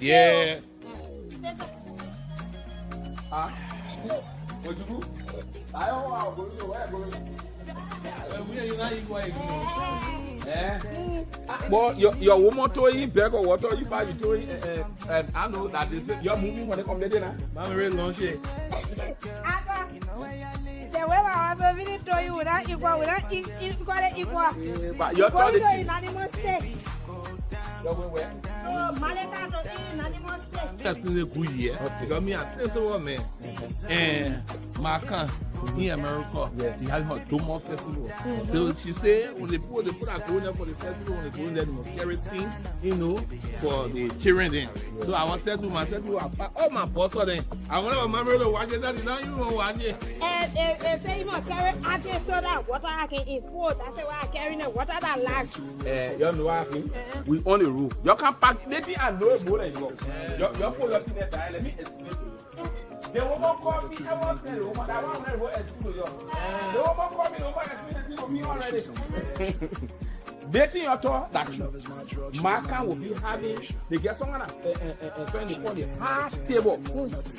Yeah. Well, your woman told you beg or water you buy you told and I know that you're moving when they come there now. I'm very long shit. The way I was really told you without equal, but you're told in animal state. Where? Maleka to in animal state. That's a good year. Because me, I said so, man. And my cousin in America, he had her Doma festival. So she said, when they put a corona for the festival, when they go there, they must carry things, you know, for the children then. So I was said to myself, oh, my boss, then I want to remember the one that is not you know one year. And they say you must carry again so that water I can eat food. That's why I carry the water that lasts. You know what I mean? We on the roof. You can pack anything and know more than you. You're full of things. Let me explain to you. The woman called me, I was saying, woman, that one never explain to you. The woman called me, the woman explained to me already. Dating your tour, that's true. Marka will be having, they get someone friend they call the hard table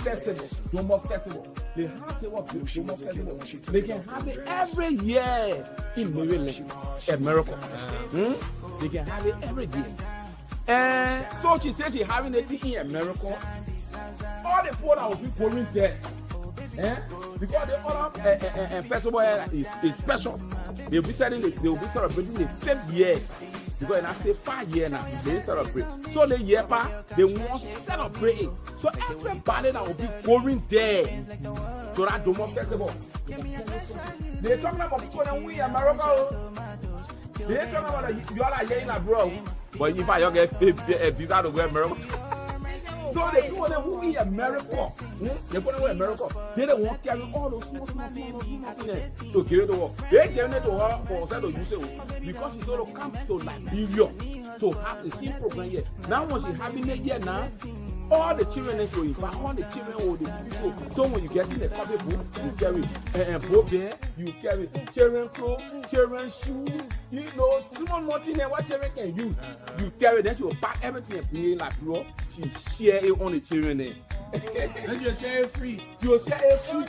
festival, Doma festival. The hard table Doma festival. They can have it every year in Maryland, America. They can have it every year. So she said she's having it in America. All the people that will be going there. Because the other festival is special. They will be celebrating the same year. Because I say 5 years now, they celebrate. So the year they want to celebrate it. So everybody that will be going there to that Doma festival. They're talking about people that we America. They're talking about you all are here in abroad. But if I get a visa to go to America. So they people who in America, they put in America, they don't want to carry all those small things to carry the work. They carry it to her for us to use it because she's going to come to Liberia to have the same program here. Now when she's having it here now, all the children need to invite, all the children will be people. So when you get in the coffee book, you carry Torgbean, you carry children clothes, children shoes, you know, small more thing than what children can use. You carry, then she will pack everything and play like bro. She share it on the children then. And you share it free. She will share it free.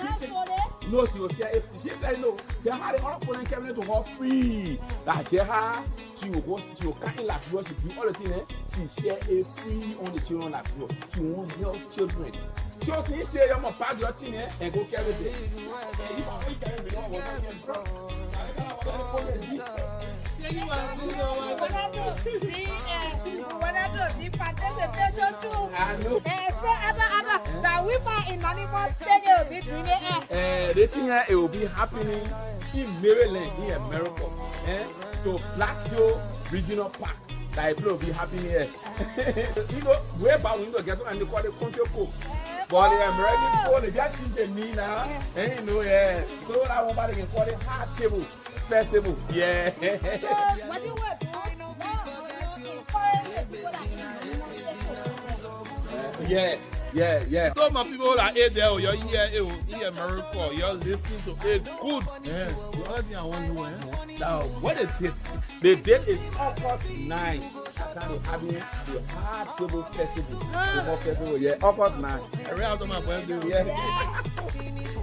No, she will share it free. She said no. She had the other phone carry to her free. That she will go, she will carry like bro. She do all the things. She share it free on the children like bro. She won't help children. She also say you must pack your thing and go carry it. You can't carry it. When I do the participation too. So other that we buy in animal state they will be doing it. The thing it will be happening in Maryland, in America, to Black Hill Regional Park. That it will be happening here. You know, way back when you get on and they call it country cook. But the American people, they just change the name now. You know, yeah. So that one body can call it hard table festival. Yeah. So what do you want? Yeah. So my people are here there, you're here in America, you're listening to it good. Yeah. The other thing I want to know, now what is it? The date is August 9. I can't having the hard table festival. Yeah, August 9. I read out of my birthday. Yeah.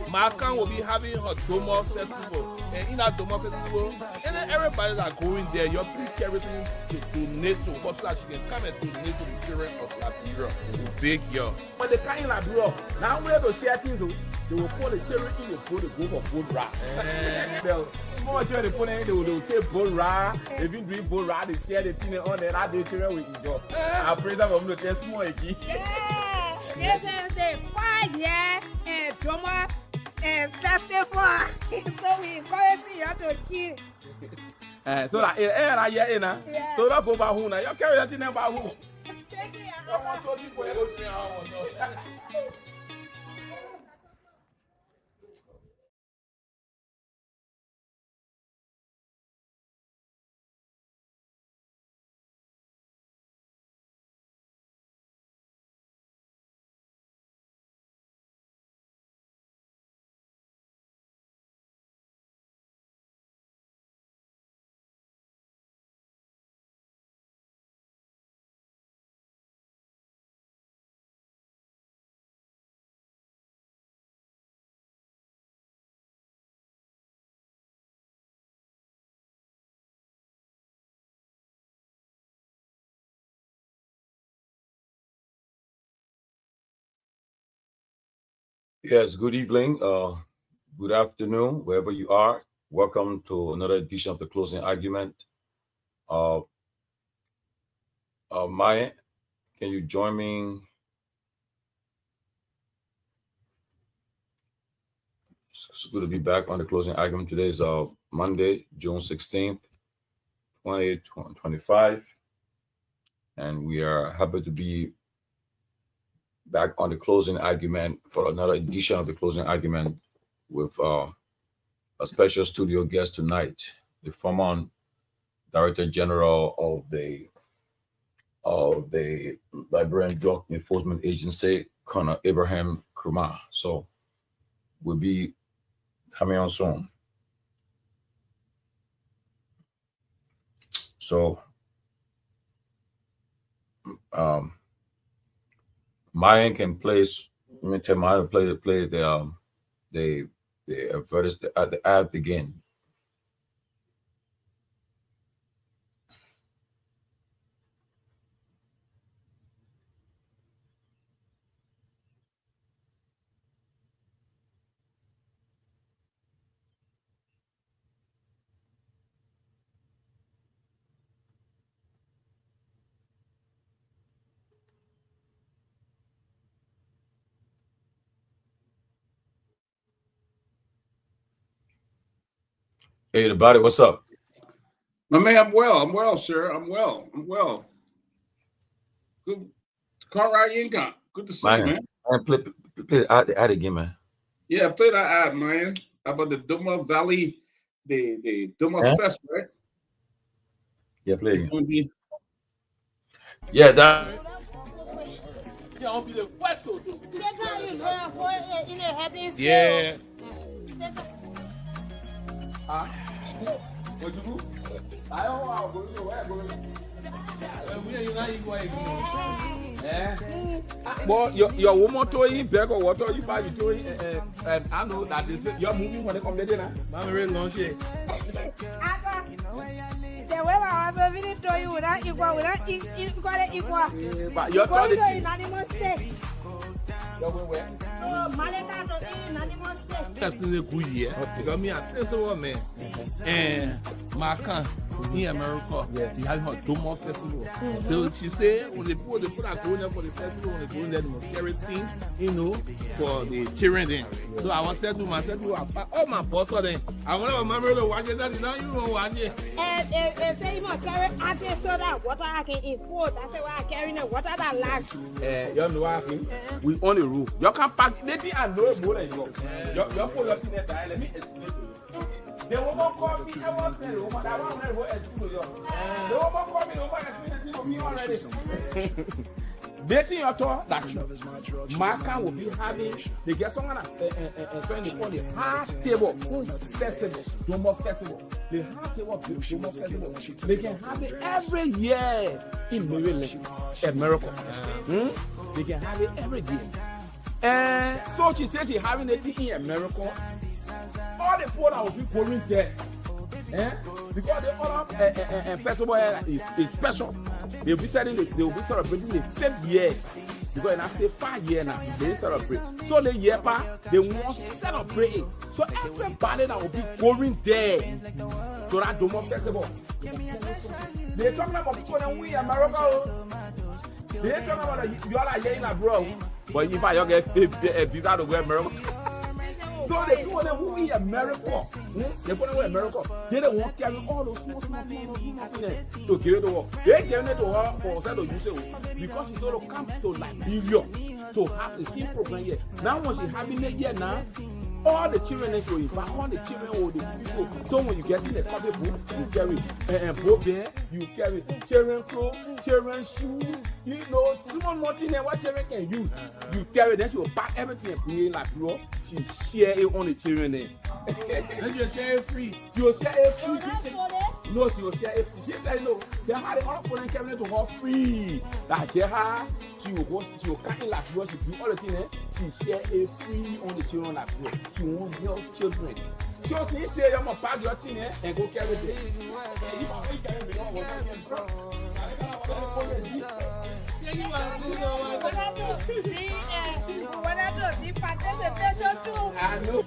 Marka will be having her Doma festival. And in that Doma festival, and then everybody that going there, you're pretty everything to donate to what so that you can come and donate to the children of Liberia. Big yo. But they can't in Liberia. Now we're to share things. They will call the children in the boat, they go for boat ride. Small children they put in, they will take boat ride. They've been doing boat ride, they share the thing on there, that the children will enjoy. I praise them for me to tell small again. Yeah, this is the 5-year Doma festival. So we encourage you to keep. So that so that go back home now. You carry that thing back home. Thank you. I want to for you. Yes, good evening, good afternoon, wherever you are. Welcome to another edition of the closing argument. Myean, can you join me? It's good to be back on the closing argument. Today is Monday, June 16th, 2025. And we are happy to be back on the closing argument for another edition of the closing argument with a special studio guest tonight, the former Director General of the Liberian Drug Enforcement Agency, Colonel Abraham Nkrumah. So we'll be coming on soon. So Myean can place. Let me tell Myean to play the the ad begin. Hey, everybody, what's up? My man, I'm well, sir. I'm well. Good. Conrad Yinka. Good to see you, man. Play the ad again, man. Yeah, play that ad, man. About the Duma Valley, the Duma Fest, right? Yeah, play it again. Be... Yeah, that. Yeah. Well, your woman told you back or what you buy you told I know that you're moving when they come there. I'm really long shit. The way I was really told you without equal. But you're going to unanimous state. You're going where? Oh, Maleka to unanimous state. That's a good year. Because me, I said so, man. And my cousin in America, he had her Duma Festival. So she said, when they put a corner for the festival, when they go in there, they must carry things, you know, for the children then. So I was said to myself, oh, my boss, then I want to remember the watch that you know, you know, watch it. And they say you must carry acting so that water I can afford. That's why I carry the water that lasts. You know what I mean? We on the roof. You can pack anything and no more anymore. You're full of things that let me explain to you. They won't call me ever say, oh, but I want to go to you. They won't call me over and explain to me already. Dating your tour, that's true. Marka will be having, they get someone trying to call the hard table festival, Duma Festival. The hard table Duma Festival. They can have it every year in Maryland, America. They can have it every year. So she said she's having it in America. All the people that will be going there. Because the other festival is special. They will be celebrating the same year. Because I say 5 years now, they celebrate. So the year they won't celebrate it. So everybody that will be going there to that Duma Festival. They're talking about people that we in America. They're talking about you all are here in abroad. But if I get a visa to go to America. So they do who in America. They put them in America. They don't want to carry all those small things to carry the work. They carry it to her for sale of use because she's going to come to Liberia to have the same program here. Now when she's having it here now, all the children are going, but all the children will the people. So when you get in the copy book, you carry Torgbean, you carry children clothes, children shoes, you know, small more things than what children can use. You carry, then she will pack everything and bring it like bro. She share it on the children then. And you share it free. She will share it free. No, she will share it free. She said no. She had the other one carry it to her free. Like she will carry it like bro. She do all the things. She share it free on the children like bro. She won't help children. So you say you're gonna pack your thing and go carry it. I know.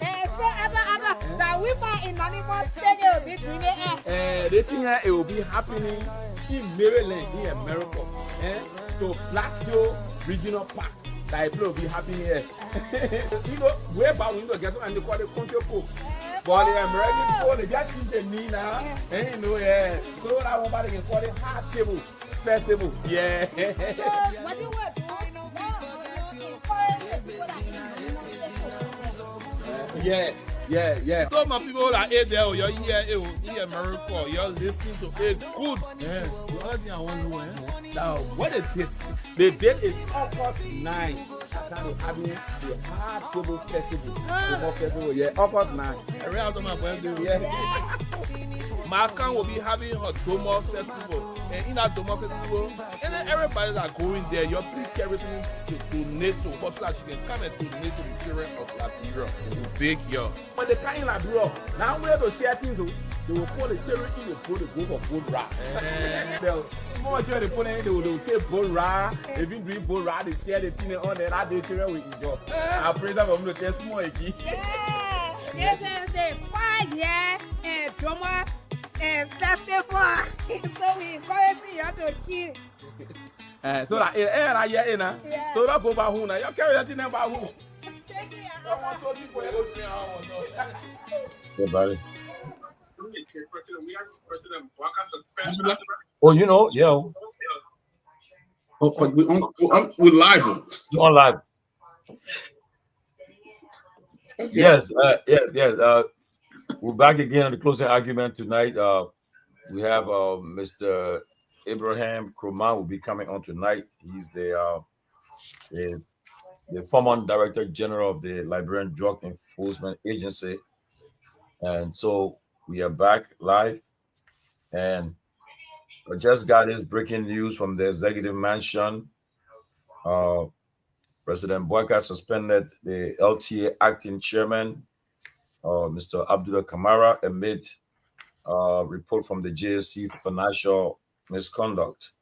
That we buy in animal stadium be doing it. The thing it will be happening in Maryland, in America. So Black Hill Regional Park. That will be happening here. You know, where about we get and they call it country cook. But the American people, they just change the name now. And you know, so that one body can call it hard table festival. Yeah. So what do you want to Yeah. So my people that ate there, you're here in America, you're listening to it good. Yeah. The other thing I want to know, Now, what is it? The date is August 9. I can't having the hard table festival. Yeah, August 9. I ran out of my birthday. Yeah. Myean will be having her Doma festival, and in that Doma festival, and then everybody that going there, you're please everything to donate to, but so that you can come and donate to the children of Liberia to big year. When they come in Liberia, now where those share things, they will put the children in the boat to go for boat ride. Small children they put in, they will take boat ride. They been doing boat ride, they share the thing on there, that the children will enjoy. I praise them from the test small again. Yes, the 5 year and Doma festival. So we encourage you to keep. So that yeah. So that go back home now. You carry that thing back home. Yeah, buddy. Oh, you know, yeah. Oh, but we're live. You're on live. Okay. Yes, we're back again on the closing argument tonight. We have Mr. Abraham Kroma will be coming on tonight. He's the former Director General of the Liberian Drug Enforcement Agency. And so we are back live. And I just got this breaking news from the Executive Mansion. President Boyka suspended the LTA acting chairman, Mr. Abdullah Kamara, amid report from the JSC for financial misconduct.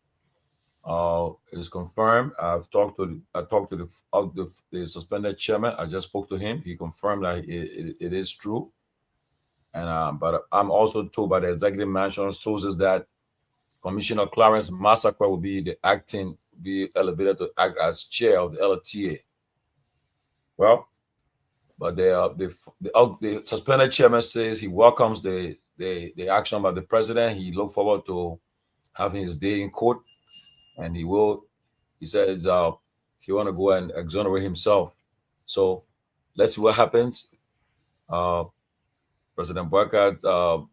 It's confirmed. I talked to the suspended chairman. I just spoke to him. He confirmed that it is true. And but I'm also told by the Executive Mansion sources that Commissioner Clarence Massacre will be elevated to act as chair of the LTA. Well, but the suspended chairman says he welcomes the action by the president. He looks forward to having his day in court, and he says he want to go and exonerate himself. So let's see what happens. President Boyka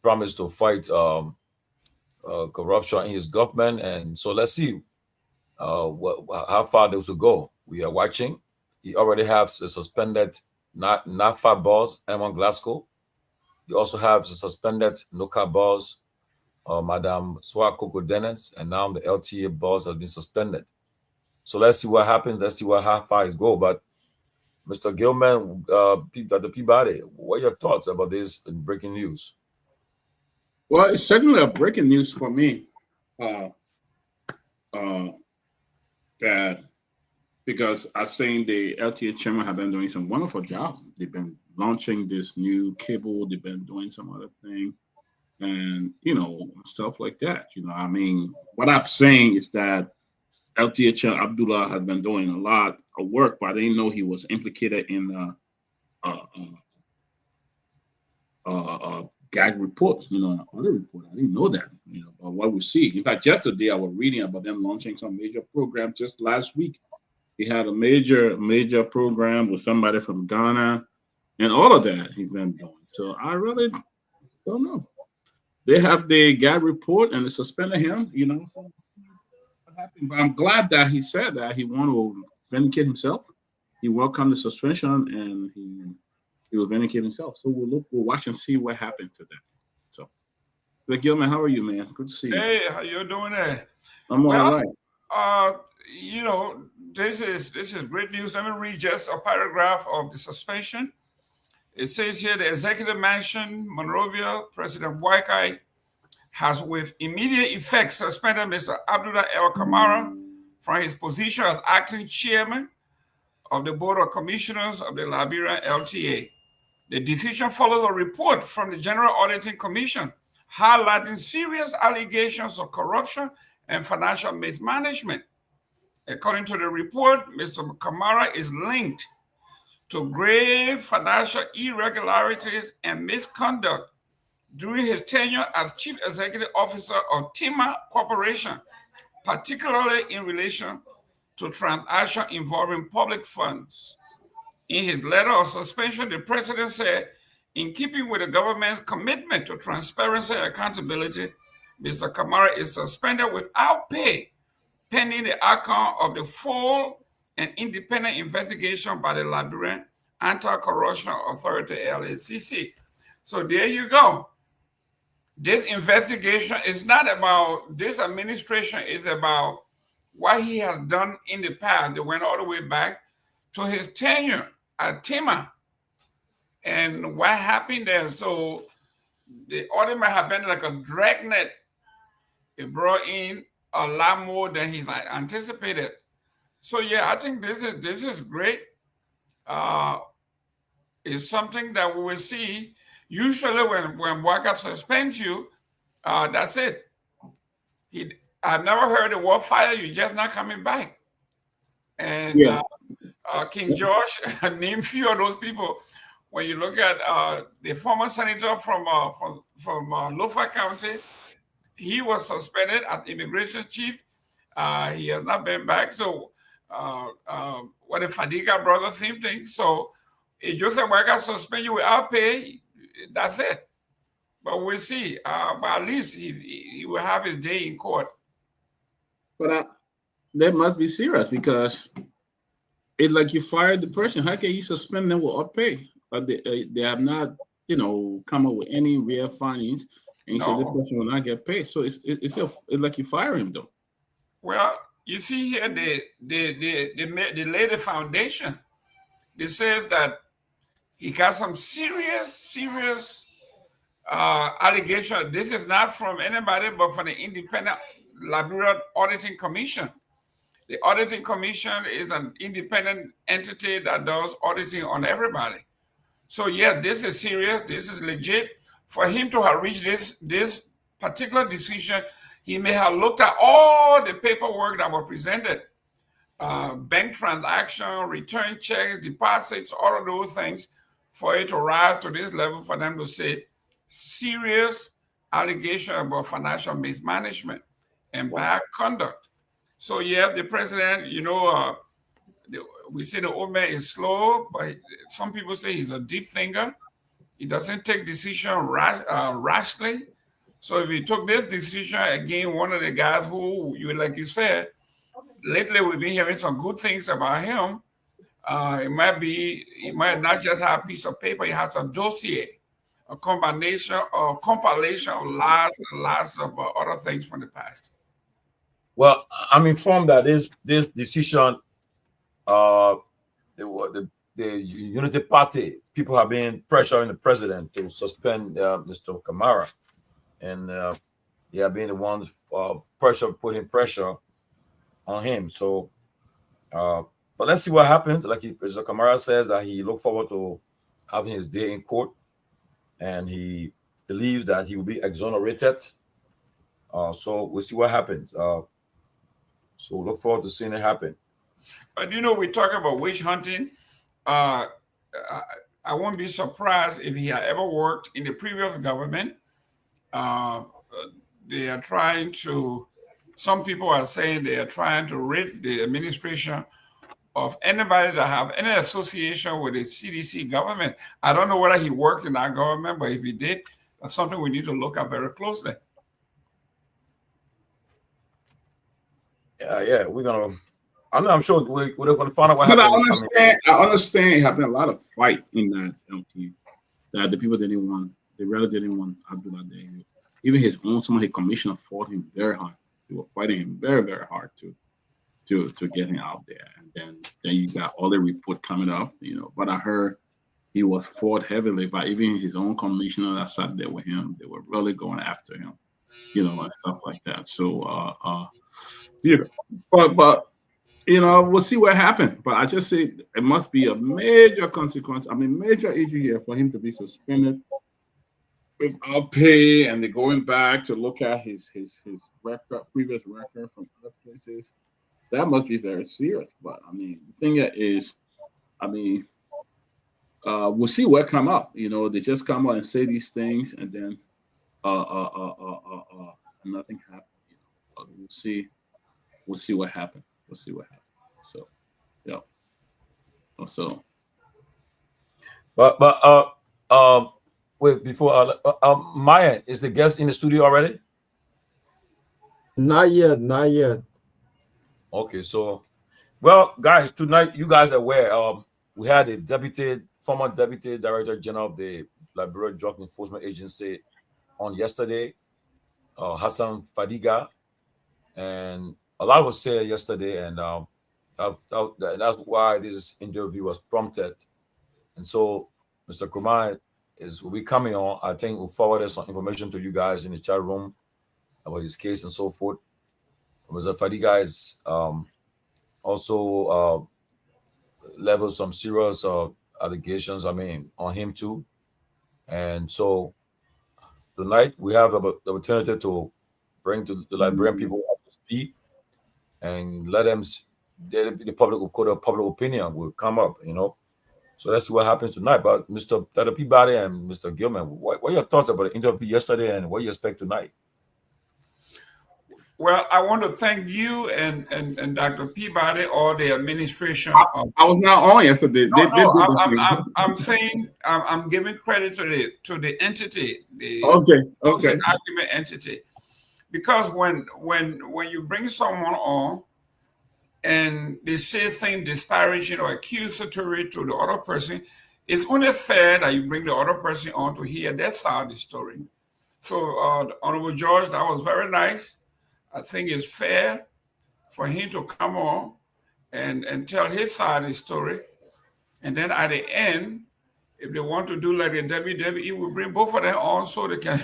promised to fight corruption in his government, and so let's see how far this will go. We are watching. He already has the suspended NAFA boss, Emma Glasgow. He also has the suspended NOCA boss, Madam Swakoko Dennis, and now the LTA boss has been suspended. So let's see what happens. Let's see how far it goes. But Mr. Gilman, Dr. Peabody, what are your thoughts about this breaking news? Well, it's certainly a breaking news for me. That because I think the LTA chairman have been doing some wonderful job. They've been launching this new cable. They've been doing some other thing, and stuff like that. I mean, what I'm saying is that LTA chairman Abdullah has been doing a lot of work, but I didn't know he was implicated in the gag report, other report. I didn't know that, but what we see. In fact, just today I was reading about them launching some major program. Just last week, he had a major program with somebody from Ghana, and all of that he's been doing. So I really don't know. They have the gag report and they suspended him, So what happened? But I'm glad that he said that he wanted to vindicate himself. He welcomed the suspension and he will vindicate himself. So we'll watch and see what happened to them. So, Gilman, how are you, man? Good to see you. Hey, how you doing there? I'm all right. This is great news. Let me read just a paragraph of the suspension. It says here the executive mansion, Monrovia, President Boakai has with immediate effect suspended Mr. Abdullah El Kamara from his position as acting chairman of the Board of Commissioners of the Liberia LTA. The decision follows a report from the General Auditing Commission highlighting serious allegations of corruption and financial mismanagement. According to the report, Mr. Kamara is linked to grave financial irregularities and misconduct during his tenure as Chief Executive Officer of Tima Corporation, particularly in relation to transactions involving public funds. In his letter of suspension, the president said, in keeping with the government's commitment to transparency and accountability, Mr. Kamara is suspended without pay, pending the outcome of the full and independent investigation by the Liberian Anti-Corruption Authority, LACC. So there you go. This investigation is not about this administration, is about what he has done in the past. They went all the way back to his tenure at Tima and what happened there. So the audit might have been like a dragnet. It brought in a lot more than he anticipated. So yeah, I think this is great. It's something that we will see. Usually when Boakai suspends you, that's it. I've never heard the word fire, you're just not coming back. And King George named few of those people. When you look at the former senator from Lofa County, he was suspended as immigration chief. He has not been back. So what the Fadiga brother, same thing. So if Joseph Boakai suspend you without pay, that's it. But we'll see. But at least he will have his day in court. But that must be serious because it's like you fired the person. How can you suspend them without pay? But they have not, come up with any real findings, and you say this person will not get paid. So it's like you fire him though. Well, you see here they laid the foundation. They says that he got some serious allegation. This is not from anybody, but from the independent Liberia Auditing Commission. The Auditing Commission is an independent entity that does auditing on everybody. So yeah, this is serious. This is legit. For him to have reached this particular decision, he may have looked at all the paperwork that were presented, bank transaction, return checks, deposits, all of those things, for it to rise to this level, for them to say serious allegation about financial mismanagement and bad conduct. So yeah, the president, we say the old man is slow, but some people say he's a deep thinker. He doesn't take decisions rashly. So if he took this decision, again, one of the guys who, like you said, lately we've been hearing some good things about him. It might not just have a piece of paper, it has a dossier, a compilation of lots of other things from the past. Well, I'm informed that this decision, the Unity Party, people have been pressuring the president to suspend Mr. Kamara, and they have been the ones putting pressure on him. So, but let's see what happens. Like Mr. Kamara says that he looked forward to having his day in court, and he believes that he will be exonerated. So we'll see what happens. So look forward to seeing it happen. But we talk about witch hunting. I won't be surprised if he had ever worked in the previous government. They are trying to, some people are saying they are trying to rid the administration of anybody that have any association with the CDC government. I don't know whether he worked in our government, but if he did, that's something we need to look at very closely. Yeah, we're gonna. I'm sure we're gonna find out what happened. I understand. It happened a lot of fight in that LT. That the people didn't want. They really didn't want Abdullah there. Even some of his commissioner fought him very hard. They were fighting him very, very hard to get him out there. And then you got all the report coming up. But I heard he was fought heavily by even his own commissioner that sat there with him. They were really going after him, and stuff like that. So, but we'll see what happens. But I just say it must be a major consequence. I mean, major issue here for him to be suspended without pay, and they're going back to look at his record, previous record from other places. That must be very serious. But I mean, the thing is, I mean, we'll see what come up. They just come out and say these things, and then nothing happens. We'll see. We'll see what happens. We'll see what happens. So, yeah. So, but wait, before Myean, is the guest in the studio already? Not yet, not yet. Okay, so, well, guys, tonight you guys are aware. We had a former deputy director general of the Liberia Drug Enforcement Agency on yesterday, Hassan Fadiga, and a lot was said yesterday, and that's why this interview was prompted. And so, Mr. Kumar will be coming on. I think we'll forward some information to you guys in the chat room about his case and so forth. Mr. Fadiga is also leveled some serious allegations, on him too. And so tonight we have the opportunity to bring to the Liberian people up to speed and let them, the public opinion will come up, So let's see what happens tonight. But Mr. Peabody and Mr. Gilman, what are your thoughts about the interview yesterday and what you expect tonight? Well, I want to thank you and Dr. Peabody or the administration. I was not on yesterday. I'm saying I'm giving credit to the entity, the okay argument entity, because when you bring someone on and they say things disparaging or accusatory to the other person, it's only fair that you bring the other person on to hear their side of the story. So, the Honorable George, that was very nice. I think it's fair for him to come on and tell his side of the story. And then at the end, if they want to do like the WWE, we bring both of them on so they can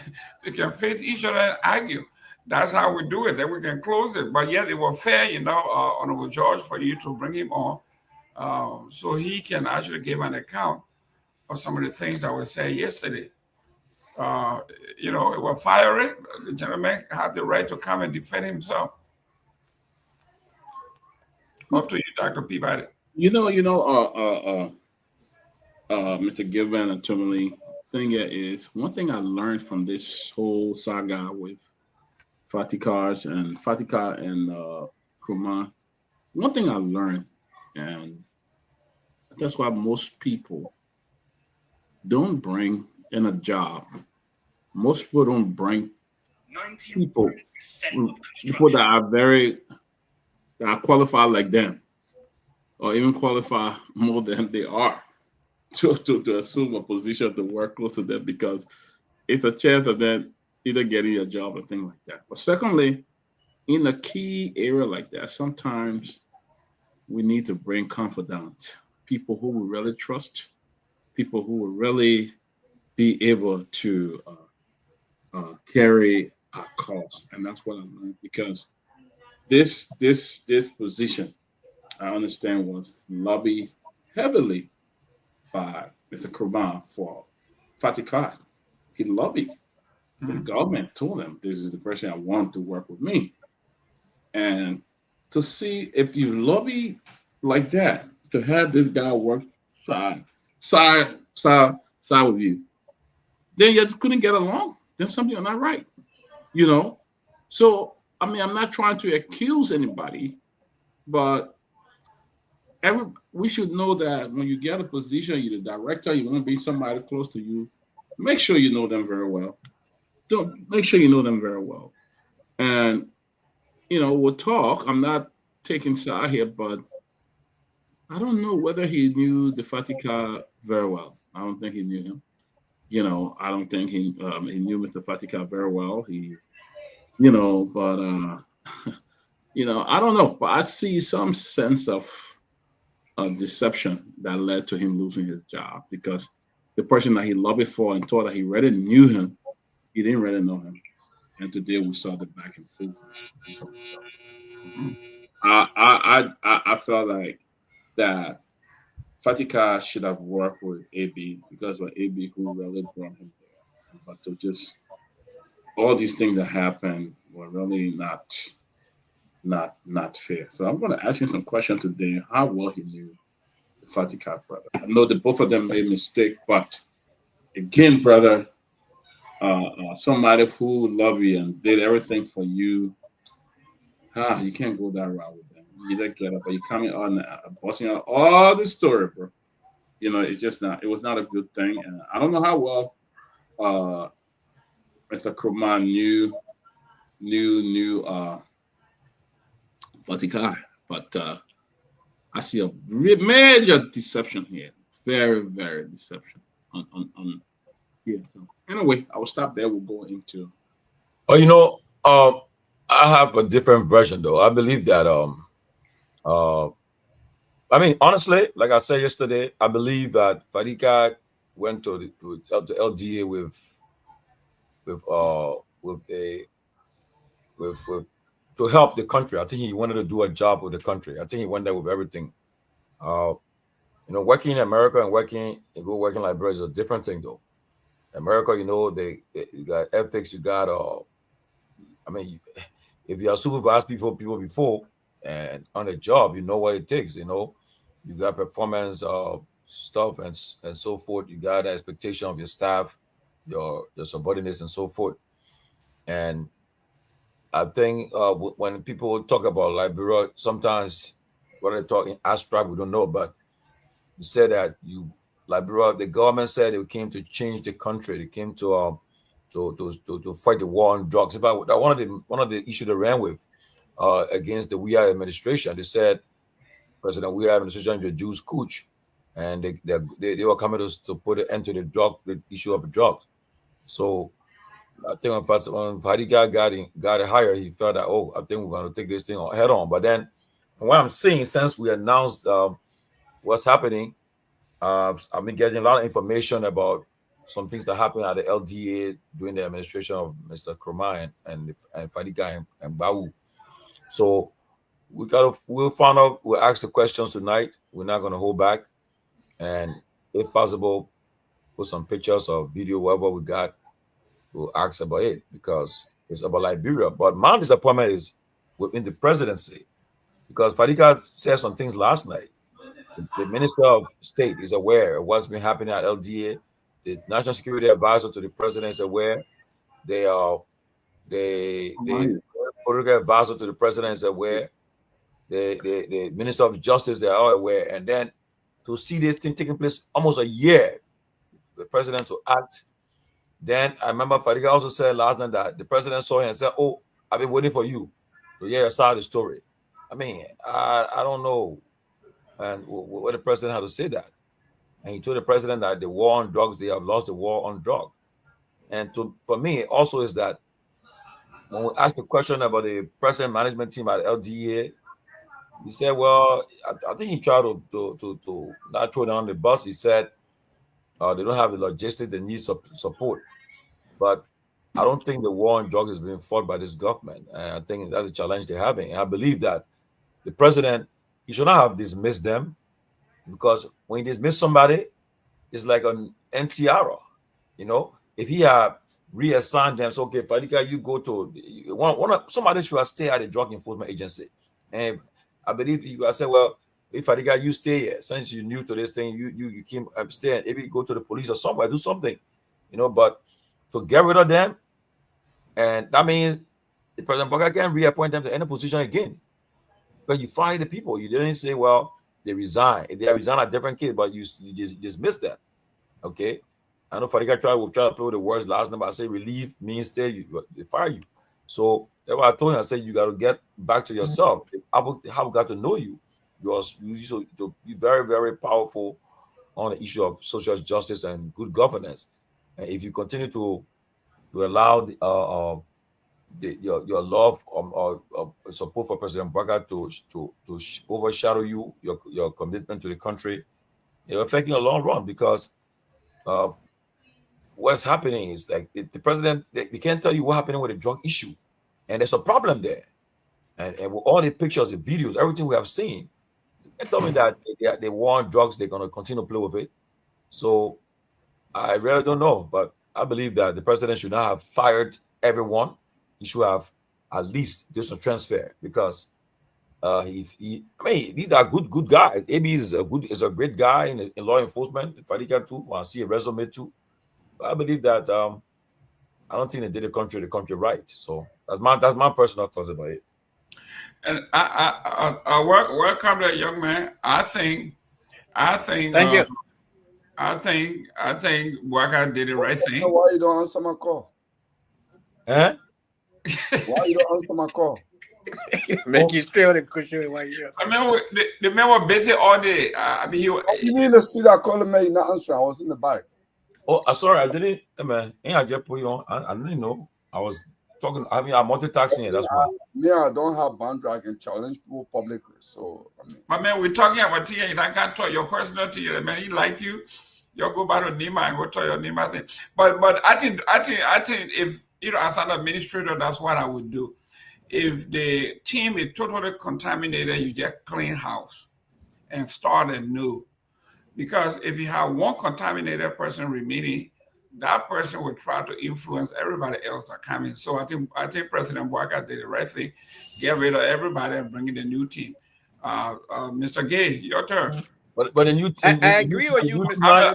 face each other and argue. That's how we do it. Then we can close it. But yeah, it was fair, Honorable George, for you to bring him on so he can actually give an account of some of the things that were said yesterday. It was fiery. The gentleman had the right to come and defend himself. Up to you, Dr. Peabody. Mr. Gilman and Tomalin, thing is, one thing I learned from this whole saga with Fatika and Kumar, one thing I learned, and that's why most people don't bring in a job. Most people don't bring people that are qualified like them, or even qualify more than they are to assume a position to work close to them, because it's a chance of them either getting a job or things like that. But secondly, in a key area like that, sometimes we need to bring confidants, people who we really trust, people who will really be able to carry our cause. And that's what I learned, because this position, I understand, was lobbied heavily by Mr. Guarm for Fatika. He lobbied. The government told him, this is the person I want to work with me. And to see if you lobby like that, to have this guy work side with you, then you couldn't get along. Then something not right, So, I'm not trying to accuse anybody, but we should know that when you get a position, you're the director, you want to be somebody close to you, make sure you know them very well. Make sure you know them very well. And, we'll talk. I'm not taking side here, but I don't know whether he knew the Fatika very well. I don't think he knew him. I don't think he knew Mr. Fatika very well. But I don't know. But I see some sense of deception that led to him losing his job, because the person that he lobbied for and thought that he really knew him, he didn't really know him. And today we saw the back and forth. I felt like that Fatika should have worked with AB, because of AB who really brought him there. But to just all these things that happened were really not fair. So I'm going to ask him some questions today. How well he knew the Fatika brother. I know that both of them made mistake, but again, brother, somebody who loved you and did everything for you, you can't go that route with them. You either get up, but you coming on busting out all the story, bro. You know, it was not a good thing. And I don't know how well Mr. Kurman knew Fatika, but I see a major deception here. Very, very deception on here. So anyway, I will stop there. We'll go into. Oh, I have a different version though. I believe that I mean, honestly, like I said yesterday, I believe that Fatika went to the LDA with to help the country. I think he wanted to do a job with the country. I think he went there with everything. Working in America and working in Liberia is a different thing though. America, you got ethics, you got I mean, if you are supervised people before and on a job, you know what it takes. You got performance stuff and so forth. You got the expectation of your staff, your subordinates, and so forth. And I think when people talk about Liberia, sometimes when they talk in abstract, we don't know. But you said that Liberia, the government said it came to change the country. They came to fight the war on drugs. One of the issues they ran with against the Weah administration, they said President Weah administration introduced Cooch, and they were coming to put an end to the issue of drugs. So I think when Fatika got it higher, he felt that, I think we're going to take this thing head on. But then, from what I'm seeing, since we announced what's happening, I've been getting a lot of information about some things that happened at the LDA during the administration of Mr. Kurman and Fatika and Bawu. So we'll find out. We'll ask the questions tonight. We're not going to hold back, and if possible, put some pictures or video, whatever we got. We'll ask about it because it's about Liberia. But my disappointment is within the presidency, because Fatika said some things last night. The Minister of State is aware of what's been happening at LDA. The National Security Advisor to the President is aware. The political advisor to the President is aware. The Minister of Justice, they are aware. And then to see this thing taking place almost a year, the President to act. Then I remember Fatika also said last night that the President saw him and said, I've been waiting for you to hear your side of the story. I mean, I don't know. And what the President had to say that. And he told the President that the war on drugs, they have lost the war on drugs. And for me, also is that when we asked the question about the President management team at LDA, he said, well, I think he tried to not throw down the bus. He said they don't have the logistics, they need support. But I don't think the war on drugs is being fought by this government. And I think that's a challenge they're having. And I believe that the President, he should not have dismissed them, because when you dismiss somebody, it's like an NTR. If he had reassigned them, so okay, Fatika, you go to somebody should have stayed at the Drug Enforcement Agency. And I believe you guys said, well, if Fatika, you stay here, since you're new to this thing, you came upstairs, maybe go to the police or somewhere, do something, but to get rid of them, and that means the President Boga can reappoint them to any position again. But you find the people, you didn't say, well, they resign. If they resign a different case, but you just dismiss them. Okay? I know Fatika tried to play with the words last night, but I say relief means they fire you. So that's why I told him, I said, you got to get back to yourself. If I've got to know you, you're very, very powerful on the issue of social justice and good governance. And if you continue to allow your love or support for President Bouakai to overshadow your commitment to the country, affecting a long run, because what's happening is like the president, they can't tell you what happening with the drug issue, and there's a problem there, and with all the pictures, the videos, everything we have seen, they tell me that they want drugs, they're going to continue to play with it. So I really don't know, but I believe that the president should not have fired everyone. He should have at least do some transfer, because these are good guys. AB is a great guy in law enforcement. Fadika too, I see a resume too. But I believe that I don't think they did the country right. So that's my personal thoughts about it. And I welcome that young man. I think. Thank you. I think Bouakai did the right thing. Why you don't answer my call? Eh? Why you don't answer my call? Make you still the cushion while you. I mean, the man was busy all day. You need to see that calling me not answering. I was in the bike. Oh, I'm sorry, I didn't. Man, I just put you on. I didn't know. I was talking. I mean, I'm multitasking. That's why. I don't have boundary. I can challenge people publicly. So I mean, my man, we're talking about Tia. I can't talk your personal Tia. Man, he like you. You go back to Nima and go to your Nima thing. But I think if as an administrator, that's what I would do. If the team is totally contaminated, you just clean house and start anew. Because if you have one contaminated person remaining, that person will try to influence everybody else that come in. So I think President Bouakai did the right thing. Get rid of everybody and bring in a new team. Mr. Gay, your turn. But the new team. I agree with you, Mr.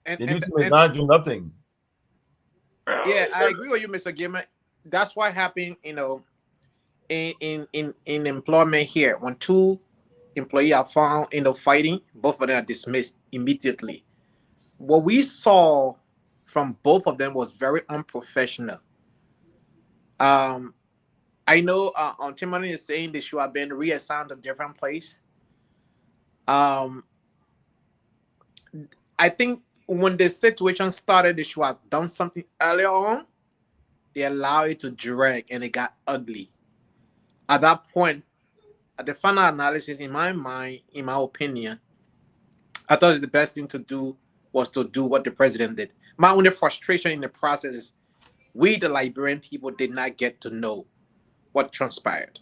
The new team is not doing nothing. Yeah, I agree with you, Mr. Gilman. That's what happened, in employment here. When two employees are found fighting, both of them are dismissed immediately. What we saw from both of them was very unprofessional. I know Tomalin is saying they should have been reassigned to a different place. I think when the situation started, they should have done something earlier on. They allowed it to drag and it got ugly. At that point, at the final analysis, in my mind, in my opinion, I thought the best thing to do was to do what the president did. My only frustration in the process is we, the Liberian people, did not get to know what transpired.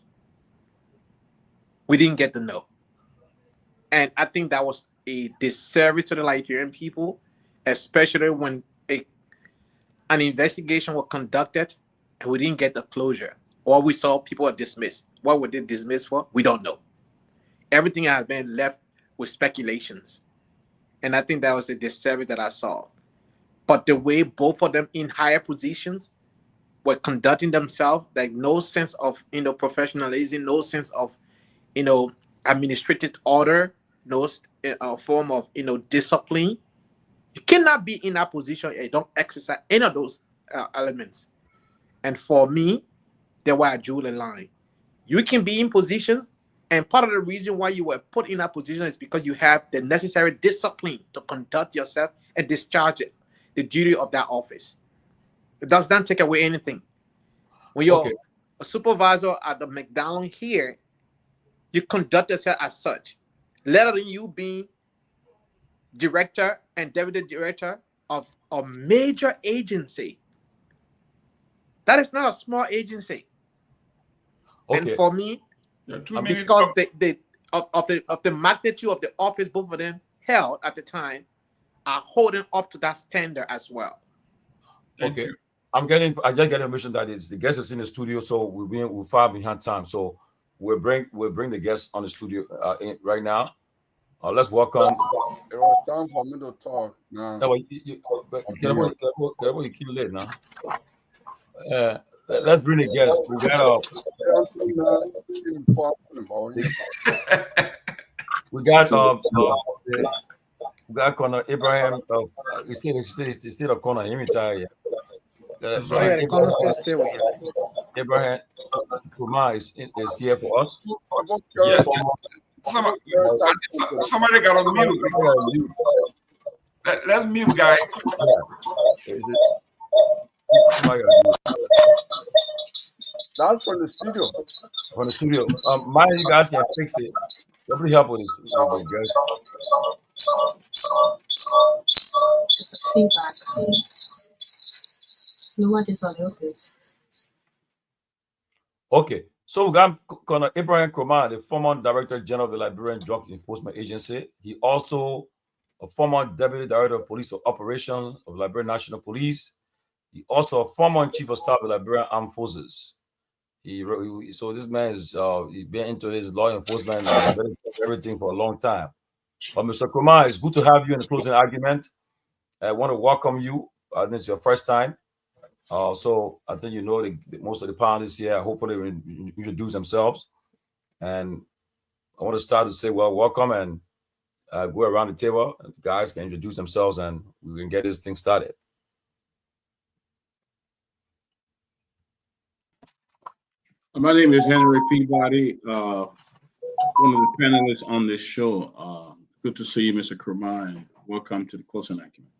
We didn't get to know. And I think that was a disservice to the Liberian people, especially when an investigation was conducted and we didn't get the closure. Or we saw people are dismissed. What were they dismissed for? We don't know. Everything has been left with speculations. And I think that was a disservice that I saw. But the way both of them in higher positions were conducting themselves, like no sense of professionalism, no sense of administrative order, no form of discipline. You cannot be in that position and don't exercise any of those elements. And for me, that's why I drew the line. You can be in positions, and part of the reason why you were put in that position is because you have the necessary discipline to conduct yourself and discharge the duty of that office. It does not take away anything. When you're a supervisor at the McDonald's here, you conduct yourself as such. Let alone you being director and deputy director of a major agency. That is not a small agency. And for me, because of the magnitude of the office both of them held at the time, are holding up to that standard as well. Okay. I just get information that the guest is in the studio, so we're far behind time. So we'll bring the guest on the studio right now. Let's welcome. It was time for me to talk now. You keep late now. Let's bring the guest. We got Connor Abraham of he's still a Connor. He retired. Abraham Kumar is here for us. Yeah. Somebody got on mute. Let's mute, guys. That's from the studio. From the studio. Mind you guys can fix it. Somebody help with this. Guys. Just a feedback. No, what is on your face? Okay. So we got Colonel Ibrahim Kromah, the former Director General of the Liberian Drug Enforcement Agency. He also a former Deputy Director of Police Operations of Liberian National Police. He also a former Chief of Staff of the Liberian Armed Forces. So this man is he's been into his law enforcement and everything for a long time. But Mr. Kromah, it's good to have you in the closing argument. I want to welcome you. This is your first time. So I think you know most of the panelists here hopefully will introduce themselves. And I want to start to say, well, welcome, and go around the table. And the guys can introduce themselves and we can get this thing started. My name is Henry Peabody, one of the panelists on this show. Good to see you, Mr. Kromah, and welcome to the closing argument.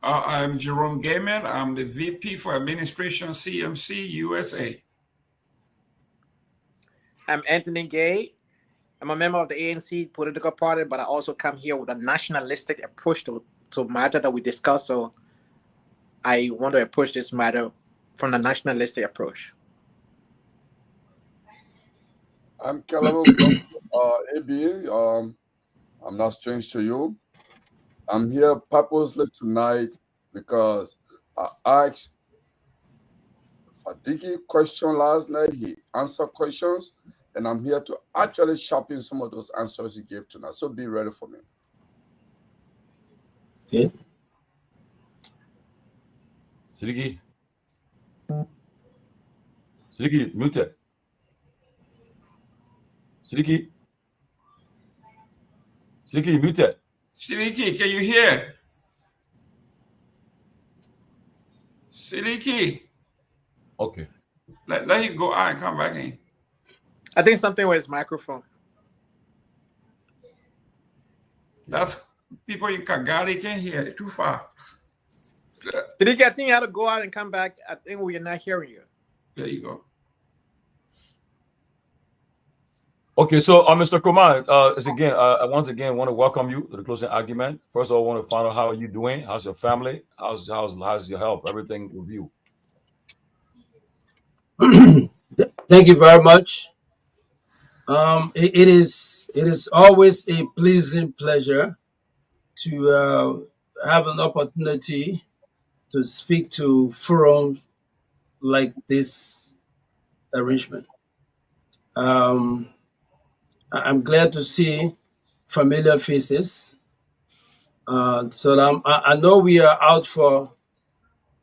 I'm Jerome Gaiman. I'm the VP for Administration CMC USA. I'm Anthony Gay. I'm a member of the ANC political party, but I also come here with a nationalistic approach to matter that we discuss. So I want to approach this matter from the nationalistic approach. I'm Kehleboe Gongloe, I'm not strange to you. I'm here purposely tonight because I asked Fadiki question last night. He answered questions, and I'm here to actually sharpen some of those answers he gave tonight. So be ready for me. Okay. Siliki, muted. Siliki, muted. Siliki, can you hear? Siliki. Okay. Let him go out and come back in. I think something with his microphone. That's people in Kagari can't hear it too far. Siliki, I think you had to go out and come back. I think we are not hearing you. There you go. Okay, so Mr. Kromah, I once again want to welcome you to the closing argument. First of all, I want to find out how are you doing? How's your family? How's your health? Everything with you? Thank you very much. It is always a pleasing pleasure to have an opportunity to speak to forums like this arrangement. I'm glad to see familiar faces. So I know we are out for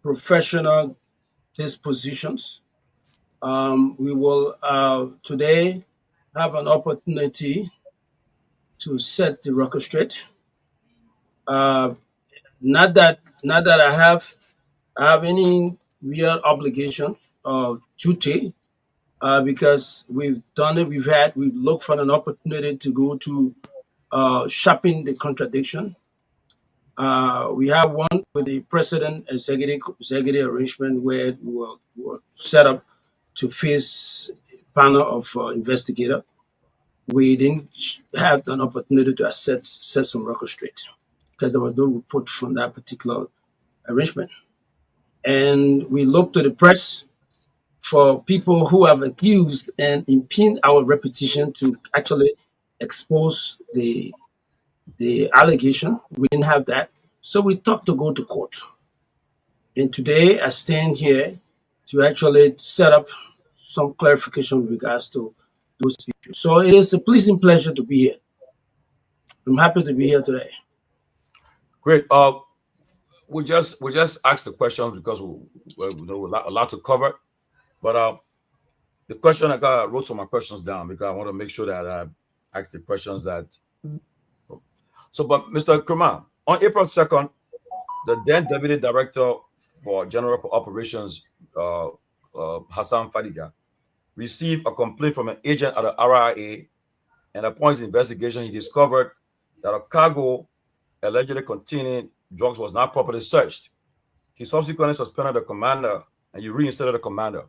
professional dispositions. We will today have an opportunity to set the record straight. Not that I have any real obligations or duty, because we've done it. We've looked for an opportunity to go to sharpen the contradiction. We have one with the president executive arrangement where we were set up to face a panel of investigators. We didn't have an opportunity to set some record straight because there was no report from that particular arrangement. And we look to the press for people who have accused and impugn our reputation to actually expose the allegation. We didn't have that. So we thought to go to court. And today I stand here to actually set up some clarification with regards to those issues. So it is a pleasing pleasure to be here. I'm happy to be here today. Great. We just asked the questions because we know a lot to cover. But the question I wrote some of my questions down because I want to make sure that I ask the questions that. So, but Mr. Kromah, on April 2nd, the then Deputy Director for General Operations, Hassan Fadiga, received a complaint from an agent at the RIA, and upon his investigation, he discovered that a cargo allegedly containing drugs was not properly searched. he subsequently suspended the commander, and you reinstated the commander.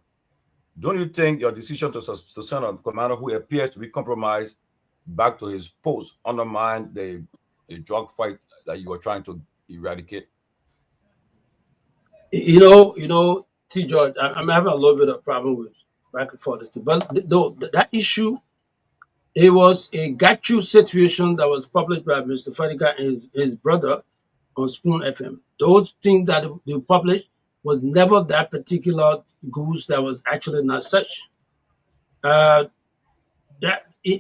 Don't you think your decision to suspend a commander who appears to be compromised back to his post undermined the drug fight that you were trying to eradicate? You know, T. George, I'm having a little bit of problem with back and forth, but that issue, it was a got you situation that was published by Mr. Fadiga and his brother on Spoon FM. Those things that they published was never that particular goose that was actually not such. That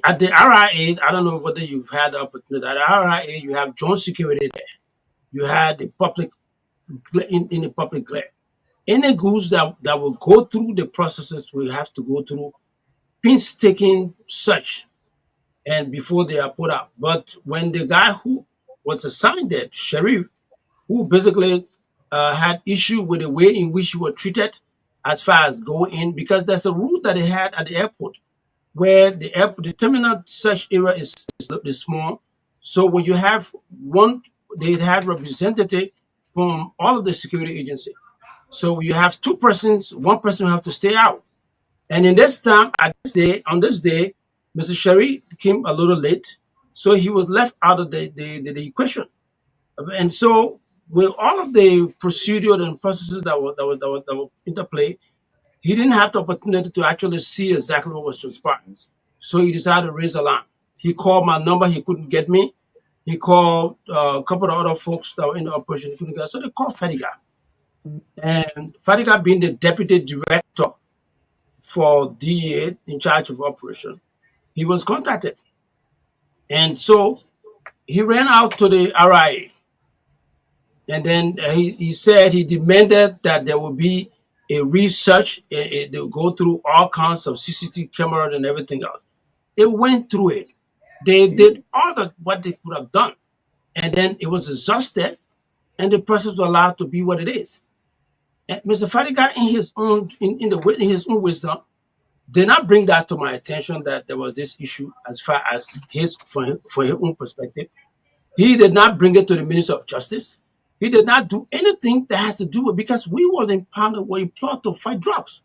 at the RIA, I don't know whether you've had the opportunity. At the RIA, you have joint security there. You had the public in the public glare. Any goose that will go through the processes we have to go through, painstaking search, and before they are put out. But when the guy who was assigned there, Sheriff, who basically had issue with the way in which you were treated as far as going in, because there's a rule that they had at the airport where the terminal search area is small. So when you have one, they had representative from all of the security agency. So you have two persons, one person will have to stay out. And in this time, on this day, Mr. Sherry came a little late, so he was left out of the equation. And so with all of the procedure and processes that were interplay, he didn't have the opportunity to actually see exactly what was transpiring. So he decided to raise alarm. He called my number, he couldn't get me. He called a couple of other folks that were in the operation, he couldn't get. So they called Fadiga. And Fadiga, being the deputy director for DEA in charge of operation, he was contacted. And so he ran out to the RIA. And then he said he demanded that there would be a research, they would go through all kinds of CCTV cameras and everything else. They went through it. They did all that what they could have done. And then it was exhausted, and the process was allowed to be what it is. And Mr. Fadiga, in his own wisdom, did not bring that to my attention that there was this issue as far as for his own perspective. He did not bring it to the Minister of Justice. He did not do anything that has to do with, because we were employed to fight drugs.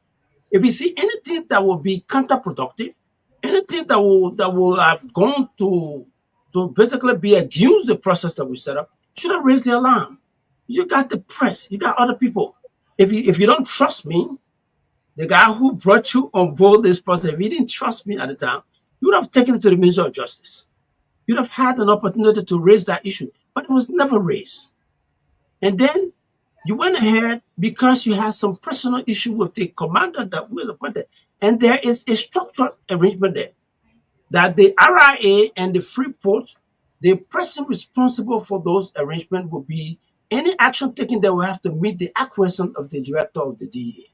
If you see anything that will be counterproductive, anything that will have gone to basically be against the process that we set up, should have raised the alarm. You got the press, you got other people. If you don't trust me, the guy who brought you on board this process, if he didn't trust me at the time, you would have taken it to the Minister of Justice. You'd have had an opportunity to raise that issue, but it was never raised. And then you went ahead because you had some personal issue with the commander that was appointed. And there is a structural arrangement there that the RIA and the Freeport, the person responsible for those arrangements will be any action taken that will have to meet the acquiescence of the director of the DEA.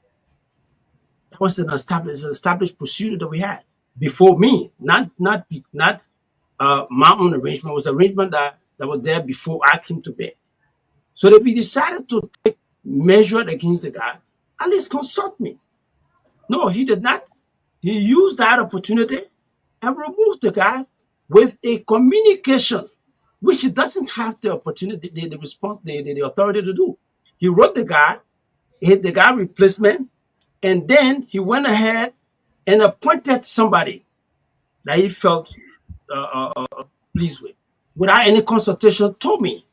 That was an established procedure that we had before me, not my own arrangement. It was an arrangement that was there before I came to bear. So if he decided to take measure against the guy, at least consult me. No, he did not. He used that opportunity and removed the guy with a communication, which he doesn't have the opportunity, the authority to do. He wrote the guy, hit the guy replacement, and then he went ahead and appointed somebody that he felt pleased with, without any consultation, told me.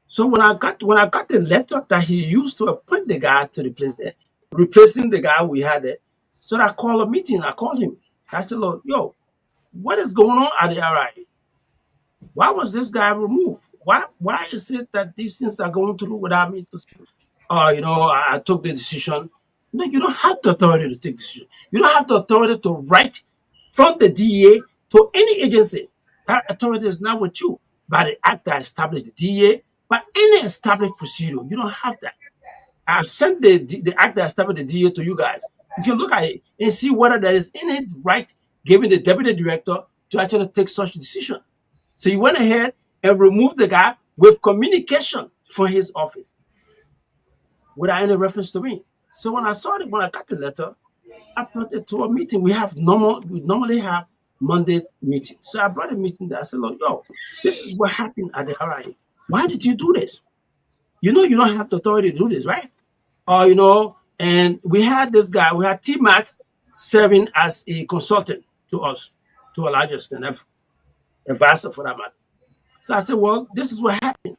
So when I got the letter that he used to appoint the guy to replace there, replacing the guy we had there, so I called a meeting. I called him. I said, "Look, yo, what is going on at the RIA? Why was this guy removed? Why is it that these things are going through without me?" I took the decision. No, you don't have the authority to take decision. You don't have the authority to write from the DEA to any agency. That authority is not with you. By the act that established the DEA, by any established procedure, you don't have that. I've sent the act that established the DEA to you guys. You can look at it and see whether there is any right given the deputy director to actually take such a decision. So he went ahead and removed the guy with communication from his office without any reference to me. So when I got the letter, I brought it to a meeting. We normally have Monday meetings. So I brought a meeting there. I said, "Look, yo, this is what happened at the RIA. Why did you do this?" you know, you don't have the authority to do this, right? Or, you know, and we had this guy, we had T-Max serving as a consultant to us, to a larger extent, advisor for that matter. So I said, well, this is what happened.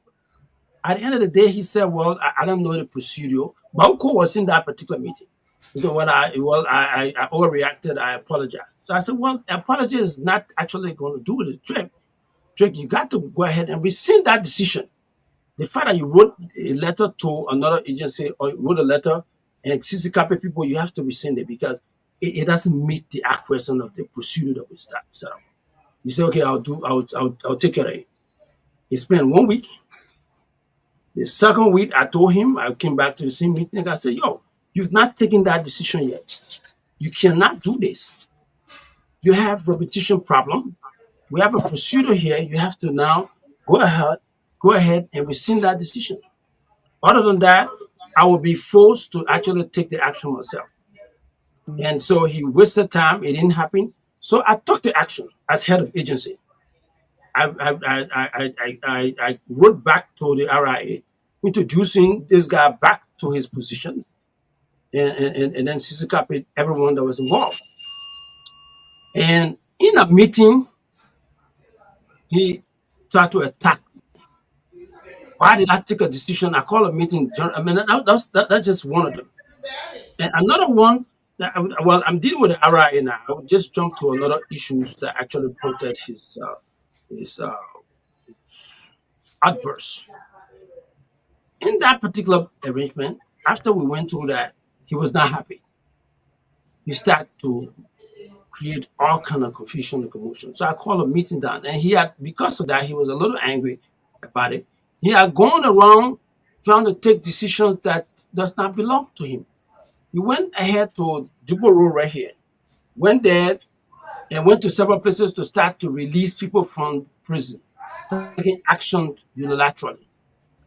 At the end of the day, he said, well, I don't know the procedure. Bauko was in that particular meeting. So when I overreacted, I apologized. So I said, well, apology is not actually going to do the trick. You got to go ahead and rescind that decision. The fact that you wrote a letter to another agency or you wrote a letter and CC copy people, you have to rescind it because it doesn't meet the accuracy of the procedure that we set up. You say, okay, I'll take care of it. He spent 1 week. The second week, I told him, I came back to the same meeting. I said, yo, you've not taken that decision yet. You cannot do this. You have repetition problem. We have a procedure here. You have to now go ahead and rescind that decision. Other than that, I will be forced to actually take the action myself. And so he wasted time. It didn't happen. So I took the action as head of agency. I wrote back to the RIA, introducing this guy back to his position, and then CC copied everyone that was involved. And in a meeting, he tried to attack me. Why did I take a decision? I call a meeting. I mean, that's just one of them. And another one, well, I'm dealing with the RIA now. I would just jump to another issues that actually prompted his outburst. In that particular arrangement, after we went through that, he was not happy. He started to create all kind of confusion and commotion. So I called a meeting down, and because of that, he was a little angry about it. He had gone around trying to take decisions that does not belong to him. He went ahead to Dubo Road right here, went there, and went to several places to start to release people from prison, start taking action unilaterally.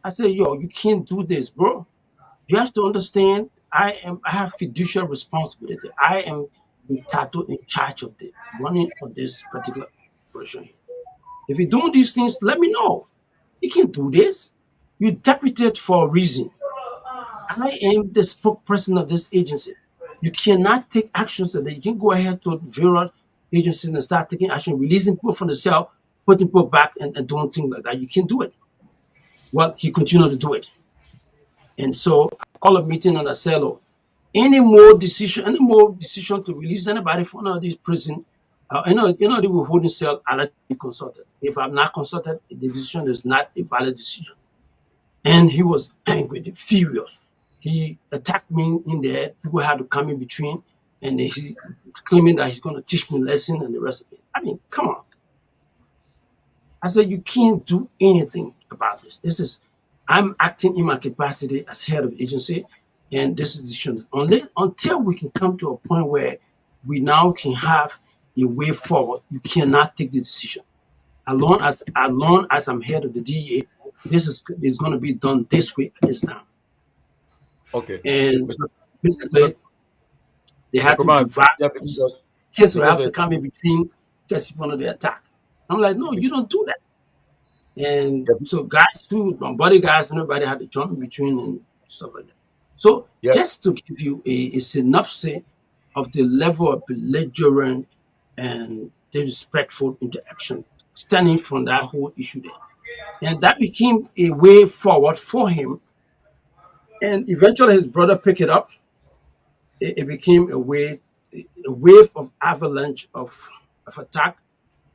I said, yo, you can't do this, bro. You have to understand, I have fiduciary responsibility. I am entitled in charge of the running of this particular operation. If you're doing these things, let me know. You can't do this. You deputed for a reason. I am the spokesperson of this agency. You cannot take actions that you can go ahead to various agencies and start taking action, releasing people from the cell, putting people back and doing things like that. You can't do it. Well, he continued to do it. And so I called a meeting and I said, look, any more decision to release anybody from one of these prison, the withholding cell, I'll let you be consulted. If I'm not consulted, the decision is not a valid decision. And he was angry, furious. He attacked me in there. People had to come in between, and he's claiming that he's going to teach me a lesson and the rest of it. I mean, come on. I said, you can't do anything about this. I'm acting in my capacity as head of agency, and this is the decision. Until we can come to a point where we now can have a way forward, you cannot take the decision. As long as I'm head of the DEA, this is going to be done this way at this time. Okay. And basically, they have to divide. Kids will have to come in between because you want to attack. I'm like, no, you don't do that. And so guys too, my body guys, and everybody had to jump in between and stuff like that. So just to give you a synopsis of the level of belligerent and disrespectful interaction stemming from that whole issue there. And that became a way forward for him. And eventually his brother picked it up. It became a wave of avalanche of attack,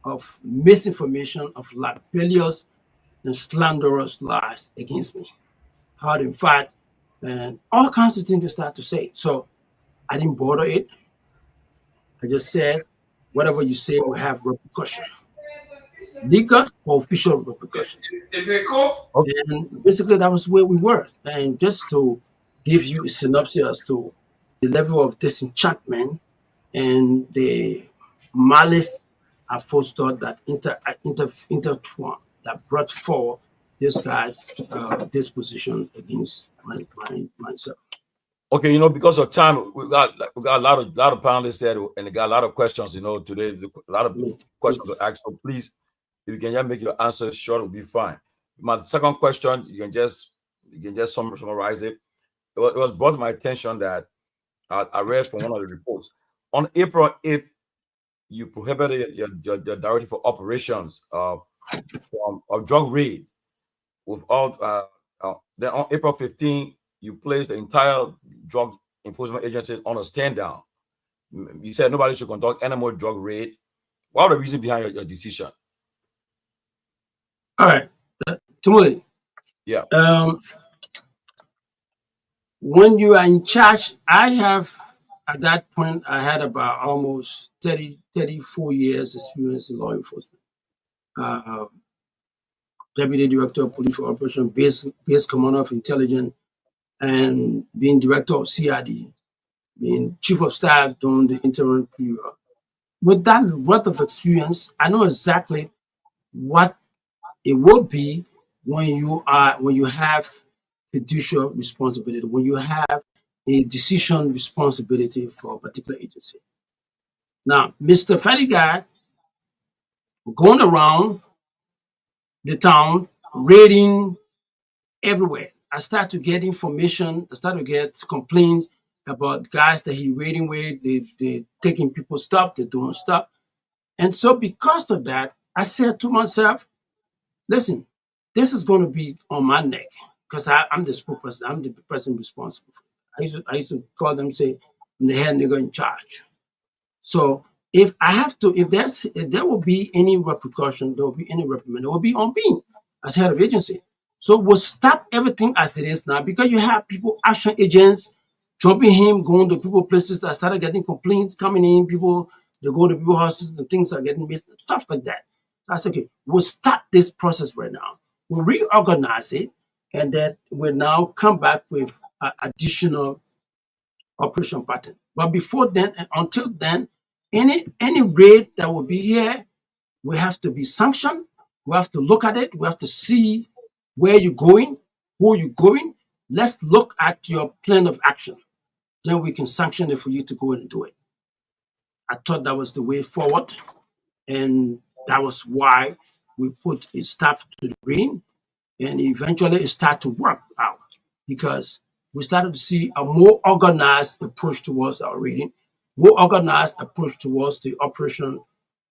of misinformation, of libelous and slanderous lies against me. Hard in fact, and all kinds of things to start to say. So I didn't bother it. I just said, whatever you say will have repercussion. Legal or official repercussion. Is it cool? And basically that was where we were. And just to give you a synopsis as to the level of disenchantment and the malice aforethought that intertwined, that brought forward this guy's disposition against myself. Okay, because of time, we got a lot of panelists there, and they got a lot of questions. Today a lot of questions to ask. So please, if you can just make your answers short, it'll be fine. My second question, you can just you can just summarize it. It was brought to my attention that I read from one of the reports. On April 8th, you prohibited your directive for operations from a drug raid with all. Then on April 15th, you placed the entire drug enforcement agency on a stand down. You said nobody should conduct any more drug raid. What are the reasons behind your decision? All right, Tomalin. Yeah. When you are in charge, at that point, I had about almost 34 years experience in law enforcement. Deputy Director of Police for Operation Base Commander of Intelligence, and being Director of CID, being Chief of Staff during the interim period. With that wealth of experience, I know exactly what it will be when you have fiduciary responsibility, when you have a decision responsibility for a particular agency. Now, Mr. Fadiga going around the town, raiding everywhere. I start to get information, I start to get complaints about guys that he raiding with, they taking people's stuff, they doing stuff. And so because of that, I said to myself, listen, this is going to be on my neck because I'm the spokesperson, I'm the person responsible. I used to call them, say, I'm the head nigga in charge. So if there will be any repercussion, there will be any reprimand, it will be on me as head of agency. So we'll stop everything as it is now because you have people, action agents, jumping him, going to people places that started getting complaints coming in, people, they go to people's houses and things are getting missed, stuff like that. I said, okay, we'll start this process right now. We'll reorganize it, and then we'll now come back with an additional operation pattern. But before then, and until then, any raid that will be here, we have to be sanctioned. We have to look at it. We have to see where you're going, who you're going. Let's look at your plan of action. Then we can sanction it for you to go in and do it. I thought that was the way forward, and that was why we put a stop to the raiding, and eventually it started to work out because we started to see a more organized approach towards our raiding, more organized approach towards the operation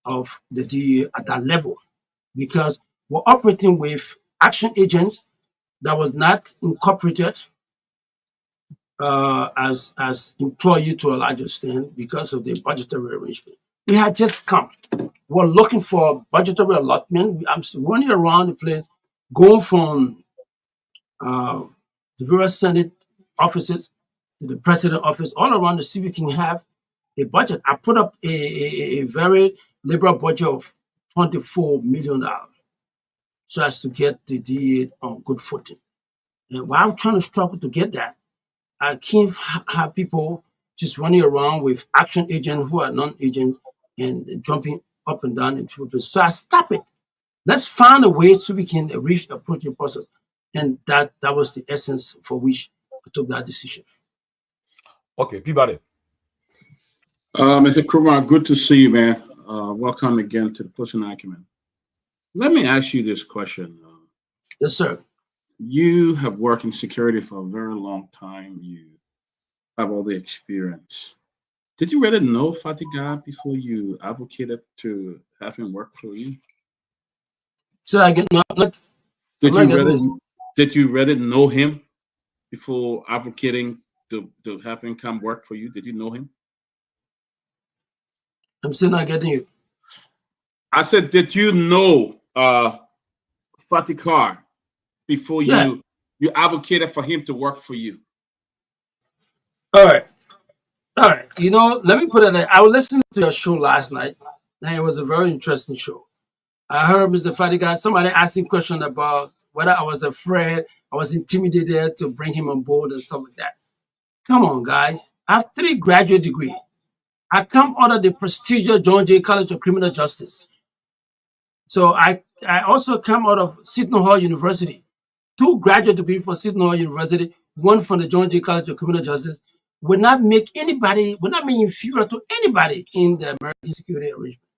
of the DEA at that level, because we're operating with action agents that was not incorporated as employee to a large extent because of the budgetary arrangement. We had just come. We're looking for budgetary allotment. I'm running around the place, going from the various Senate offices to the president office, all around to see if we can have a budget. I put up a very liberal budget of $24 million so as to get the DEA on good footing. And while I'm trying to struggle to get that, I can't have people just running around with action agents who are non-agent and jumping up and down in people. So I stop it. Let's find a way so we can reach the approaching process. And that was the essence for which I took that decision. Okay, Peabody. Mr. Kumar, good to see you, man. Welcome again to the Closing Argument. Let me ask you this question. Yes, sir. You have worked in security for a very long time. You have all the experience. Did you really know Fadiga before you advocated to have him work for you? So I get Did you really know him before advocating to have him come work for you? Did you know him? I'm still not getting you. I said, did you know Fadiga before you advocated for him to work for you? All right. You know, let me put it. I was listening to your show last night, and it was a very interesting show. I heard Mr. Fadiga, somebody asking question about whether I was afraid, I was intimidated to bring him on board and stuff like that. Come on, guys. I have 3 graduate degrees. I come out of the prestigious John Jay College of Criminal Justice. So I also come out of Seton Hall University. 2 graduate degrees from Seton Hall University, 1 from the John Jay College of Criminal Justice, would not make me inferior to anybody in the American security arrangement.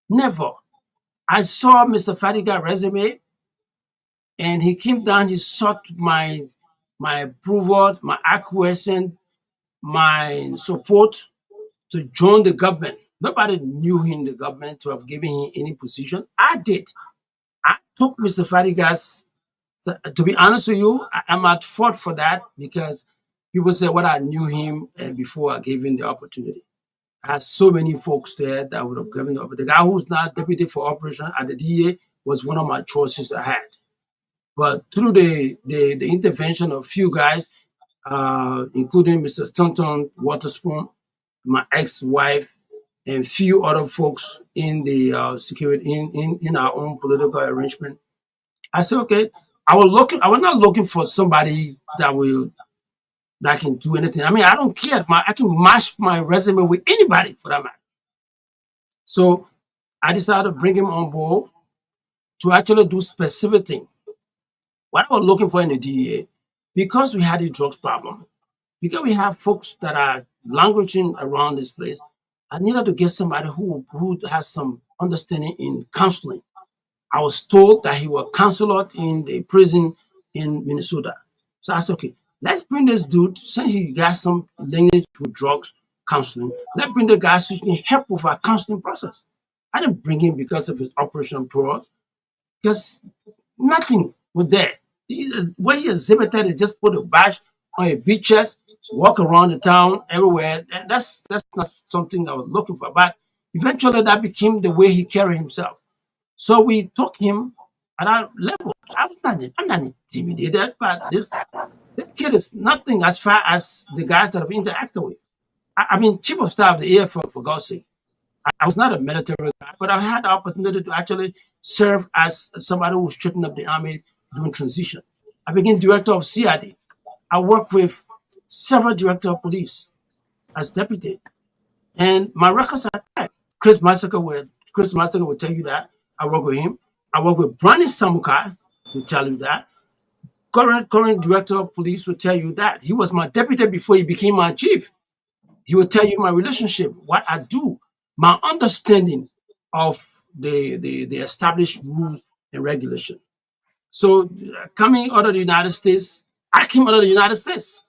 Never. I saw Mr. Fadiga's resume, and he came down, he sought my my approval, my acquiescence, my support to join the government. Nobody knew him in the government to have given him any position. I did. I took Mr. Fadigas. To be honest with you, I'm at fault for that because people say what I knew him and before I gave him the opportunity. I had so many folks there that would have given the opportunity. The guy who's now deputy for operation at the DA was one of my choices I had. But through the intervention of a few guys, including Mr. Stanton Waterspoon, my ex-wife, and few other folks in the security in our own political arrangement, I said, okay, I was not looking for somebody that can do anything. I mean, I don't care. I can match my resume with anybody for that matter. So I decided to bring him on board to actually do specific things. What I was looking for in the DEA, because we had a drugs problem, because we have folks that are languishing around this place, I needed to get somebody who has some understanding in counseling. I was told that he was a counselor in the prison in Minnesota. So I said, okay, let's bring this dude, since he got some lineage with drugs counseling, let's bring the guy so he can help with our counseling process. I didn't bring him because of his Operation Pro, because nothing was there. What he exhibited is just put a badge on a beach chest, walk around the town everywhere. And that's not something I was looking for. But eventually that became the way he carried himself. So we took him at our level. I'm not intimidated, but this kid is nothing as far as the guys that I've interacted with. I mean, chief of staff of the Air Force, for God's sake. I was not a military guy, but I had the opportunity to actually serve as somebody who was stripping up the army during transition. I became director of CID. I worked with several directors of police as deputy. And my records are there. Chris Massacre will tell you that. I work with him. I work with Brandon Samukai, will tell you that. Current director of police will tell you that. He was my deputy before he became my chief. He will tell you my relationship, what I do, my understanding of the established rules and regulation. So coming out of the United States, I came out of the United States.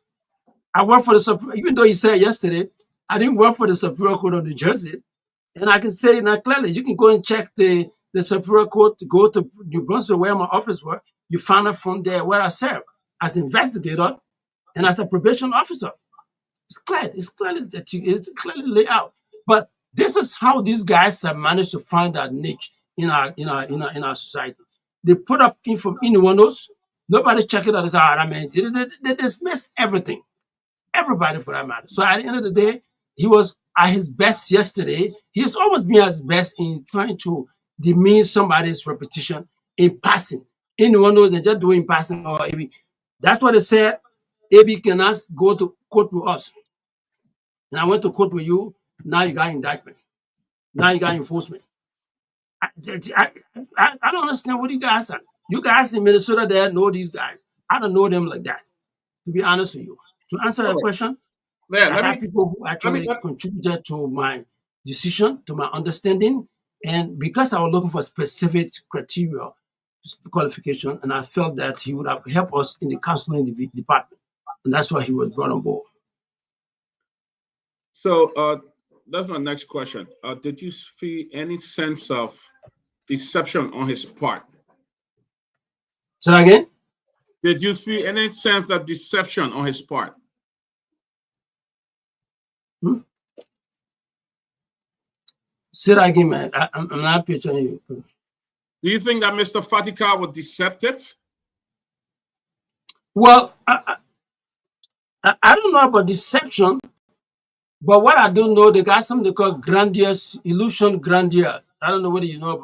I work for even though he said yesterday, I didn't work for the Superior Court of New Jersey. And I can say now clearly, you can go and check the Superior Court, go to New Brunswick where my office was. You find out from there where I serve as investigator and as a probation officer. It's clearly laid out. But this is how these guys have managed to find that niche in our society. They put up from Nyenwolos. Nobody check it out as they dismiss everything. Everybody for that matter. So at the end of the day, he was at his best yesterday. He has always been at his best in trying to demean somebody's reputation in passing. Anyone knows they're just doing passing or AB. That's what they said. AB cannot go to court with us. And I went to court with you. Now you got indictment. Now you got enforcement. I don't understand what you guys are. You guys in Minnesota there know these guys. I don't know them like that, to be honest with you. To answer your question, I have people who actually contributed to my decision, to my understanding. And because I was looking for specific criteria, qualification, and I felt that he would have helped us in the counseling department. And that's why he was brought on board. So that's my next question. Did you feel any sense of deception on his part? Say that again? Did you feel any sense of deception on his part? Say that again, man. I'm not picturing you. Do you think that Mr. Fatika was deceptive? Well, I don't know about deception, but what I do know, they got something they call grandiose, illusion grandeur. I don't know whether you know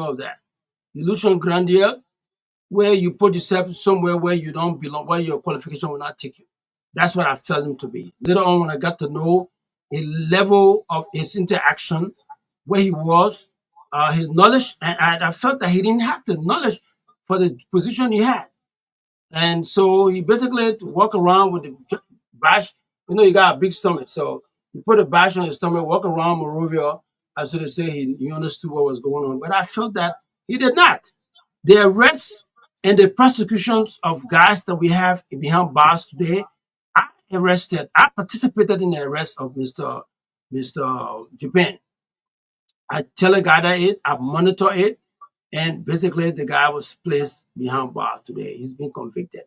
of that. Illusion grandeur, where you put yourself somewhere where you don't belong, where your qualification will not take you. That's what I felt him to be. Later on, when I got to know a level of his interaction, where he was, his knowledge, and I felt that he didn't have the knowledge for the position he had. And so he basically walk around with the bash. You know, he got a big stomach. So he put a bash on his stomach, walk around Monrovia, as they say he understood what was going on. But I felt that he did not. The arrest And the prosecutions of guys that we have behind bars today, I participated in the arrest of Mr. Japan. I teleguided it, I monitor it, and basically the guy was placed behind bars today. He's been convicted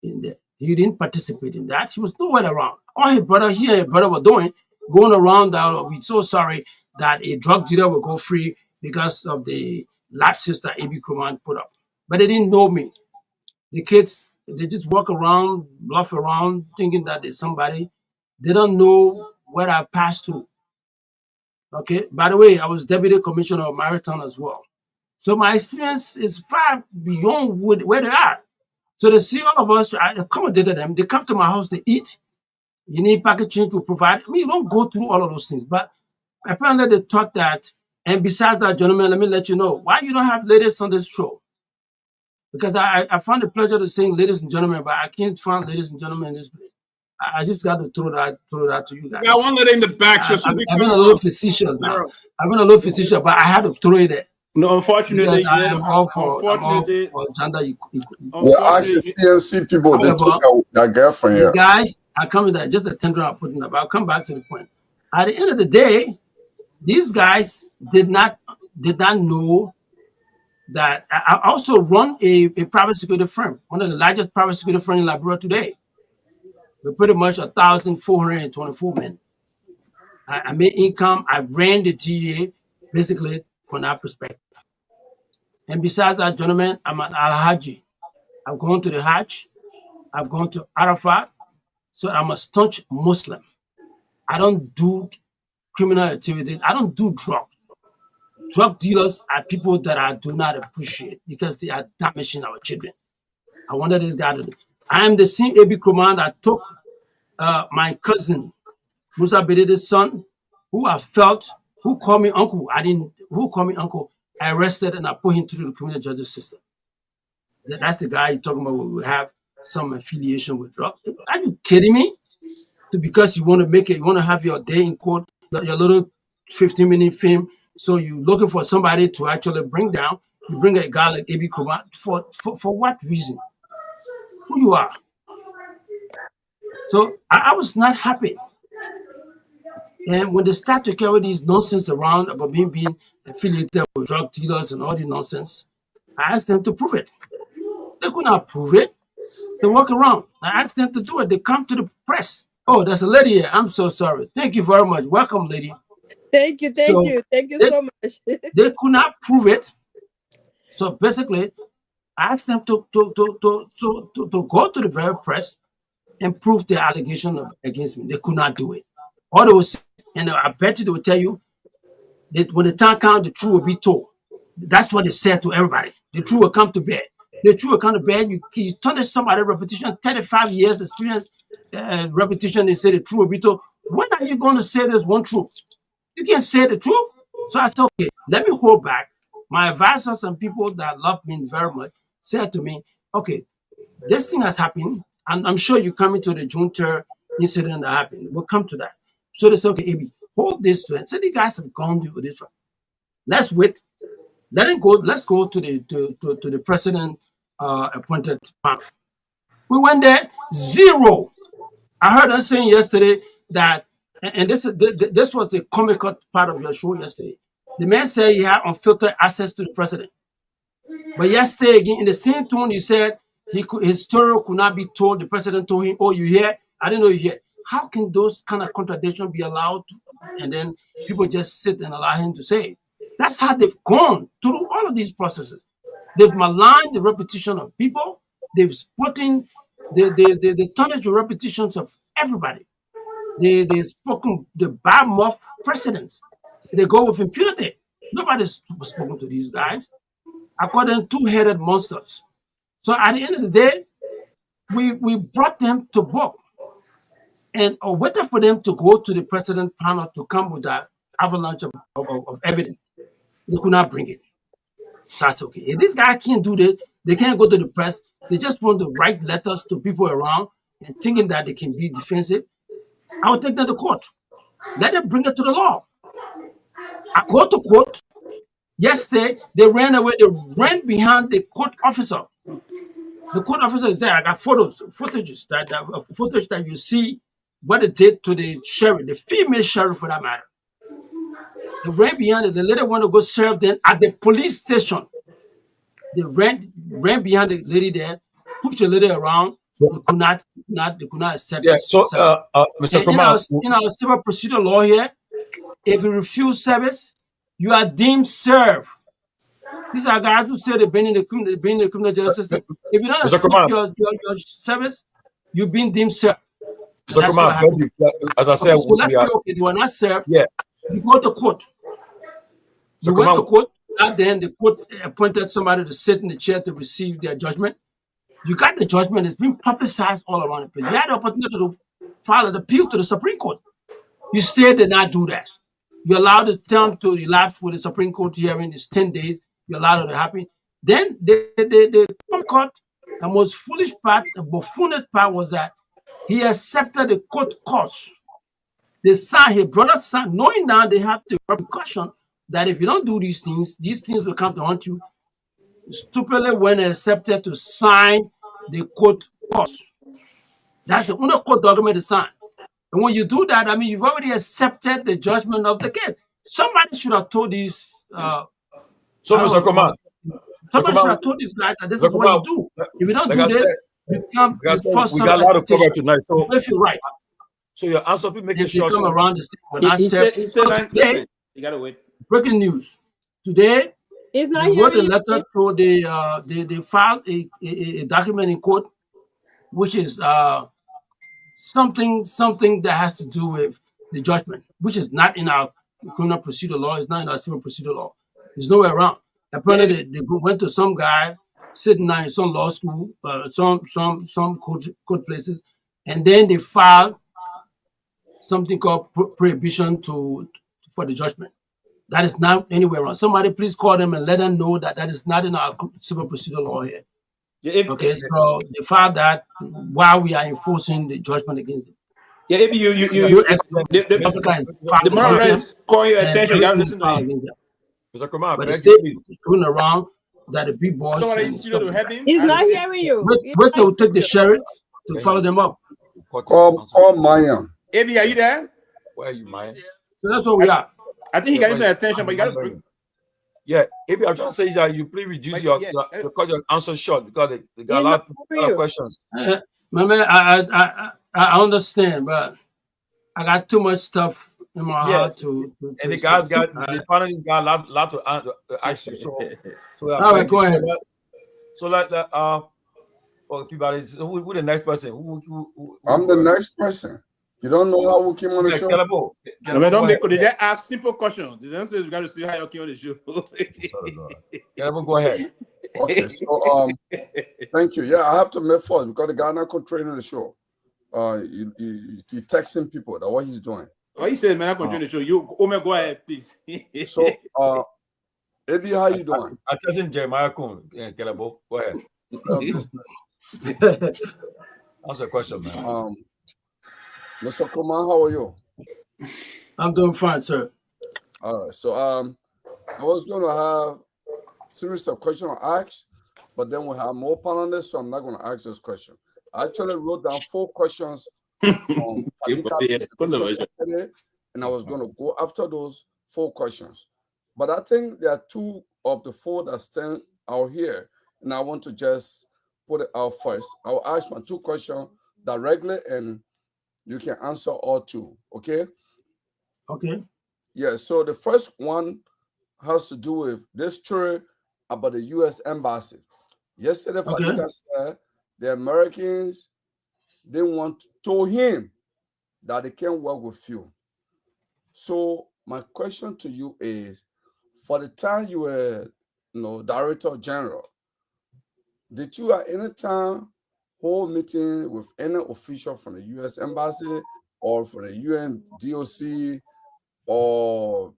in there. He didn't participate in that. He was nowhere around. All his brother were doing, going around that, we're so sorry that a drug dealer will go free because of the lapses that A.B. Command put up. But they didn't know me. The kids, they just walk around, bluff around, thinking that there's somebody. They don't know what I passed through. Okay. By the way, I was Deputy Commissioner of Maritime as well. So my experience is far beyond where they are. So they see all of us, I accommodated them. They come to my house, they eat. You need packaging to provide. I mean, you don't go through all of those things. But apparently they thought that, and besides that, gentlemen, let me let you know, why you don't have ladies on this show? Because I found the pleasure of saying ladies and gentlemen, but I can't find ladies and gentlemen in this place. I just got to throw that to you guys. Yeah, I want to let in the back. So I've been a little facetious now. I've been a little facetious, but I had to throw it there. No, unfortunately, I am all for gender equality. Well, ask the CMC people, they took their girlfriend here. Guys, I come with that, just a tender I'm putting up. I'll come back to the point. At the end of the day, these guys did not know that I also run a private security firm, one of the largest private security firms in Liberia today. We're pretty much 1,424 men. I made income. I ran the GA basically from that perspective. And besides that, gentlemen, I'm an Al-Haji. I've gone to the Hajj. I've gone to Arafat. So I'm a staunch Muslim. I don't do criminal activities. I don't do drugs. Drug dealers are people that I do not appreciate because they are damaging our children. I wanted this guy to do. I am the same AB command that took my cousin, Musa Bedede's son, who called me uncle. Who called me uncle. I arrested and I put him through the criminal justice system. That's the guy you're talking about. We have some affiliation with drugs. Are you kidding me? Because you want to make it, you want to have your day in court, your little 15-minute film. So you're looking for somebody to actually bring down. You bring a guy like AB Command for what reason? Who you are? So I was not happy. And when they start to carry these nonsense around about being affiliated with drug dealers and all the nonsense, I asked them to prove it. They could not prove it. They walk around. I asked them to do it. They come to the press. Oh, there's a lady here. I'm so sorry. Thank you very much. Welcome, lady. Thank you so much. They could not prove it. So basically, I asked them to go to the very press and prove the allegation against me. They could not do it. All they was, and I bet you they will tell you that when the time comes, the truth will be told. That's what they said to everybody. The truth will come to bear. The truth will come to bear. You tarnish somebody's repetition, 35 years experience, repetition, they say the truth will be told. When are you going to say this one truth? You can't say the truth. So I said, okay, let me hold back. My advisors and people that love me very much said to me, okay, this thing has happened. And I'm sure you're coming to the June 3rd incident that happened. We'll come to that. So they said, okay, AB, hold this to it. So the guys have gone through this one. Let's wait. Let it go. Let's go to the president appointed panel. We went there, zero. I heard them saying yesterday that, and this was the comical part of your show yesterday. The man said he had unfiltered access to the president. But yesterday, again, in the same tone, he said his story could not be told. The president told him, oh, you hear? I didn't know you hear. How can those kind of contradictions be allowed? And then people just sit and allow him to say it. That's how they've gone through all of these processes. They've maligned the reputation of people. They've spoken, they tarnished the reputations of everybody. They've spoken the bad mouth precedents. They go with impunity. Nobody's spoken to these guys. I call them two-headed monsters. So at the end of the day, we brought them to book and waited for them to go to the president panel to come with that avalanche of evidence. They could not bring it. So that's okay. If this guy can't do this, they can't go to the press. They just want to write letters to people around and thinking that they can be defensive. I will take them to court. Let them bring it to the law. I go to court. Yesterday, they ran away. They ran behind the court officer. The court officer is there. I got footage that you see what they did to the sheriff, the female sheriff for that matter. They ran behind it. The lady want to go serve them at the police station. They ran behind the lady there, pushed the lady around. They could not accept it. So, Mr. Kumar, in our civil procedure law here, if you refuse service, you are deemed served. These are guys who say they've been in the criminal justice system. If you don't accept your service, you've been deemed served. Mr. Kumar, as I said, so let's say, okay, they were not served. Yeah. You go to court. You went to court. And then the court appointed somebody to sit in the chair to receive their judgment. You got the judgment. It's been publicized all around the place. You had the opportunity to file an appeal to the Supreme Court. You still did not do that. You allowed the term to elapse with the Supreme Court hearing. It's 10 days. You allowed it to happen. Then the court, the most foolish part, the buffoonish part was that he accepted the court cost. His brother son, knowing now they have the repercussion that if you don't do these things will come to haunt you. Stupidly went and accepted to sign the court cost. That's the only court document to sign. And when you do that, I mean, you've already accepted the judgment of the case. Somebody should have told these. Mr. Kumar, somebody should have told these guys that this is what you do. If you don't do this, you come. We got a lot of cover tonight, so if you're right. So your answer, be making sure. Come around the today, you gotta wait. Breaking news today. It's not they wrote a letter to they filed a document in court, which is something that has to do with the judgment, which is not in our criminal procedure law. It's not in our civil procedure law. It's nowhere around. Apparently, they went to some guy sitting there in some law school, some court places, and then they filed something called prohibition for the judgment. That is not anywhere around. Somebody please call them and let them know that is not in our civil procedure law here. Okay, so they filed that while we are enforcing the judgment against them. Yeah, if the moral rights call your attention, you have to listen to him. Mr. Kumar, but the state is going around that the big boys. He's not hearing you. Wait till we take the sheriff to follow them up. Call Myean. Abi, are you there? Where are you, Myean? So that's what we are. I think he got his attention, but you got to. Yeah, Abi, I'm trying to say that you please reduce your answer short because they got a lot of questions. My man, I understand, but I got too much stuff in my heart to and the guys got the panelists got a lot to ask you. So all right, go ahead. So Peabody, who the next person? I'm the next person. You don't know how we came on the show? Kehleboe, they just ask simple questions. The answer is we got to see how you came on the show. Kehleboe, go ahead. Okay, so thank you. Yeah, I have to make first because the guy not controlling the show. He texting people that what he's doing. Oh, he said, man, I'm controlling the show. You, go ahead, please. So, Abi, how you doing? I'm testing Jeremiah Kun. Kehleboe, go ahead. That's a question, man. Mr. Kumar, how are you? I'm doing fine, sir. All right. So I was going to have a series of questions to ask, but then we have more panelists, so I'm not going to ask this question. I actually wrote down 4 questions on yesterday, and I was going to go after those 4 questions. But I think there are 2 of the 4 that stand out here, and I want to just put it out first. I'll ask my 2 questions directly, and you can answer all 2, okay? Okay. Yeah, so the first one has to do with this story about the U.S. Embassy. Yesterday, Fadika said the Americans told him that they can't work with you. So my question to you is, for the time you were, Director General, did you at any time hold meeting with any official from the U.S. Embassy or from the UN DOC, or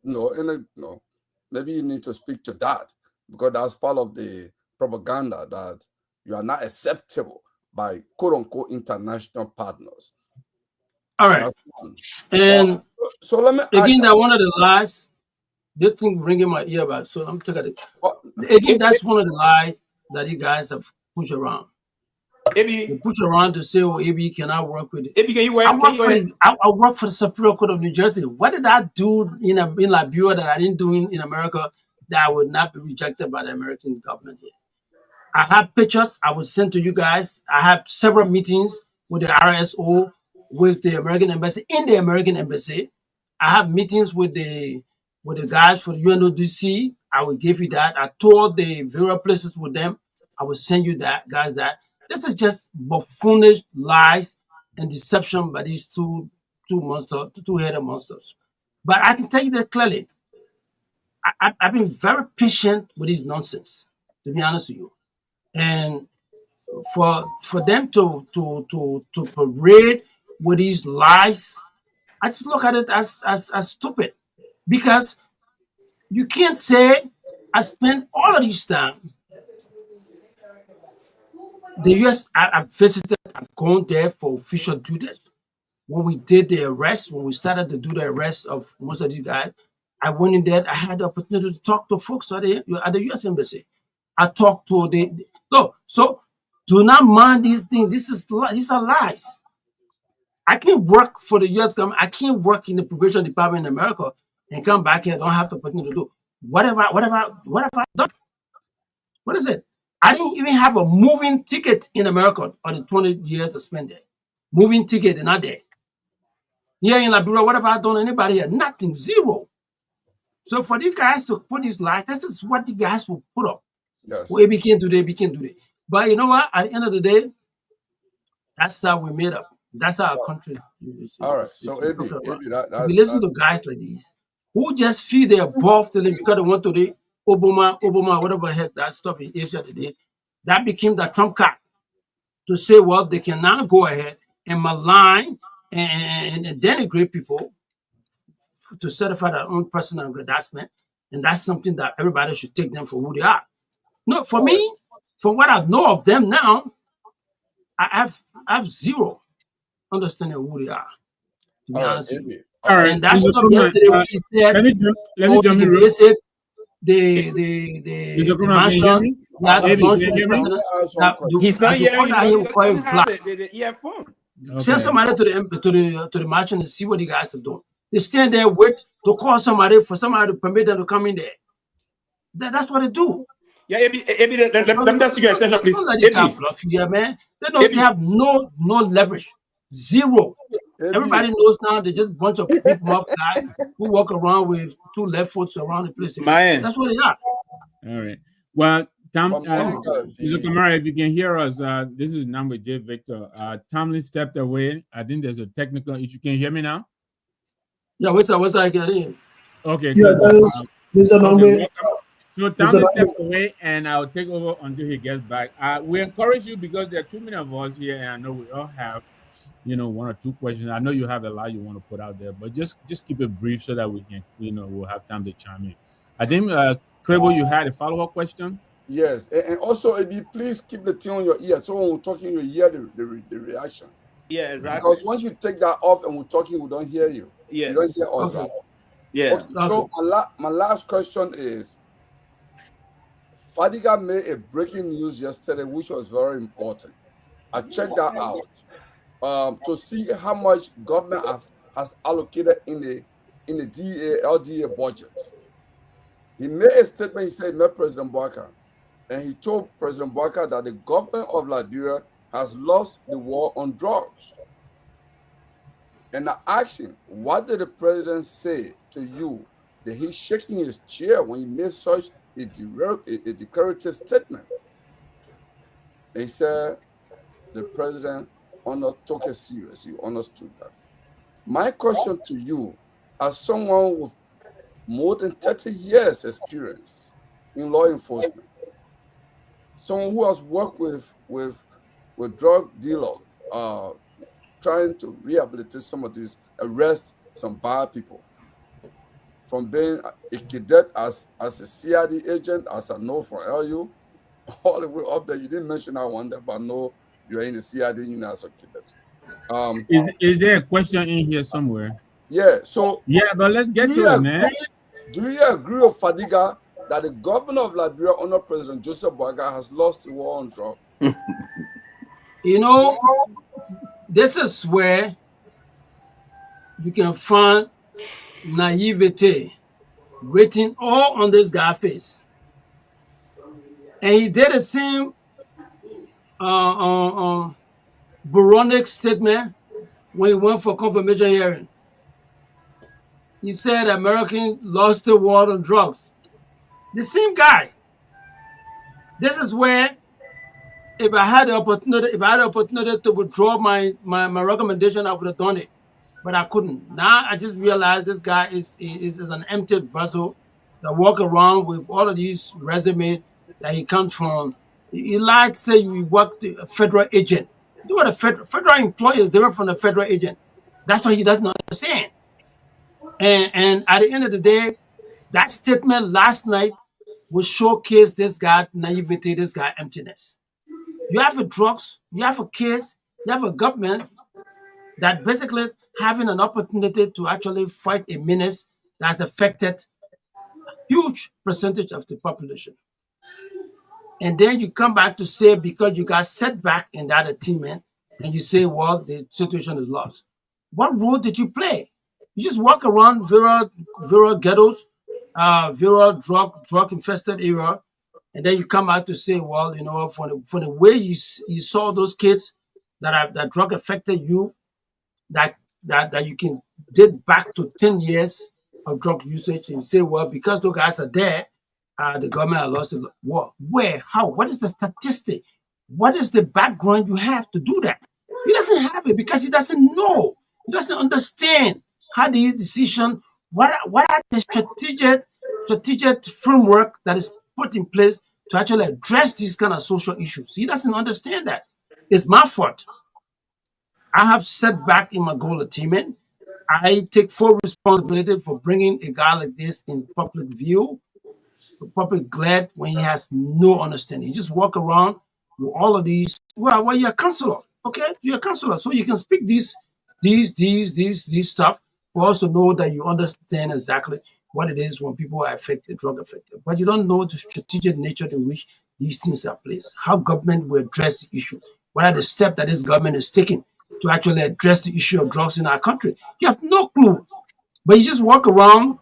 maybe you need to speak to that because that's part of the propaganda that you are not acceptable by quote unquote international partners. All right, and so let me again that one of the lies. This thing ringing my ear back, so I'm taking it. Again, that's one of the lies that you guys have pushed around. They push around to say, "Oh, AB cannot work with it." Can you work? I work for the Superior Court of New Jersey. What did I do in Liberia that I didn't do in America that I would not be rejected by the American government here? I have pictures I would send to you guys. I have several meetings with the RSO, with the American embassy, in the American embassy. I have meetings with the guys for the UNODC. I will give you that. I toured the various places with them. I will send you that, guys. That this is just buffoonish lies and deception by these two-headed monsters. But I can tell you that clearly. I've been very patient with this nonsense, to be honest with you. And for them to parade with these lies, I just look at it as stupid, because you can't say I spent all of this time. The U.S. I've visited, I've gone there for official duties. When we did the arrest, when we started to do the arrest of most of these guys, I went in there. I had the opportunity to talk to folks at the U.S. Embassy. I talked to so do not mind these things. These are lies. I can't work for the U.S. government. I can't work in the probation department in America and come back here. I don't have the opportunity to do whatever I done. What is it? I didn't even have a moving ticket in America on the 20 years I spent there. Moving ticket in that day. Here in Liberia, what have I done? Anybody here? Nothing. Zero. So for these guys to put these lies, this is what the guys will put up. Yes. Well, we can't do that. But you know what? At the end of the day, that's how we made up. That's how our country is. All right. So, if you listen to guys like these who just feel they're above the limit because they want to the Obama, whatever heck that stuff in Asia today, that became the trump card to say, well, they can now go ahead and malign and denigrate people to certify their own personal harassment. And that's something that everybody should take them for who they are. No, for me, from what I know of them now, I have zero understanding of who they are. To be honest with you. All right. And that's stuff yesterday when he said, let me jump in. Visit the mansion. He's not hearing the earphone. Send somebody to the mansion and see what you guys are doing. They stand there, wait to call somebody for somebody to permit them to come in there. That's what they do. Yeah, let me just get attention, please. Man. They have no leverage. Zero. Everybody knows now they're just a bunch of big mouth guys who walk around with two left foots around the place. Myean. That's what they are. All right. Well, Mr. Kamara, if you can hear us, this is number J Victor. Tomalin stepped away. I think there's a technical issue. Can you hear me now? Yeah, what's that? I can hear. Okay. Yeah, that is Mr. Nombe. So Tomalin stepped away, and I'll take over until he gets back. We encourage you because there are too many of us here, and I know we all have, one or two questions. I know you have a lot you want to put out there, but just keep it brief so that we can, we'll have time to chime in. I think, Kehleboe, you had a follow-up question? Yes, and also, please keep the thing on your ear so when we're talking, you hear the reaction. Yeah, exactly. Because once you take that off and we're talking, we don't hear you. Yes. You don't hear us at all. Yeah. Okay, so my last question is, Fadiga made a breaking news yesterday, which was very important. I checked that out to see how much government has allocated in the LDA budget. He made a statement. He said he met President Bouaka, and he told President Bouaka that the government of Liberia has lost the war on drugs. And I asked him, what did the president say to you? That he's shaking his chair when he made such a declarative statement. And he said the president took it serious. He understood that. My question to you, as someone with more than 30 years experience in law enforcement, someone who has worked with drug dealers, trying to rehabilitate some of these, arrest some bad people, from being a cadet as a CID agent, as I know from LU, all the way up there. You didn't mention that one there, but no, you're in the CID unit as a cadet. Is there a question in here somewhere? Yeah, so... Yeah, but let's get to it, man. Do you agree with Fadiga that the governor of Liberia, under President Joseph Bouaka, has lost the war on drugs? You know, this is where you can find naivete written all on this guy's face. And he did the same Boronic statement when he went for confirmation hearing. He said Americans lost the war on drugs. The same guy. This is where, if I had the opportunity to withdraw my recommendation, I would have done it, but I couldn't. Now I just realized this guy is an empty vessel that walk around with all of these resumes that he comes from. He lied to say you work a federal agent. You know what a federal employee is different from a federal agent. That's what he doesn't understand. And at the end of the day, that statement last night will showcase this guy naivety, this guy emptiness. You have a drugs, you have a case, you have a government that basically having an opportunity to actually fight a menace that's affected a huge percentage of the population. And then you come back to say because you got set back in that attainment, and you say, well, the situation is lost. What role did you play? You just walk around rural ghettos, rural drug infested area, and then you come out to say, well, you know, for the way you saw those kids that drug affected you, that you can date back to 10 years of drug usage, and say, well, because those guys are there, the government has lost the war. Where? How? What is the statistic? What is the background you have to do that? He doesn't have it because he doesn't know. He doesn't understand how these decisions, what are the strategic framework that is put in place to actually address these kind of social issues. He doesn't understand that. It's my fault. I have set back in my goal attainment. I take full responsibility for bringing a guy like this in public view, public glad when he has no understanding. You just walk around with all of these. Well, you're a counselor, okay? You're a counselor, so you can speak these stuff. You also know that you understand exactly what it is when people are affected, drug affected, but you don't know the strategic nature in which these things are placed. How government will address the issue. What are the steps that this government is taking to actually address the issue of drugs in our country? You have no clue, but you just walk around.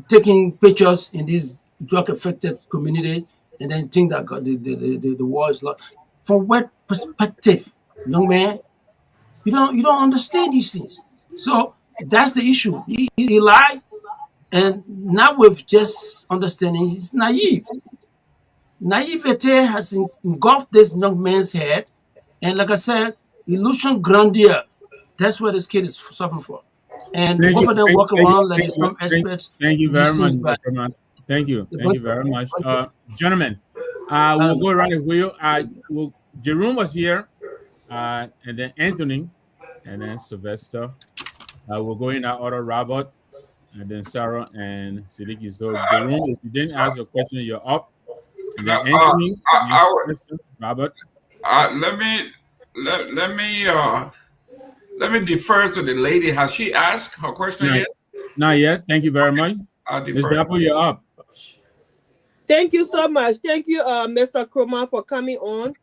Taking pictures in this drug-affected community, and then think that the war is lost. From what perspective, young man? You don't understand these things. So that's the issue. He lied, and now with just understanding, he's naive. Naivete has engulfed this young man's head, and like I said, illusion grandeur. That's what this kid is suffering for. And both of them walk around like some experts. Thank you very much. Thank you very much, gentlemen. We'll go around the wheel. Jerome was here, and then Anthony, and then Sylvester. We'll go in that order. Robert, and then Sarah and Siddiqui. So Jerome, if you didn't ask a question, you're up. And then Anthony, Robert. Let me defer to the lady. Has she asked her question yet? Not yet. Thank you very much. Ms. Dapple, you're up. Thank you so much. Thank you, Mr. Kroma, for coming on.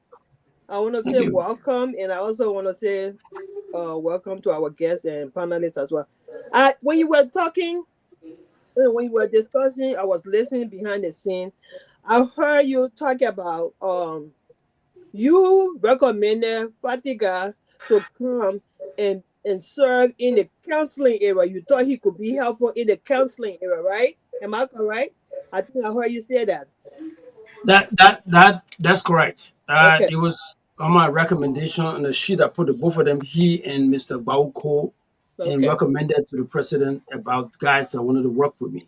I want to say welcome, and I also want to say welcome to our guests and panelists as well. When you were talking, when you were discussing, I was listening behind the scene. I heard you talk about you recommended Fatiga to come and serve in the counseling area. You thought he could be helpful in the counseling area, right? Am I correct? I think I heard you say that. That's correct. Okay. It was on my recommendation on the sheet. I put both of them, he and Mr. Bauko, and recommended to the president about guys that wanted to work with me.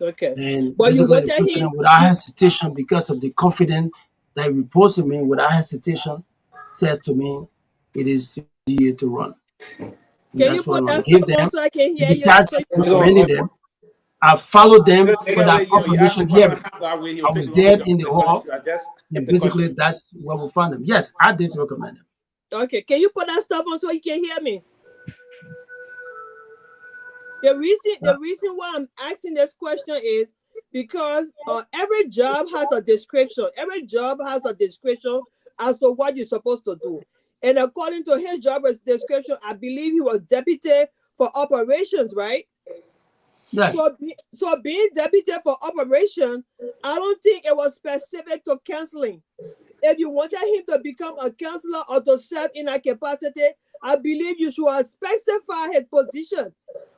Okay. And basically the president, without hesitation, because of the confidence that he reports to me, without hesitation, says to me, it is the year to run. Can you put that stuff so I can hear you? Besides recommending them, I followed them for that confirmation hearing. I was there in the hall, and basically that's where we found them. Yes, I did recommend them. Okay, can you put that stuff on so you can hear me? The reason why I'm asking this question is because every job has a description. Every job has a description as to what you're supposed to do. And according to his job description, I believe he was deputy for operations, right? Yeah. So being deputy for operation, I don't think it was specific to counseling. If you wanted him to become a counselor or to serve in a capacity, I believe you should have specified his position.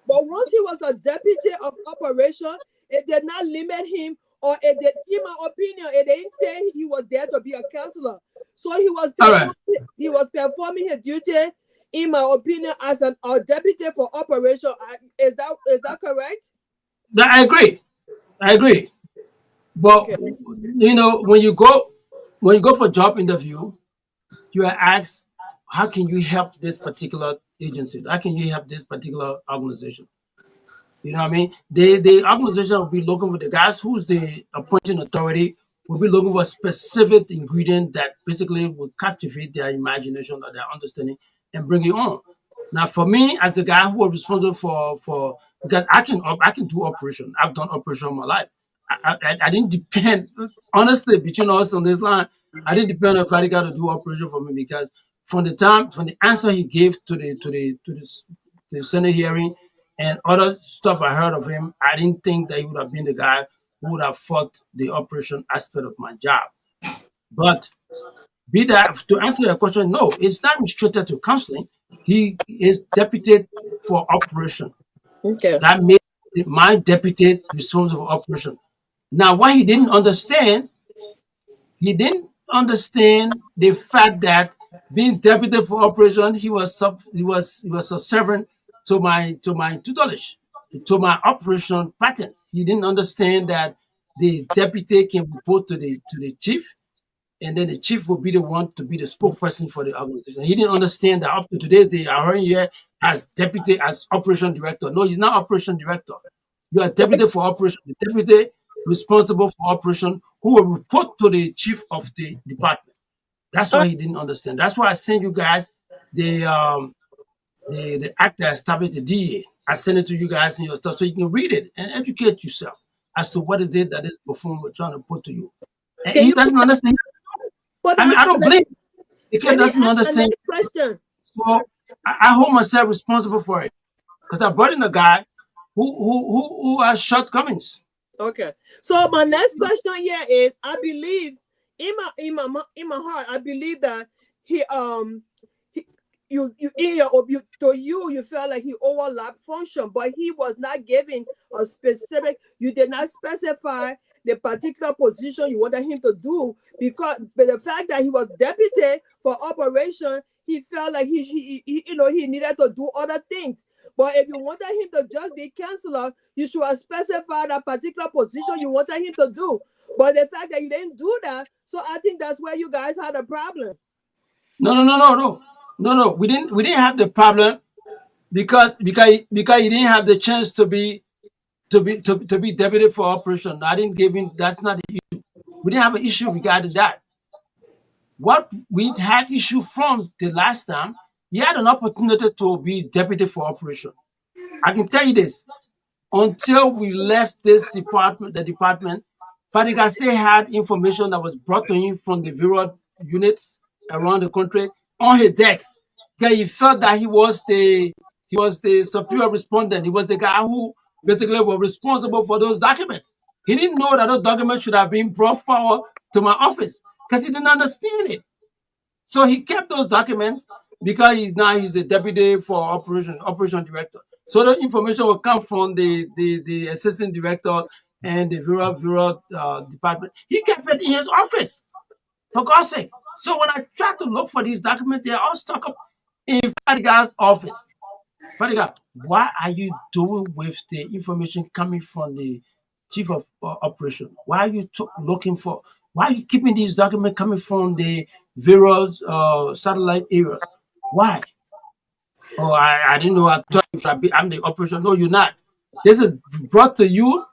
But once he was a deputy of operation, it did not limit him, or it did, in my opinion, it didn't say he was there to be a counselor. So he was performing his duty, in my opinion, as a deputy for operation. Is that correct? I agree. But you know, when you go for job interview, you are asked, how can you help this particular agency? How can you help this particular organization? You know what I mean? The organization will be looking for the guys who's the appointing authority, will be looking for a specific ingredient that basically will captivate their imagination or their understanding and bring it on. Now, for me, as a guy who was responsible for because I can do operation. I've done operation all my life. I didn't depend, honestly, between us on this line, I didn't depend on Fatty guy to do operation for me, because from the answer he gave to the Senate hearing and other stuff I heard of him, I didn't think that he would have been the guy who would have fought the operation aspect of my job. But be that, to answer your question, no, it's not restricted to counseling. He is deputy for operation. Okay. That made my deputy responsible for operation. Now, what he didn't understand the fact that being deputy for operation, he was subservient to my tutelage, to my operation pattern. He didn't understand that the deputy can report to the chief, and then the chief will be the one to be the spokesperson for the organization. He didn't understand that up to today's day, I heard here as deputy, as operation director. No, he's not operation director. You are deputy for operation, the deputy responsible for operation, who will report to the chief of the department. That's why he didn't understand. That's why I sent you guys the act that established the DA. I sent it to you guys in your stuff so you can read it and educate yourself as to what is it that this performer was trying to put to you. And he doesn't understand. I don't blame him. The kid doesn't understand. Question. So I hold myself responsible for it, because I brought in a guy who has shortcomings. Okay. So my next question here is, I believe in my heart, I believe that you felt like he overlapped function, but he was not giving a specific. You did not specify the particular position you wanted him to do, but the fact that he was deputy for operation, he felt like he needed to do other things. But if you wanted him to just be counselor, you should have specified a particular position you wanted him to do. But the fact that you didn't do that, so I think that's where you guys had a problem. No. We didn't have the problem because he didn't have the chance to be deputy for operation. I didn't give him. That's not the issue. We didn't have an issue regarding that. What we had issue from the last time, he had an opportunity to be deputy for operation. I can tell you this: until we left the department, Fadiga still had information that was brought to him from the various units around the country on his desk. Because he felt that he was the superior respondent. He was the guy who basically was responsible for those documents. He didn't know that those documents should have been brought forward to my office because he didn't understand it. So he kept those documents because he's the deputy for operation director. So the information will come from the assistant director and the various department. He kept it in his office, for God's sake. So when I tried to look for these documents, they're all stuck up in Fadiga's office. Fadiga, what are you doing with the information coming from the chief of operation? Why are you why are you keeping these documents coming from the various satellite areas? Why? Oh, I didn't know. I thought I'm the operation. No, you're not. This is brought to you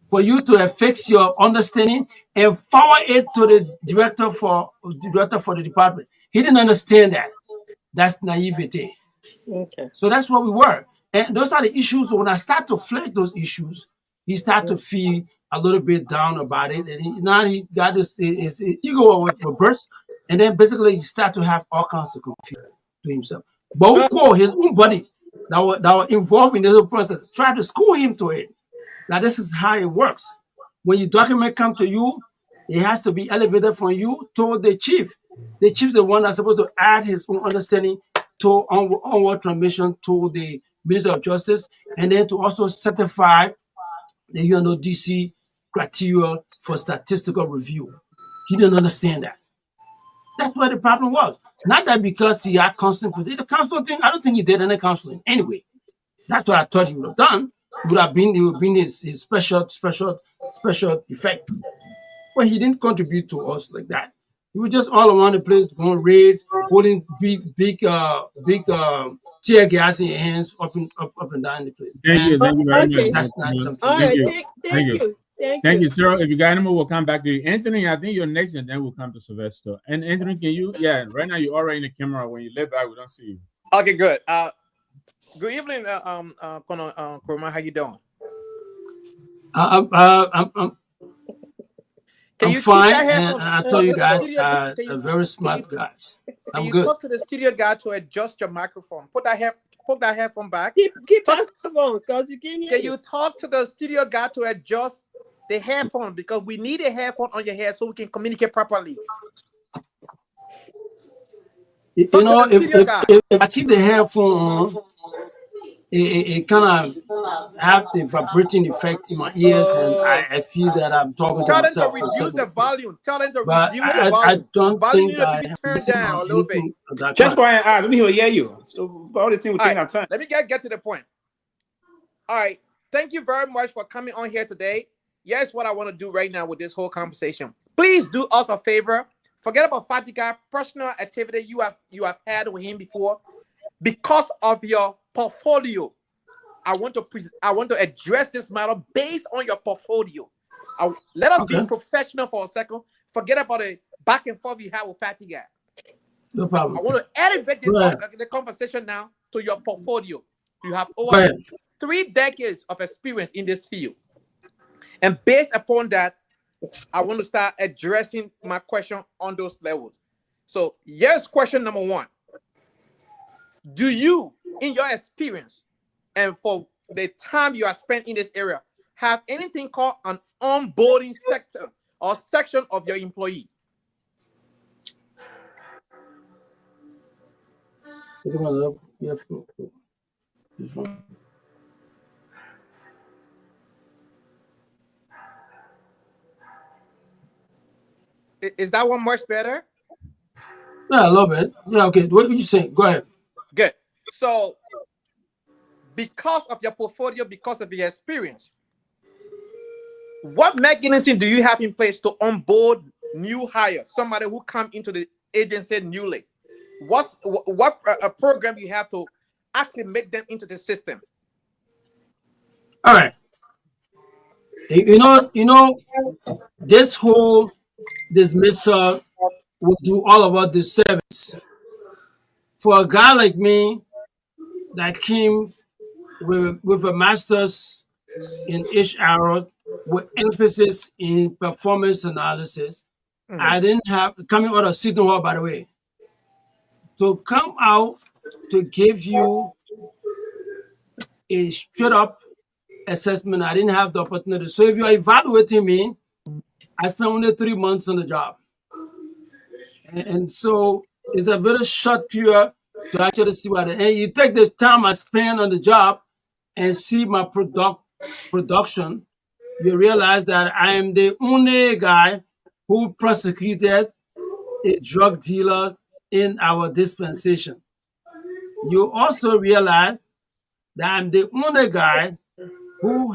for you to fix your understanding and forward it to the director for the department. He didn't understand that. That's naivety. Okay. So that's what we were. And those are the issues. When I start to flag those issues, he started to feel a little bit down about it. And now he got his ego will burst And then basically he start to have all kinds of confusion to himself. But who called his own body that were involved in the whole process, try to school him to it. Now this is how it works. When your document come to you, it has to be elevated from you to the chief. The chief is the one that's supposed to add his own understanding to onward transmission to the Minister of Justice, and then to also certify the UNODC criteria for statistical review. He didn't understand that. That's what the problem was. Not that because he had counseling, the counseling thing, I don't think he did any counseling anyway. That's what I thought he would have done. It would have been his special effect. But he didn't contribute to us like that. He was just all around the place, going raid, holding big tear gas in your hands up and down the place. Thank you very much. That's not something. All right, thank you. Thank you, Cyril. If you got any more, we'll come back to you. Anthony, I think you're next, and then we'll come to Sylvester. And Anthony, can you? Yeah, right now you're already in the camera. When you lay back, we don't see you. Okay, good. Good evening, Kurma. How you doing? I'm fine, and I told you guys, are very smart guys. I'm good. Talk to the studio guy to adjust your microphone. Put that headphone back. Keep the phone because you can't hear. Can you talk to the studio guy to adjust the headphone, because we need a headphone on your head so we can communicate properly. You know, if I keep the headphone on, it kind of have the vibrating effect in my ears, and I feel that I'm talking to myself. Tell them to reduce the volume. Tell them to but reduce the volume. I don't think I turn down a little bit. Just go ahead and ask. Let me hear you. So all the thing will take our time. Let me get to the point. All right. Thank you very much for coming on here today. Here's what I want to do right now with this whole conversation. Please do us a favor. Forget about Fatiga, personal activity you have had with him before. Because of your portfolio, I want to address this matter based on your portfolio. Let us be professional for a second. Forget about the back and forth you have with Fatiga. No problem. I want to elevate the conversation now to your portfolio. You have over 3 decades of experience in this field. And based upon that, I want to start addressing my question on those levels. So here's question number 1. Do you, in your experience, and for the time you have spent in this area, have anything called an onboarding sector or section of your employee? Is that one much better? Yeah, a little bit. Yeah, okay. What are you saying? Go ahead. Good. So, because of your portfolio, because of your experience, what mechanism do you have in place to onboard new hires, somebody who come into the agency newly? What a program you have to acclimate them into the system? All right. You know, this missile will do all about the service. For a guy like me that came with a master's in HR with emphasis in performance analysis, I didn't have, coming out of Seton Hall, by the way, to come out to give you a straight up assessment. I didn't have the opportunity. So if you're evaluating me, I spent only 3 months on the job. And so it's a very short period to actually see what, and you take the time I spend on the job and see my production, you realize that I am the only guy who prosecuted a drug dealer in our dispensation. You also realize that I'm the only guy who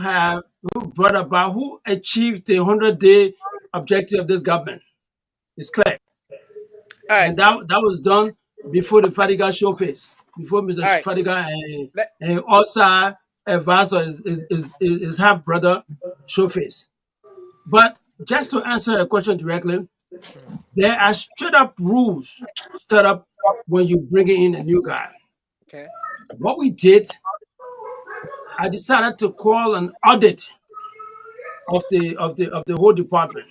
achieved the 100-day objective of this government. It's clear. And that was done before the Fadiga show face, before Mr. Fadiga and also advisor is half brother show face. But just to answer a question directly, there are straight up rules set up when you bring in a new guy. Okay. What we did, I decided to call an audit of the whole department.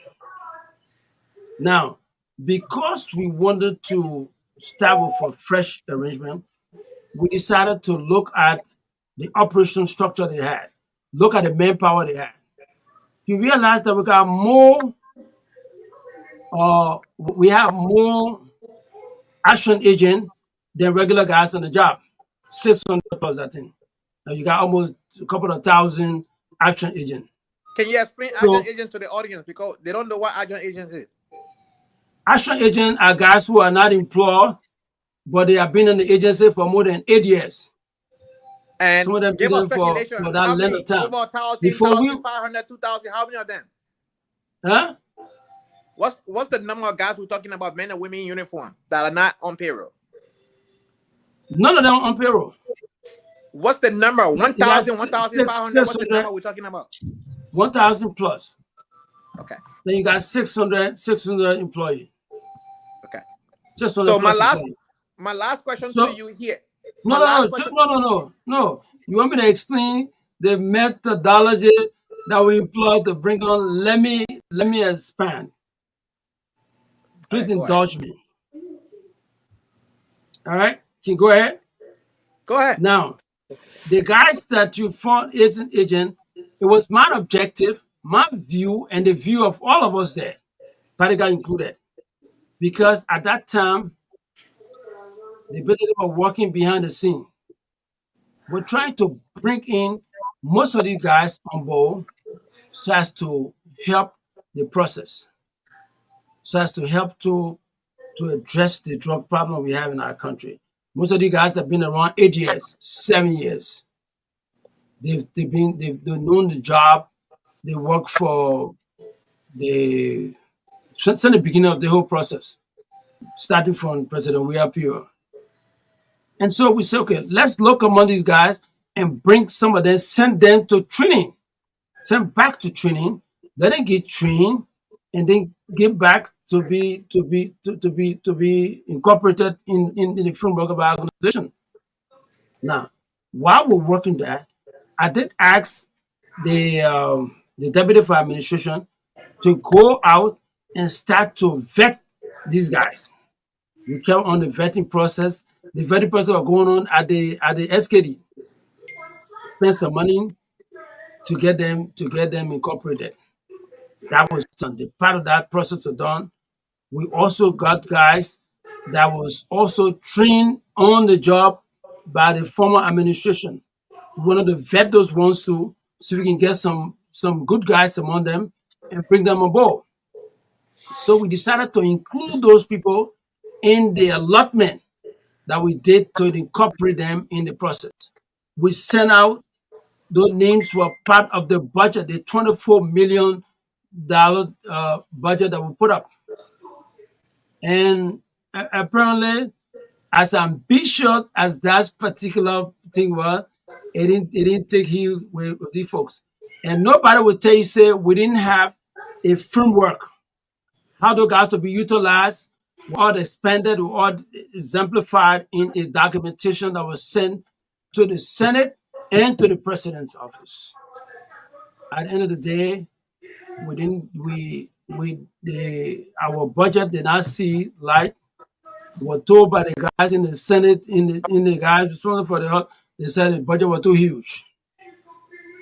Now, because we wanted to start with a fresh arrangement, we decided to look at the operation structure they had, look at the manpower they had. You realize that we have more action agent than regular guys on the job, 600 plus, I think. Now you got almost a couple of thousand action agent. Can you explain agent agent to the audience because they don't know what agent agents is? Action agent are guys who are not employed, but they have been in the agency for more than 8 years. And some of them give been us in for speculation. that How length many? of time. Over 1,000, Before 1,500, 2,000. How many of them? Huh? What's the number of guys we're talking about, men and women in uniform that are not on payroll? None of them on payroll. What's the number? 1,000, 1,500. What's the 600. number we're talking about? 1,000 plus. Okay. Then you got 600 employees. Okay. 600 So plus my last question So- to you here. No. You want me to explain the methodology that we employ to bring on? Let me expand. Please indulge me. All right, can you go ahead? Go ahead. Now, the guys that you found as an agent, it was my objective, my view, and the view of all of us there, Padiga included, because at that time, the basically were working behind the scene. We're trying to bring in most of these guys on board so as to help the process, so as to help to address the drug problem we have in our country. Most of the guys have been around 8 years, 7 years. They've known the job. They work for since the beginning of the whole process, starting from President Pewee. And so we say, okay, let's look among these guys and bring some of them, send them to training, send back to training, let them get trained, and then get back to be incorporated in the framework of our organization. Now, while we're working that, I did ask the deputy for administration to go out and start to vet these guys. We kept on the vetting process. The vetting process was going on at the SKD. Spent some money to get them incorporated. That was done. The part of that process was done. We also got guys that was also trained on the job by the former administration. We wanted to vet those ones too, so we can get some good guys among them and bring them on board. So we decided to include those people in the allotment that we did to incorporate them in the process. We sent out, those names were part of the budget, the $24 million budget that we put up. And apparently, as ambitious as that particular thing was, it didn't take heed with these folks. And nobody would tell you, say, we didn't have a framework, how those guys to be utilized, all expanded, all exemplified in a documentation that was sent to the Senate and to the President's office. At the end of the day, our budget did not see light. We were told by the guys in the Senate, in the guys responsible for the help, they said the budget was too huge.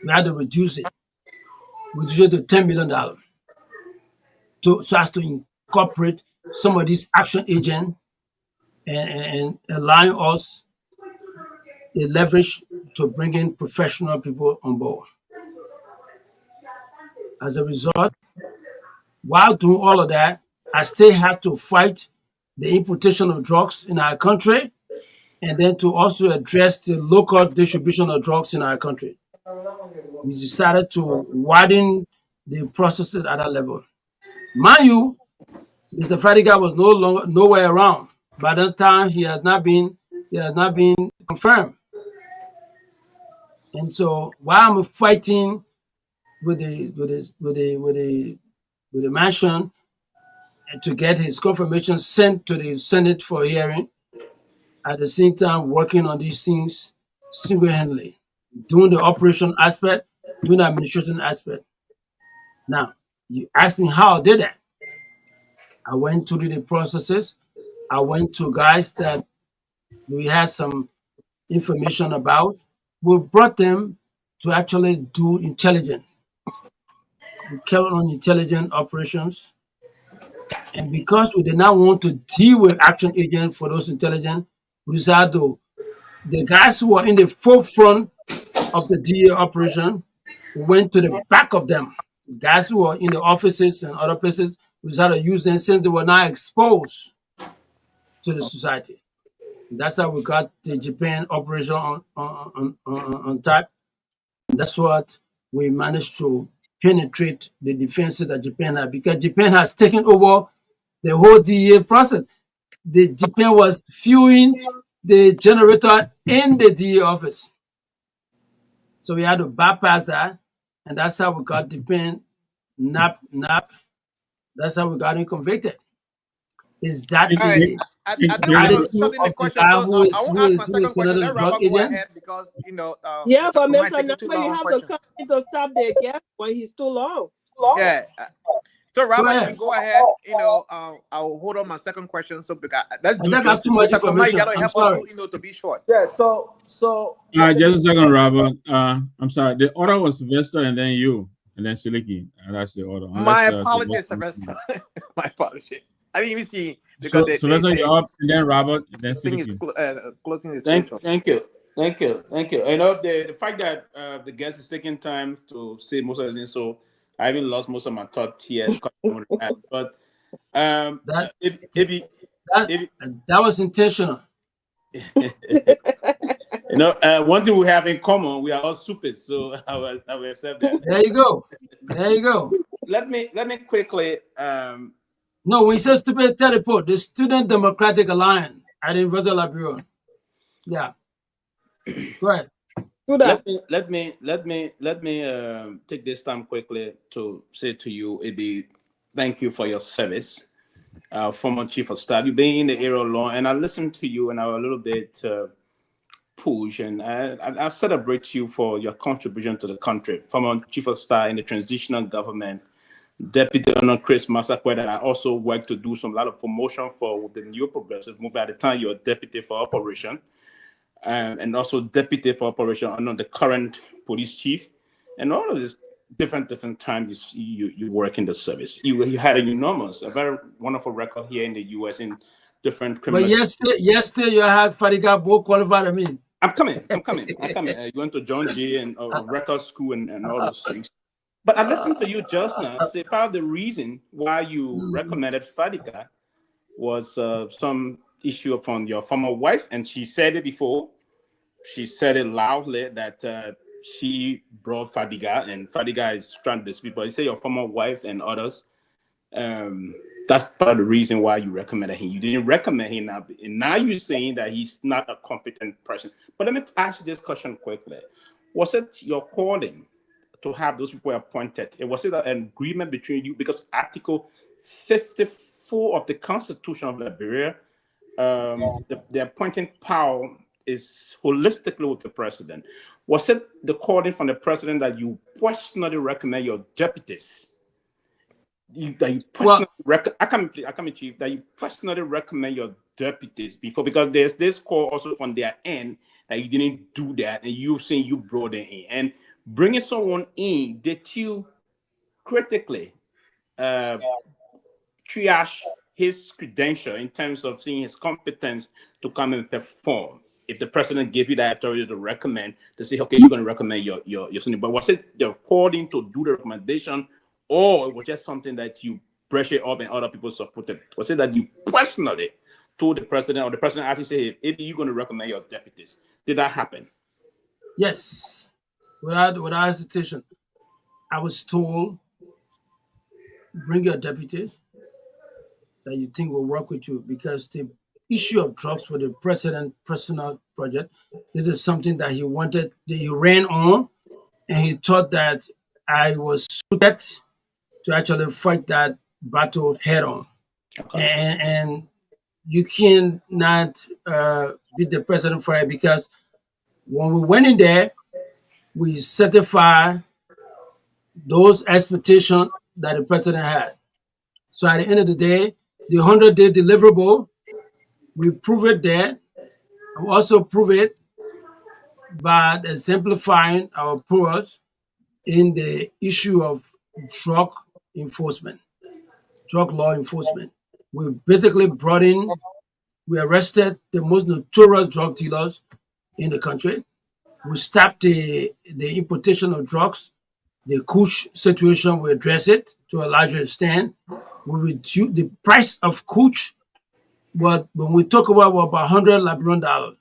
We had to reduce it to $10 million so as to incorporate some of these action agents and allowing us the leverage to bring in professional people on board. As a result, while doing all of that, I still had to fight the importation of drugs in our country and then to also address the local distribution of drugs in our country. We decided to widen the processes at that level. Mind you, Mr. Fadiga was nowhere around. By that time, he has not been confirmed. And so while I'm fighting with the mansion and to get his confirmation sent to the Senate for hearing, at the same time working on these things single-handedly, doing the operation aspect, doing the administration aspect. Now, you ask me how I did that. I went through the processes. I went to guys that we had some information about. We brought them to actually do intelligence. We carried on intelligence operations. And because we did not want to deal with action agents for those intelligence, we decided to, the guys who were in the forefront of the DA operation, we went to the back of them. Guys who were in the offices and other places, we decided to use them since they were not exposed to the society. That's how we got the Japan operation on type. That's what we managed to penetrate the defenses that Japan had, because Japan has taken over the whole DEA process. The Japan was fueling the generator in the DEA office. So we had to bypass that, and that's how we got Japan nap. That's how we got him convicted. Is that All right. the I think we attitude have of something in the question. guy So who is I won't ask my second question. another Let drug Robert go agent? ahead because Yeah, Mr. but Kumar is Mr. taking too Number, long you on have question. to come in to stop the guest when he's too long. Yeah. So Robert, you go ahead. I'll hold on my second question. So because let's do I got too much Mr. Kumar, you information. gotta I'm help sorry. us to be short. Yeah, so Just a second, Robert. I'm sorry. The order was Sylvester and then you and then Siliki. That's the order. My apologies, Sylvester. My apologies. I didn't even see because Sylvester, you're up, and then Robert, and then thing is Siliki. closing the Thank session. you. You know, the fact that the guest is taking time to say most of the things, so I even lost most of my thought here. But that was intentional. You know, one thing we have in common, we are all stupid. So I will accept that. There you go. There you go. Let me quickly. No, when he says stupid, teleport, the Student Democratic Alliance at the University of Liberia. Yeah. Go ahead. Let me take this time quickly to say to you, Ebi, thank you for your service, former chief of staff. You've been in the area long, and I listened to you, and I was a little bit pushed, and I celebrate you for your contribution to the country, former chief of staff in the transitional government. Deputy Donald Chris Massaquoi, that I also worked to do a lot of promotion for with the New Progressive Movement. At the time, you're deputy for operation, and also deputy for operation under the current police chief, and all of this different times you work in the service. You had a very wonderful record here in the U.S. in different criminal. But yesterday you had Fadiga both qualified. I mean, I'm coming. You went to John Jay and record school and all those things. But I listened to you just now say part of the reason why you recommended Fadiga was some issue upon your former wife, and she said it before. She said it loudly that she brought Fadiga, and Fadiga is trying to dispute. But you say your former wife and others. That's part of the reason why you recommended him. You didn't recommend him now, and now you're saying that he's not a competent person. But let me ask you this question quickly: was it your calling to have those people appointed? Was it an agreement between you? Because Article 54 of the Constitution of Liberia, the appointing power is holistically with the president. Was it the calling from the president that you personally recommend your deputies? That you personally chief, that you personally recommend your deputies before, because there's this call also from their end that you didn't do that, and you saying you brought them in. And bringing someone in, did you critically triage his credential in terms of seeing his competence to come and perform? If the president gave you that authority to recommend, to say, okay, you're going to recommend your son, but was it according to do the recommendation, or it was just something that you pressure up and other people supported? Was it that you personally told the president, or the president actually said, hey, you're going to recommend your deputies? Did that happen? Yes. Without hesitation. I was told, bring your deputies that you think will work with you, because the issue of drugs for the president personal project, this is something that he wanted, that he ran on, and he thought that I was suited to actually fight that battle head on. Okay. And you cannot beat the president for it, because when we went in there, we certified those expectations that the president had. So at the end of the day, the 100-day deliverable. We prove it there. We also prove it by exemplifying our approach in the issue of drug enforcement, drug law enforcement. We basically we arrested the most notorious drug dealers in the country. We stopped the importation of drugs. The Kush situation, we address it to a larger extent. We reduce the price of Kush. But when we talk about $100 Liberian dollars,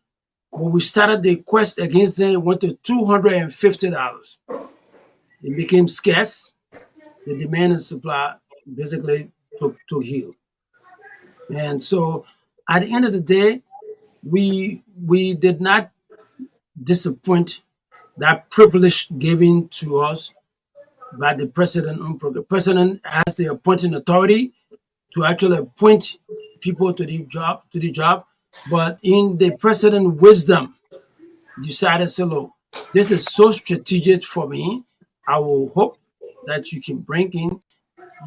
when we started the quest against them, it went to $250. It became scarce. The demand and supply basically took heel. And so at the end of the day, we did not disappoint that privilege given to us by the president on program. The president has the appointing authority to actually appoint people to the job, but in the president wisdom, decided, so look, this is so strategic for me. I will hope that you can bring in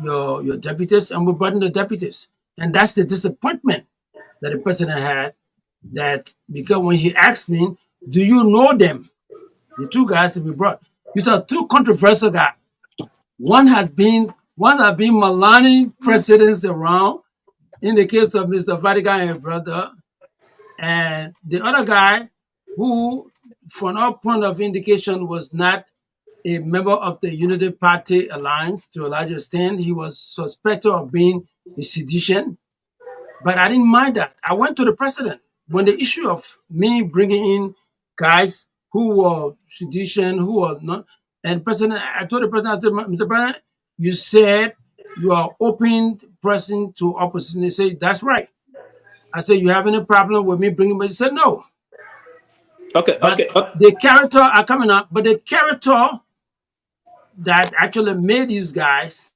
your deputies, and we brought in the deputies. And that's the disappointment that the president had, that because when he asked me, do you know them? The two guys that we brought. These are two controversial guys. One has been maligning presidents around, in the case of Mr. Vatican and brother, and the other guy who, from our point of indication, was not a member of the Unity Party alliance to a large extent. He was suspected of being a sedition, but I didn't mind that. I went to the president when the issue of me bringing in guys who were sedition, who were not, and president, I told the president, I said, Mr. President, you said you are open pressing to opposition. They say, that's right. I said, you have any problem with me bringing, but he said, no. Okay. The character are coming up, but the character that actually made these guys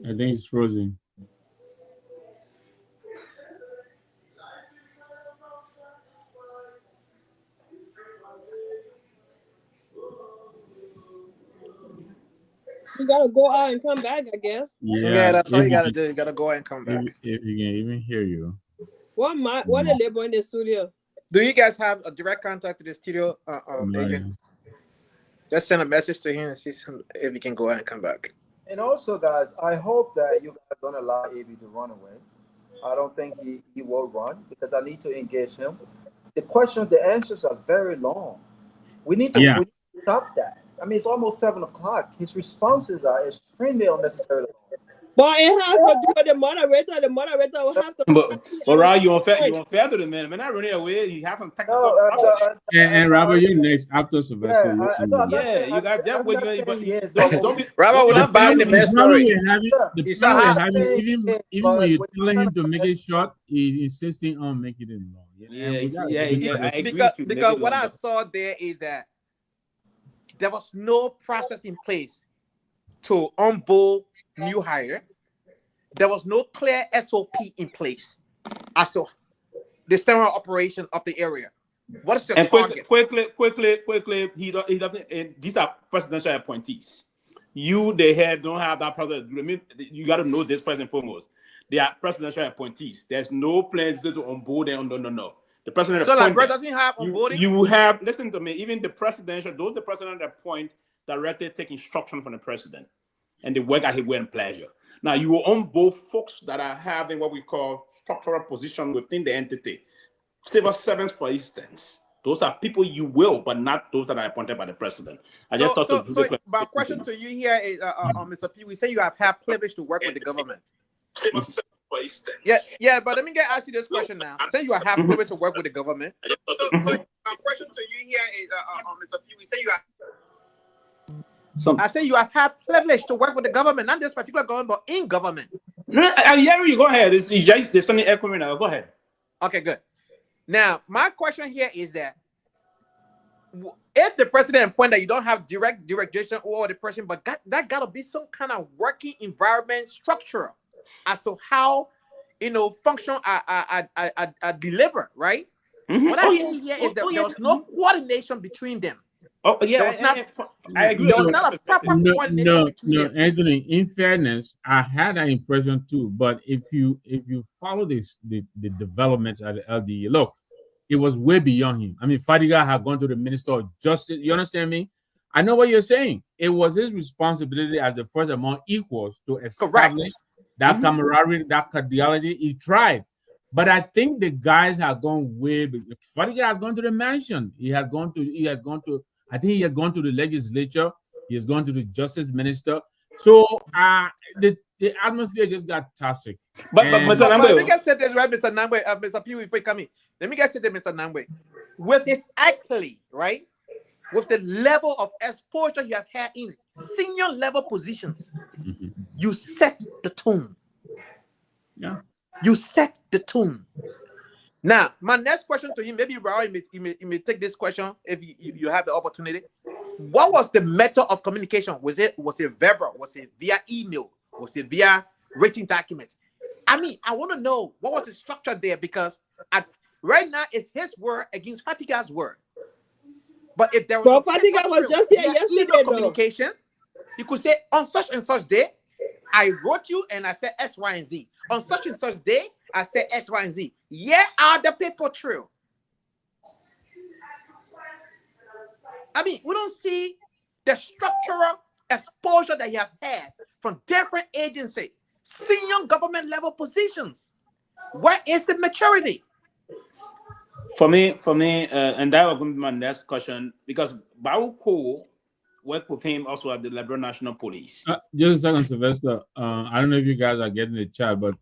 I think it's frozen. You gotta go out and come back, I guess. Yeah, that's all you gotta do. You gotta go and come back. If you can even hear you. What the labor in the studio? Do you guys have a direct contact to the studio agent? Just send a message to him and see if he can go out and come back. And also, guys, I hope that you guys don't allow AB to run away. I don't think he will run, because I need to engage him. The answers are very long. We need to stop that. I mean, it's almost 7 o'clock. His responses are extremely unnecessary. But it has to do with the moderator. The moderator will have to. But Rob, you unfair to the man. When I run away, you have some technical problems. And Robert, you're next after Sylvester. You got that with you. Robert, we're not buying the best story. Even when you telling him to make it short, he's insisting on making it long. Because what I saw there is that there was no process in place to onboard new hire. There was no clear SOP in place as to the standard operation of the area. What is your target? Quickly, he doesn't. These are presidential appointees. Don't have that process. You got to know this first and foremost. They are presidential appointees. There's no plans to onboard them. No. The president. So Liberia doesn't have onboarding. You have. Listen to me. Even the presidential, the president appoint directly take instruction from the president, and they work at his will and pleasure. Now you will onboard folks that are having what we call structural position within the entity. Civil servants, for instance. Those are people you will, but not those that are appointed by the president. My question to you here is, Mr. Pewee, say you have had privilege to work with the government. Yeah, but let me ask you this question now. Say you have privilege to work with the government. So my question to you here is, Mr. Pewee, say you have. I say you have had privilege to work with the government, not this particular government, but in government. I'm hearing you. Go ahead. There's something echoing now. Go ahead. Okay, good. Now, my question here is that if the president point that you don't have direct direction or the president, but that got to be some kind of working environment structure as to how function are delivered, right? What I see here is that there was no coordination between them. Oh yeah, There was not, I agree. there was not a proper coordination No, between them. Anthony. In fairness, I had that impression too. But if you follow this the developments at the LDA, look, it was way beyond him. I mean, Fadiga had gone to the Minister of Justice. You understand me? I know what you're saying. It was his responsibility as the first among equals to establish that camaraderie, that cordiality. He tried. But I think the guys have gone way. Fadiga has gone to the mansion. He had gone to. I think he had gone to the legislature. He has gone to the justice minister. So the atmosphere just got toxic. But let me get said this right, Mr. Nangwe, Mr. Pewee, if we come in. Let me get said this, Mr. Nangwe. With his accolade, right? With the level of exposure you have had in senior level positions, you set the tone. Yeah. You set the tone. Now, my next question to him, maybe Raul, you may take this question if you have the opportunity. What was the method of communication? Was it verbal? Was it via email? Was it via written documents? I mean, I want to know what was the structure there, because right now it's his word against Fatiga's word. But if there was Fatiga was just here yesterday, communication, you could say on such and such day, I wrote you and I said X, Y, and Z. On such and such day, I said X, Y, and Z. Yeah, are the paper trail. I mean, we don't see the structural exposure that you have had from different agencies, senior government level positions. Where is the maturity? For me, and that was going to be my next question, because Baruko worked with him also at the Liberia National Police. Just a second, Sylvester. I don't know if you guys are getting the chat, but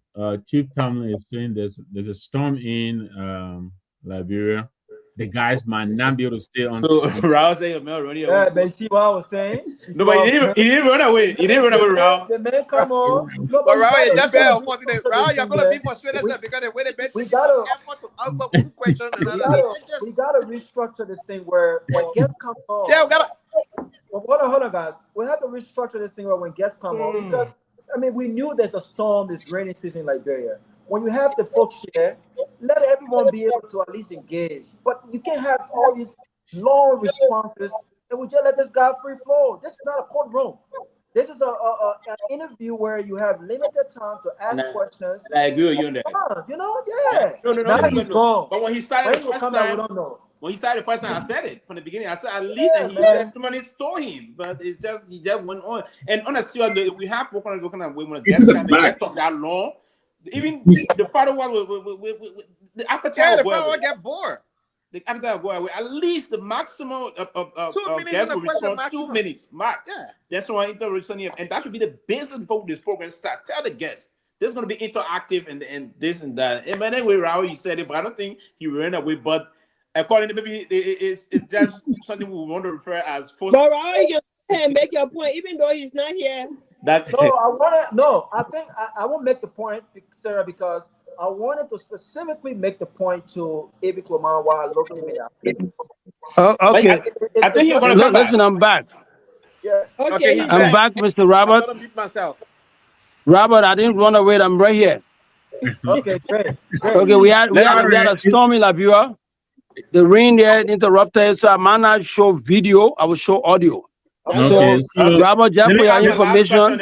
Chief Tomalin is saying there's a storm in Liberia. The guys might not be able to stay on. So Raul saying, yeah, but see what I was saying? No, but he didn't run away. He didn't run away, Raul. The man, come on. No, but Raul, Raul, you're going to be frustrated because the way they bet we gotta effort to answer one question. We gotta restructure this thing where when guests come on. Yeah, we gotta. Hold on, guys. We have to restructure this thing where when guests come on, because I mean we knew there's a storm, this rainy season in Liberia. When you have the folks share, let everyone be able to at least engage. But you can't have all these long responses and we just let this guy free flow. This is not a courtroom. This is an interview where you have limited time to ask questions. I agree with you on that. You know, yeah. No, now he's gone. But when he started the first time, we don't know. When he started the first time, I said it from the beginning. I said at least that he said somebody stole him, but he just went on. And honestly, we have spoken on women against that long. Even the father one with the appetite the father get bored. The appetite go away. At least the maximum of 2 minutes guests will respond maximum. 2 minutes max. Yeah. That's why interaction, and that should be the basis before this program starts. Tell the guests this is going to be interactive and this and that. And anyway, Raul, you said it, but I don't think he ran away. But according to maybe it's just something we want to refer as. But Raul, you can make your point, even though he's not here. I think I won't make the point, Sarah, because I wanted to specifically make the point to Ebi Kloma while looking at it. Okay. I think you're going to come back. Listen, I'm back. Yeah. Okay, I'm back, Mr. Robert. I'm gonna mute myself. Robert, I didn't run away. I'm right here. Okay, great. Okay, we had a storm in Liberia. The rain there interrupted, so I might not show video. I will show audio. Okay, so Robert, just for your information.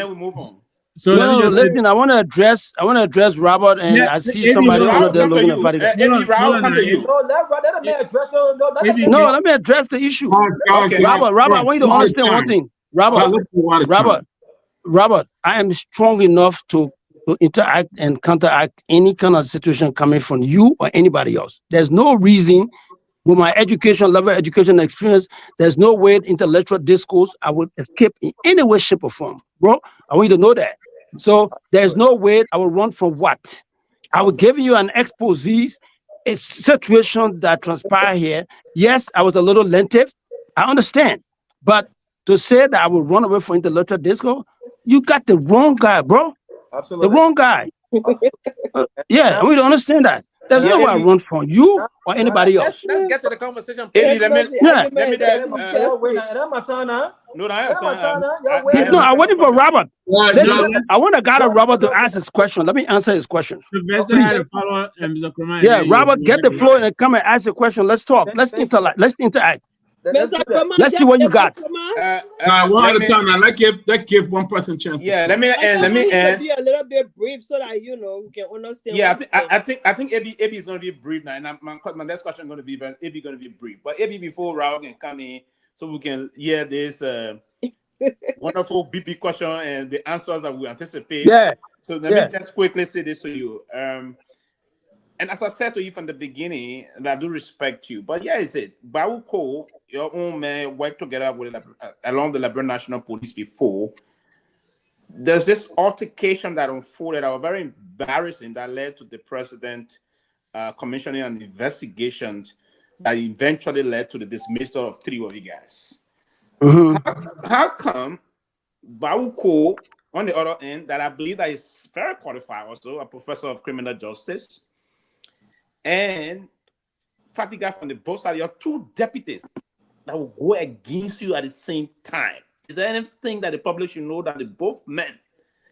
So listen, I want to address Robert, and I see somebody over there looking at Fadiga. No, let me address the issue. Robert, I want you to understand one thing. Robert, I am strong enough to interact and counteract any kind of situation coming from you or anybody else. There's no reason with my education experience, there's no way intellectual discourse I would escape in any way, shape, or form. Bro, I want you to know that. So there's no way I will run from what? I will give you an expose, a situation that transpired here. Yes, I was a little lengthy. I understand. But to say that I will run away from intellectual discourse, you got the wrong guy, bro. Absolutely. The wrong guy. Yeah, we don't understand that. There's no way I run from you or anybody else. Let's get to the conversation. I'm waiting for Robert. Listen, I want to gather Robert to ask his question. Let me answer his question. Yeah, Robert, get the floor and come and ask your question. Let's talk. Let's interact. Mr. Kroma, Let's see what you got. One at a time. Now let's give one person chance. Yeah, let me Be a little bit brief so that we can understand. Yeah, I think AB is going to be brief now, and my next question is going to be AB going to be brief. But AB before Raul can come in, so we can hear this wonderful BP question and the answers that we anticipate. Yeah. So let me just quickly say this to you. And as I said to you from the beginning, and I do respect you, but yeah, is it Bawuko, your own man, worked together with along the Liberia National Police before. There's this altercation that unfolded that was very embarrassing that led to the president commissioning an investigation that eventually led to the dismissal of 3 of you guys. Mm-hmm. How come Bawuko, on the other end, that I believe that is very qualified, also a professor of criminal justice, and Fatiga from the both sides, your 2 deputies that will go against you at the same time? Is there anything that the public should know that the both men,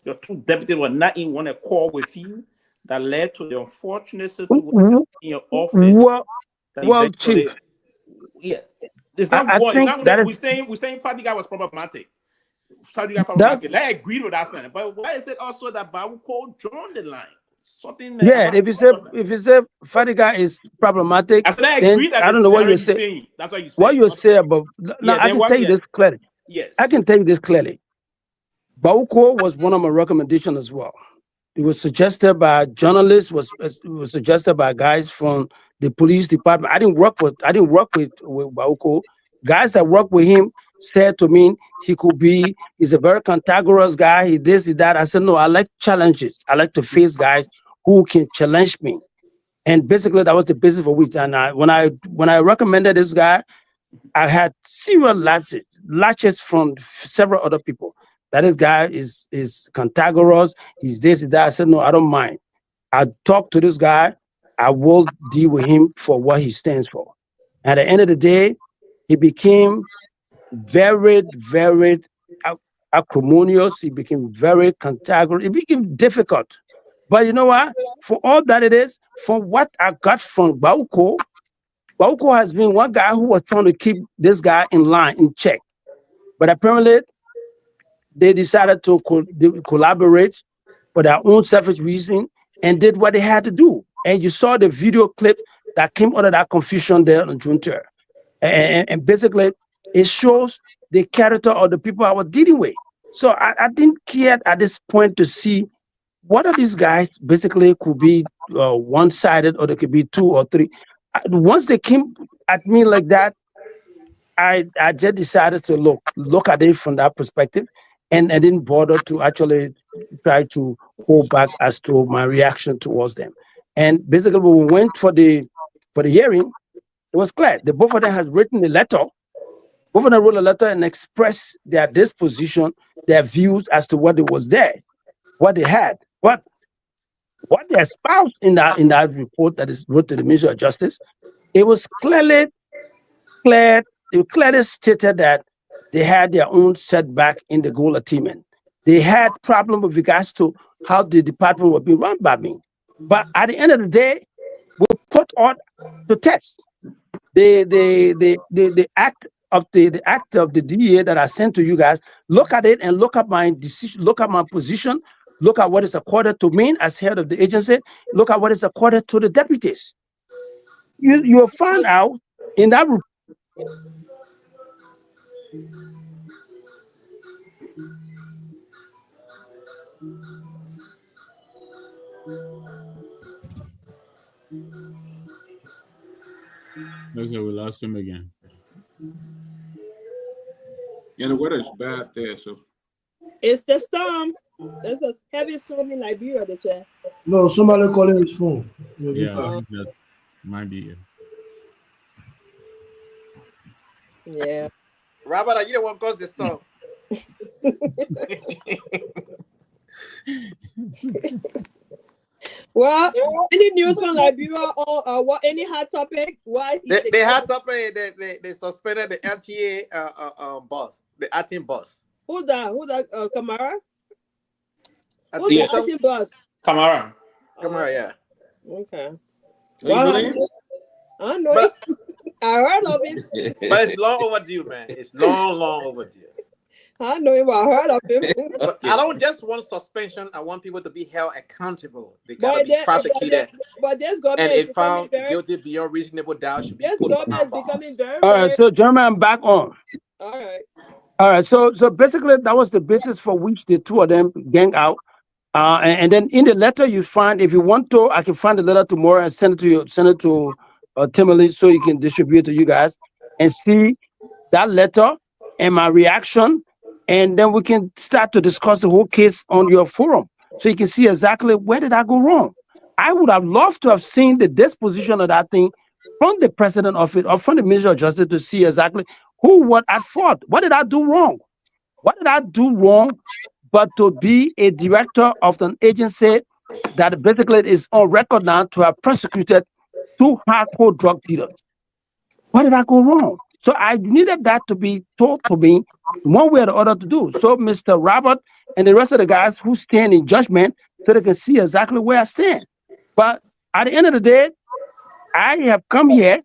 your 2 deputies, were not in one accord with you that led to the unfortunate situation in your office? Well, Chief. Yeah. It's not war. We're saying Fatiga was problematic. Fatiga problematic. I agree with that, but why is it also that Bawuko joined the line? Something. If you say Fatiga is problematic, then I don't know what you say. That's what you say. What you say about? No, I can tell you this clearly. Yes. I can tell you this clearly. Bawuko was one of my recommendations as well. It was suggested by journalists. It was suggested by guys from the police department. I didn't work with Bawuko. Guys that worked with him said to me he's a very cantankerous guy. He this, he that. I said, no, I like challenges. I like to face guys who can challenge me. And basically that was the basis for which. And when I recommended this guy, I had serial latches from several other people. That this guy is cantankerous. He's this, that. I said, no, I don't mind. I talk to this guy. I will deal with him for what he stands for. At the end of the day, he became very, very acrimonious. He became very cantankerous. It became difficult. But you know what? For all that it is, from what I got from Bawuko has been one guy who was trying to keep this guy in line, in check. But apparently, they decided to collaborate for their own selfish reason and did what they had to do. And you saw the video clip that came out of that confusion there on June 3rd. And basically, it shows the character of the people I was dealing with. So I didn't care at this point to see what are these guys basically could be one-sided or they could be 2 or 3. Once they came at me like that, I just decided to look at it from that perspective, and I didn't bother to actually try to hold back as to my reaction towards them. And basically, when we went for the hearing, it was clear. The both of them has written a letter. Both of them wrote a letter and expressed their disposition, their views as to what it was there, what they had, what they espoused in that report that is wrote to the Ministry of Justice. It was clearly stated that they had their own setback in the goal attainment. They had problem with regards to how the department was being run by me. But at the end of the day, we put on the test the act of the DEA that I sent to you guys. Look at it and look at my decision. Look at my position. Look at what is accorded to me as head of the agency. Look at what is accorded to the deputies. You'll find out in that report. Okay, we lost him again. Yeah, the weather is bad there, so. It's the storm. There's a heavy storm in Liberia, the chair. No, somebody calling his phone. Yeah, I think that might be it. Yeah. Robert, you don't want to cause the storm. Well, any news on Liberia or what? Any hot topic? Why? They hot topic. They suspended the LTA boss, the acting boss. Who's that? Kamara? Who's think the acting boss? Kamara. Kamara, yeah. Okay. Well, I know. I heard of him. But it's long overdue, man. It's long overdue. I know him. I heard of him. But I don't just want suspension. I want people to be held accountable. They gotta be prosecuted. But this government and is if found very, guilty beyond reasonable doubt, should be this put government is on becoming very, All right, very. so gentlemen, I'm back on. All right. All right, so basically that was the basis for which the two of them gang out. And then in the letter you find, if you want to, I can find the letter tomorrow and send it to you, Tomalin, so you can distribute to you guys and see that letter and my reaction, and then we can start to discuss the whole case on your forum, so you can see exactly where did I go wrong. I would have loved to have seen the disposition of that thing from the president of it or from the Minister of Justice to see exactly who what at fault. What did I do wrong? What did I do wrong? But to be a director of an agency that basically is on record now to have prosecuted 2 hardcore drug dealers. What did I go wrong? So I needed that to be told to me one way or the other to do. So Mr. Robert and the rest of the guys who stand in judgment so they can see exactly where I stand. But at the end of the day, I have come here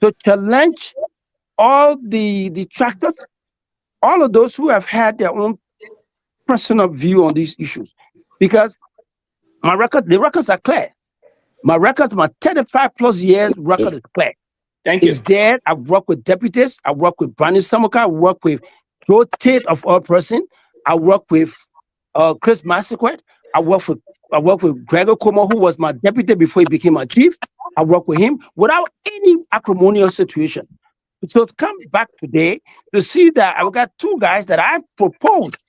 to challenge all the detractors, all of those who have had their own personal view on these issues, because the records are clear. My 35+ years record is clear. Thank you. It's there. I work with deputies. I work with Brandon Samuka. I work with Joe Tate of all person. I work with Chris Massaquet. I work with Gregor Como, who was my deputy before he became my chief. I work with him without any acrimonious situation. So to come back today to see that I've got 2 guys that I proposed.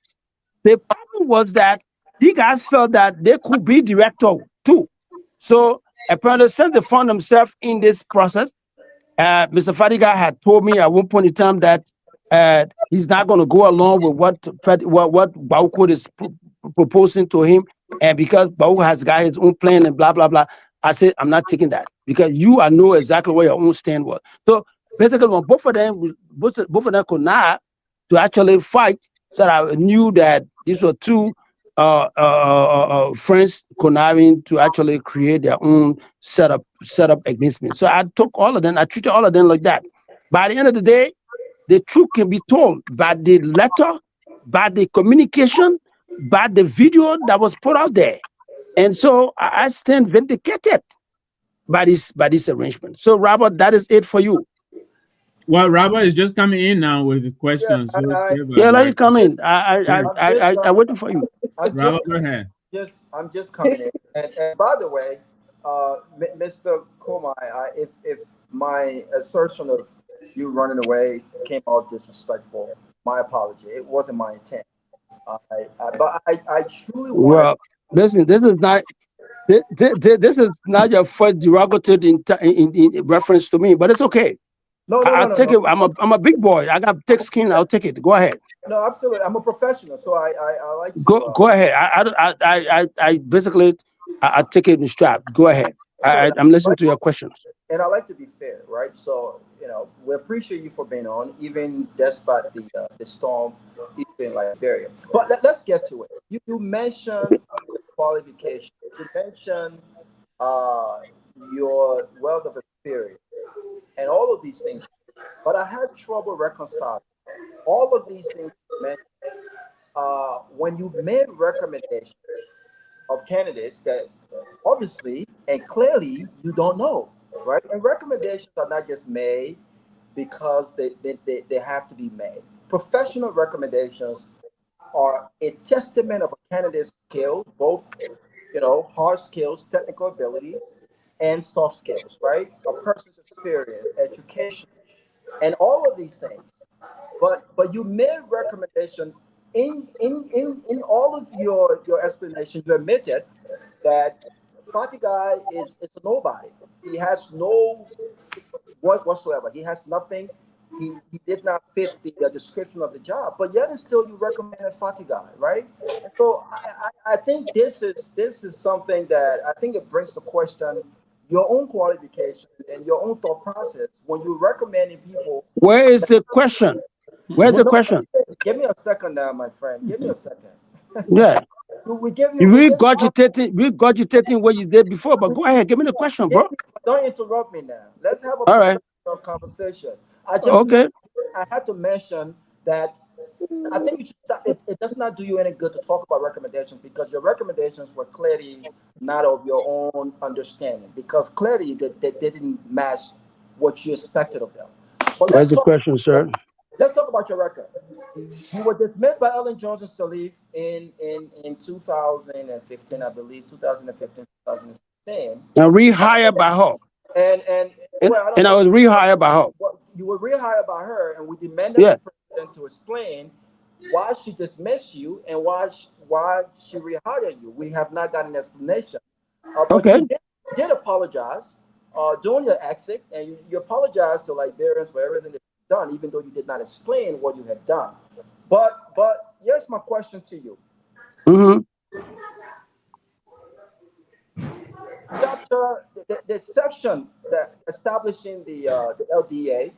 The problem was that these guys felt that they could be director too. So apparently, since they found themselves in this process, Mr. Fadiga had told me at one point in time that he's not going to go along with what Bauko is proposing to him, and because Bauko has got his own plan and blah blah blah. I said I'm not taking that because I know exactly where your own stand was. So basically, when both of them could not to actually fight, so I knew that these were 2 friends conniving to actually create their own setup against me. So I took all of them, I treated all of them like that. By the end of the day, the truth can be told by the letter, by the communication, by the video that was put out there. And so I stand vindicated by this arrangement. So Robert, that is it for you. Well, Robert is just coming in now with the questions. Yeah, let you come in. I waiting for you. Robert, go ahead. I'm just coming in. And by the way, Mr. Komai, if my assertion of you running away came out disrespectful, my apology. It wasn't my intent. But I truly want. Well, listen, this is not your first derogatory in reference to me, but it's okay. No, I'll take it. I'm a big boy. I got thick skin. I'll take it. Go ahead. No, absolutely. I'm a professional, so I like to go ahead. I basically I take it in strap. Go ahead. I'm listening to your questions. And I like to be fair, right? So we appreciate you for being on, even despite the storm in Liberia. But let's get to it. You mentioned qualification. You mentioned your wealth of experience and all of these things. But I had trouble reconciling all of these things you mentioned when you've made recommendations of candidates that obviously and clearly you don't know, right? And recommendations are not just made because they have to be made. Professional recommendations are a testament of a candidate's skill, both hard skills, technical abilities, and soft skills, right? A person's experience, education, and all of these things. But you made recommendation in all of your explanation. You admitted that Fatiga is a nobody. He has no work whatsoever. He has nothing. He did not fit the description of the job. But yet and still you recommended Fatiga, right? And so I think this is something that I think it brings to question your own qualification and your own thought process when you're recommending people. Where is the question? Where's the question? Give me a second now, my friend. Give me a second. Yeah. We regurgitating what you did before, but go ahead, give me the question, bro. Don't interrupt me now. Let's have a all right. conversation. I had to mention that I think you should stop. It does not do you any good to talk about recommendations because your recommendations were clearly not of your own understanding because clearly they didn't match what you expected of them. But What's the question, sir? Let's talk about your record. You were dismissed by Ellen Johnson Sirleaf in 2015, I believe, 2015, 2016. And rehired by her. And I was rehired by her. You were rehired by her, and we demanded the president to explain why she dismissed you and why she rehired you. We have not gotten an explanation. But you did apologize during your exit, and you apologized to Liberians for everything that you've done, even though you did not explain what you had done. But here's my question to you. Chapter the section that establishing the LDA,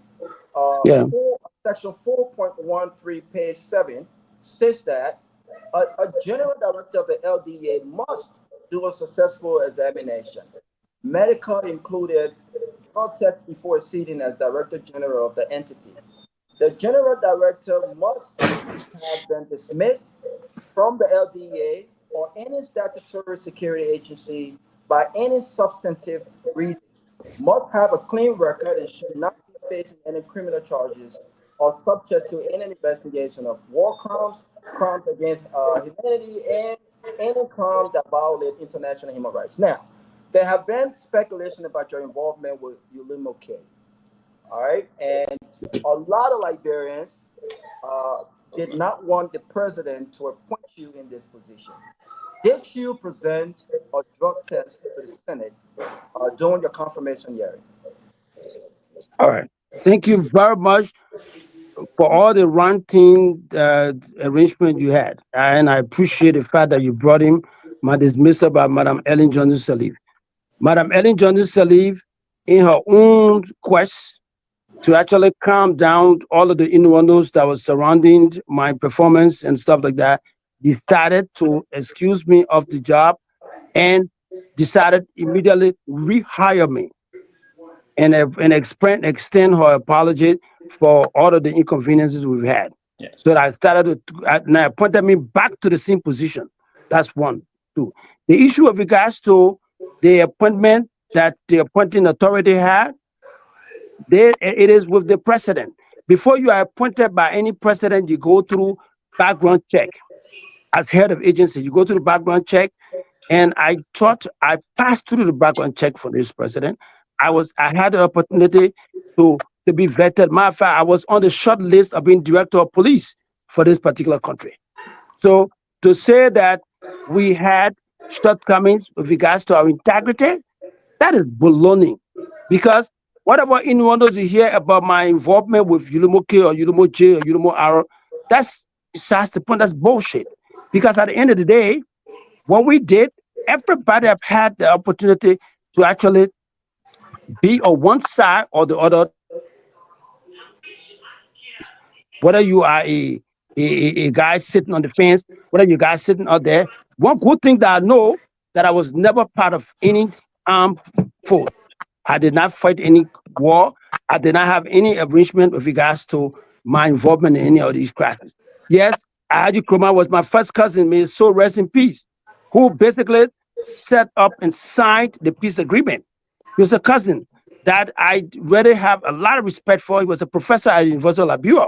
section 4.13, page 7, states that a general director of the LDA must do a successful examination, medical included, drug tests before sitting as director general of the entity. The general director must have been dismissed from the LDA or any statutory security agency by any substantive reason, must have a clean record and should not be facing any criminal charges or subject to any investigation of war crimes, crimes against humanity, and any crime that violate international human rights. Now, there have been speculation about your involvement with Ulimo K. All right, and a lot of Liberians did not want the president to appoint you in this position. Did you present a drug test to the Senate during your confirmation hearing? All right. Thank you very much for all the ranting arrangement you had. And I appreciate the fact that you brought in my dismissal by Madam Ellen Johnson Sirleaf. Madam Ellen Johnson Sirleaf, in her own quest to actually calm down all of the innuendos that was surrounding my performance and stuff like that, decided to excuse me of the job and decided immediately rehire me and extend her apology for all of the inconveniences we've had. Yes. So I started and I appointed me back to the same position. That's one. Two. The issue of regards to the appointment that the appointing authority had, it is with the president. Before you are appointed by any president, you go through background check. As head of agency, you go through the background check, and I thought I passed through the background check for this president. I had the opportunity to be vetted. Matter of fact, I was on the short list of being director of police for this particular country. So to say that we had shortcomings with regards to our integrity, that is baloney. Because whatever innuendos you hear about my involvement with Ulimo K or Ulimo J or Ulimo R, that's besides the point. That's bullshit. Because at the end of the day, what we did, everybody have had the opportunity to actually be on one side or the other. Whether you are a guy sitting on the fence, whether you guys sitting out there, one good thing that I know, that I was never part of any armed force. I did not fight any war. I did not have any arrangement with regards to my involvement in any of these crashes. Yes, Haji Nkrumah was my first cousin, may his soul rest in peace, who basically set up and signed the peace agreement. He was a cousin that I really have a lot of respect for. He was a professor at University of Liberia.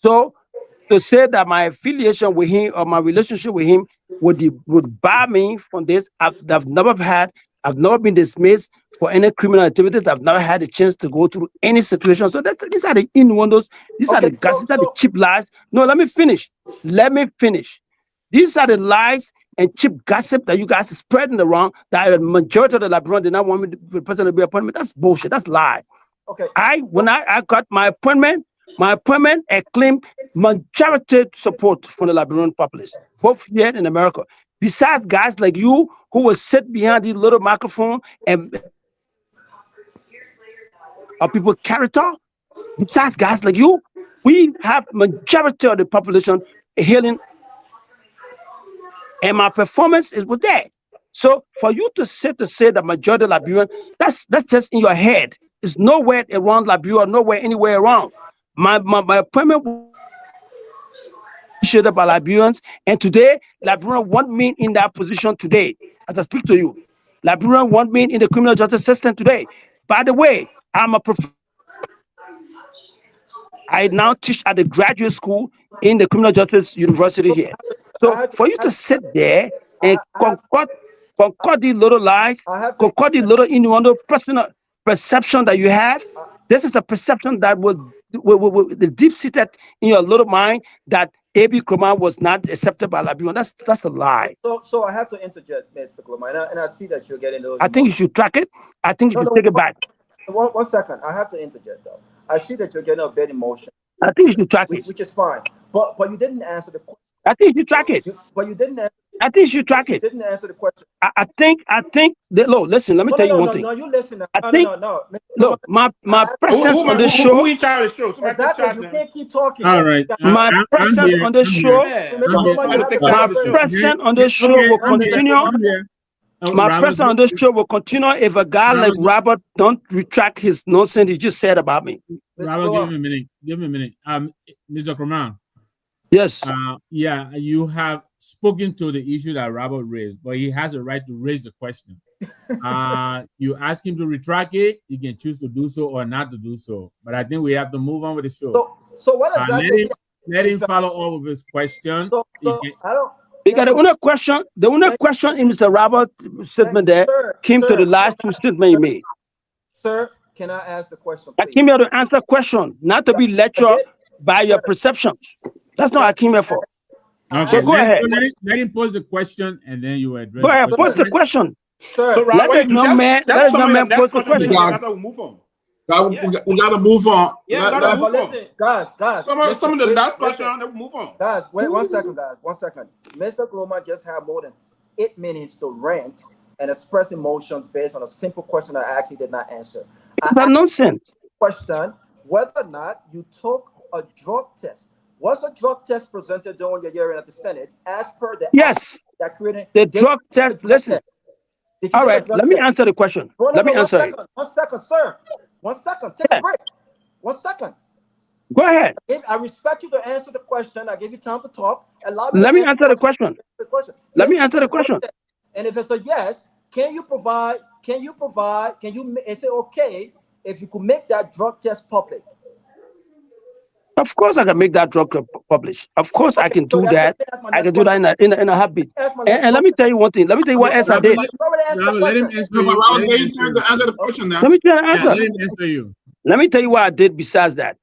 So to say that my affiliation with him or my relationship with him would bar me from this, I've never been dismissed for any criminal activities. I've never had a chance to go through any situation. So these are the innuendos. These are the the cheap lies. No, let me finish. These are the lies and cheap gossip that you guys are spreading around, that a majority of the Liberians did not want me the president to be appointed. That's bullshit. That's lie. Okay. When I got my appointment, I claimed majority support from the Liberian populace, both here in America. Besides guys like you who will sit behind these little microphone and people character, besides guys like you, we have majority of the population healing, and my performance was there. So for you to say that majority of Liberian, that's just in your head. is nowhere around Liberia, nowhere anywhere around. My appointment was initiated by Liberians, and today Liberians want me in that position today. As I speak to you, Liberians want me in the criminal justice system today. By the way, I'm a professor. I now teach at the graduate school in the criminal justice university here. So for you to sit there and concord these little lies, concord these little individual personal perception that you have, this is the perception that will the deep-seated in your little mind that A.B. Nkrumah was not accepted by Liberia. That's a lie. So I have to interject, Mr. Nkrumah, and I see that you're getting those. I think you should track it. I think you should take it back. One second. I have to interject, though. I see that you're getting a bit emotional. I think you should track it. Which is fine. But you didn't answer the question. I think you should track it. But you didn't answer. I think you should track it. You didn't answer the question. I think that, look, listen, let me tell you one thing. No, you listen. No. Look, my presence on this show. Who in charge of the show? Exactly. You can't keep talking. All right. My presence on this show. My presence on this show will continue. My presence on this show will continue if a guy like Robert don't retract his nonsense he just said about me. Robert, give me a minute. Mr. Nkrumah. Yes. Yeah, you have spoken to the issue that Robert raised, but he has a right to raise the question. You ask him to retract it, he can choose to do so or not to do so. But I think we have to move on with the show. So what does that mean? Let him follow all of his questions. I don't. Because the only question in Mr. Robert's statement there came to the last two statements he made. Sir, can I ask the question, please? I came here to answer questions, not to be lectured by your perception. That's not what I came here for. Okay, so go ahead. Let him pose the question, and then you address. Go ahead, pose the question. Sir, so let the young man pose the question. Move on. We gotta move on. But listen, guys. Some of the last question, move on. Guys, wait 1 second, guys. 1 second. Mr. Nkrumah just had more than 8 minutes to rant and express emotions based on a simple question I actually did not answer. That's nonsense. Question: whether or not you took a drug test. Was a drug test presented during your hearing at the Senate as per the yes that created the drug test? Listen. All right, let me answer the question. Let me answer it. 1 second, sir. 1 second. Take a break. 1 second. Go ahead. I respect you to answer the question. I give you time to talk. Let me answer the question. Let me answer the question. And if it's a yes, is it okay if you could make that drug test public? Of course, I can make that drug published. Of course, I can do that. I can do that in a heartbeat. And let me tell you one thing. Let me tell you what else I did. Let him answer you. Let me tell you answer. Let him answer you. Let me tell you what I did besides that.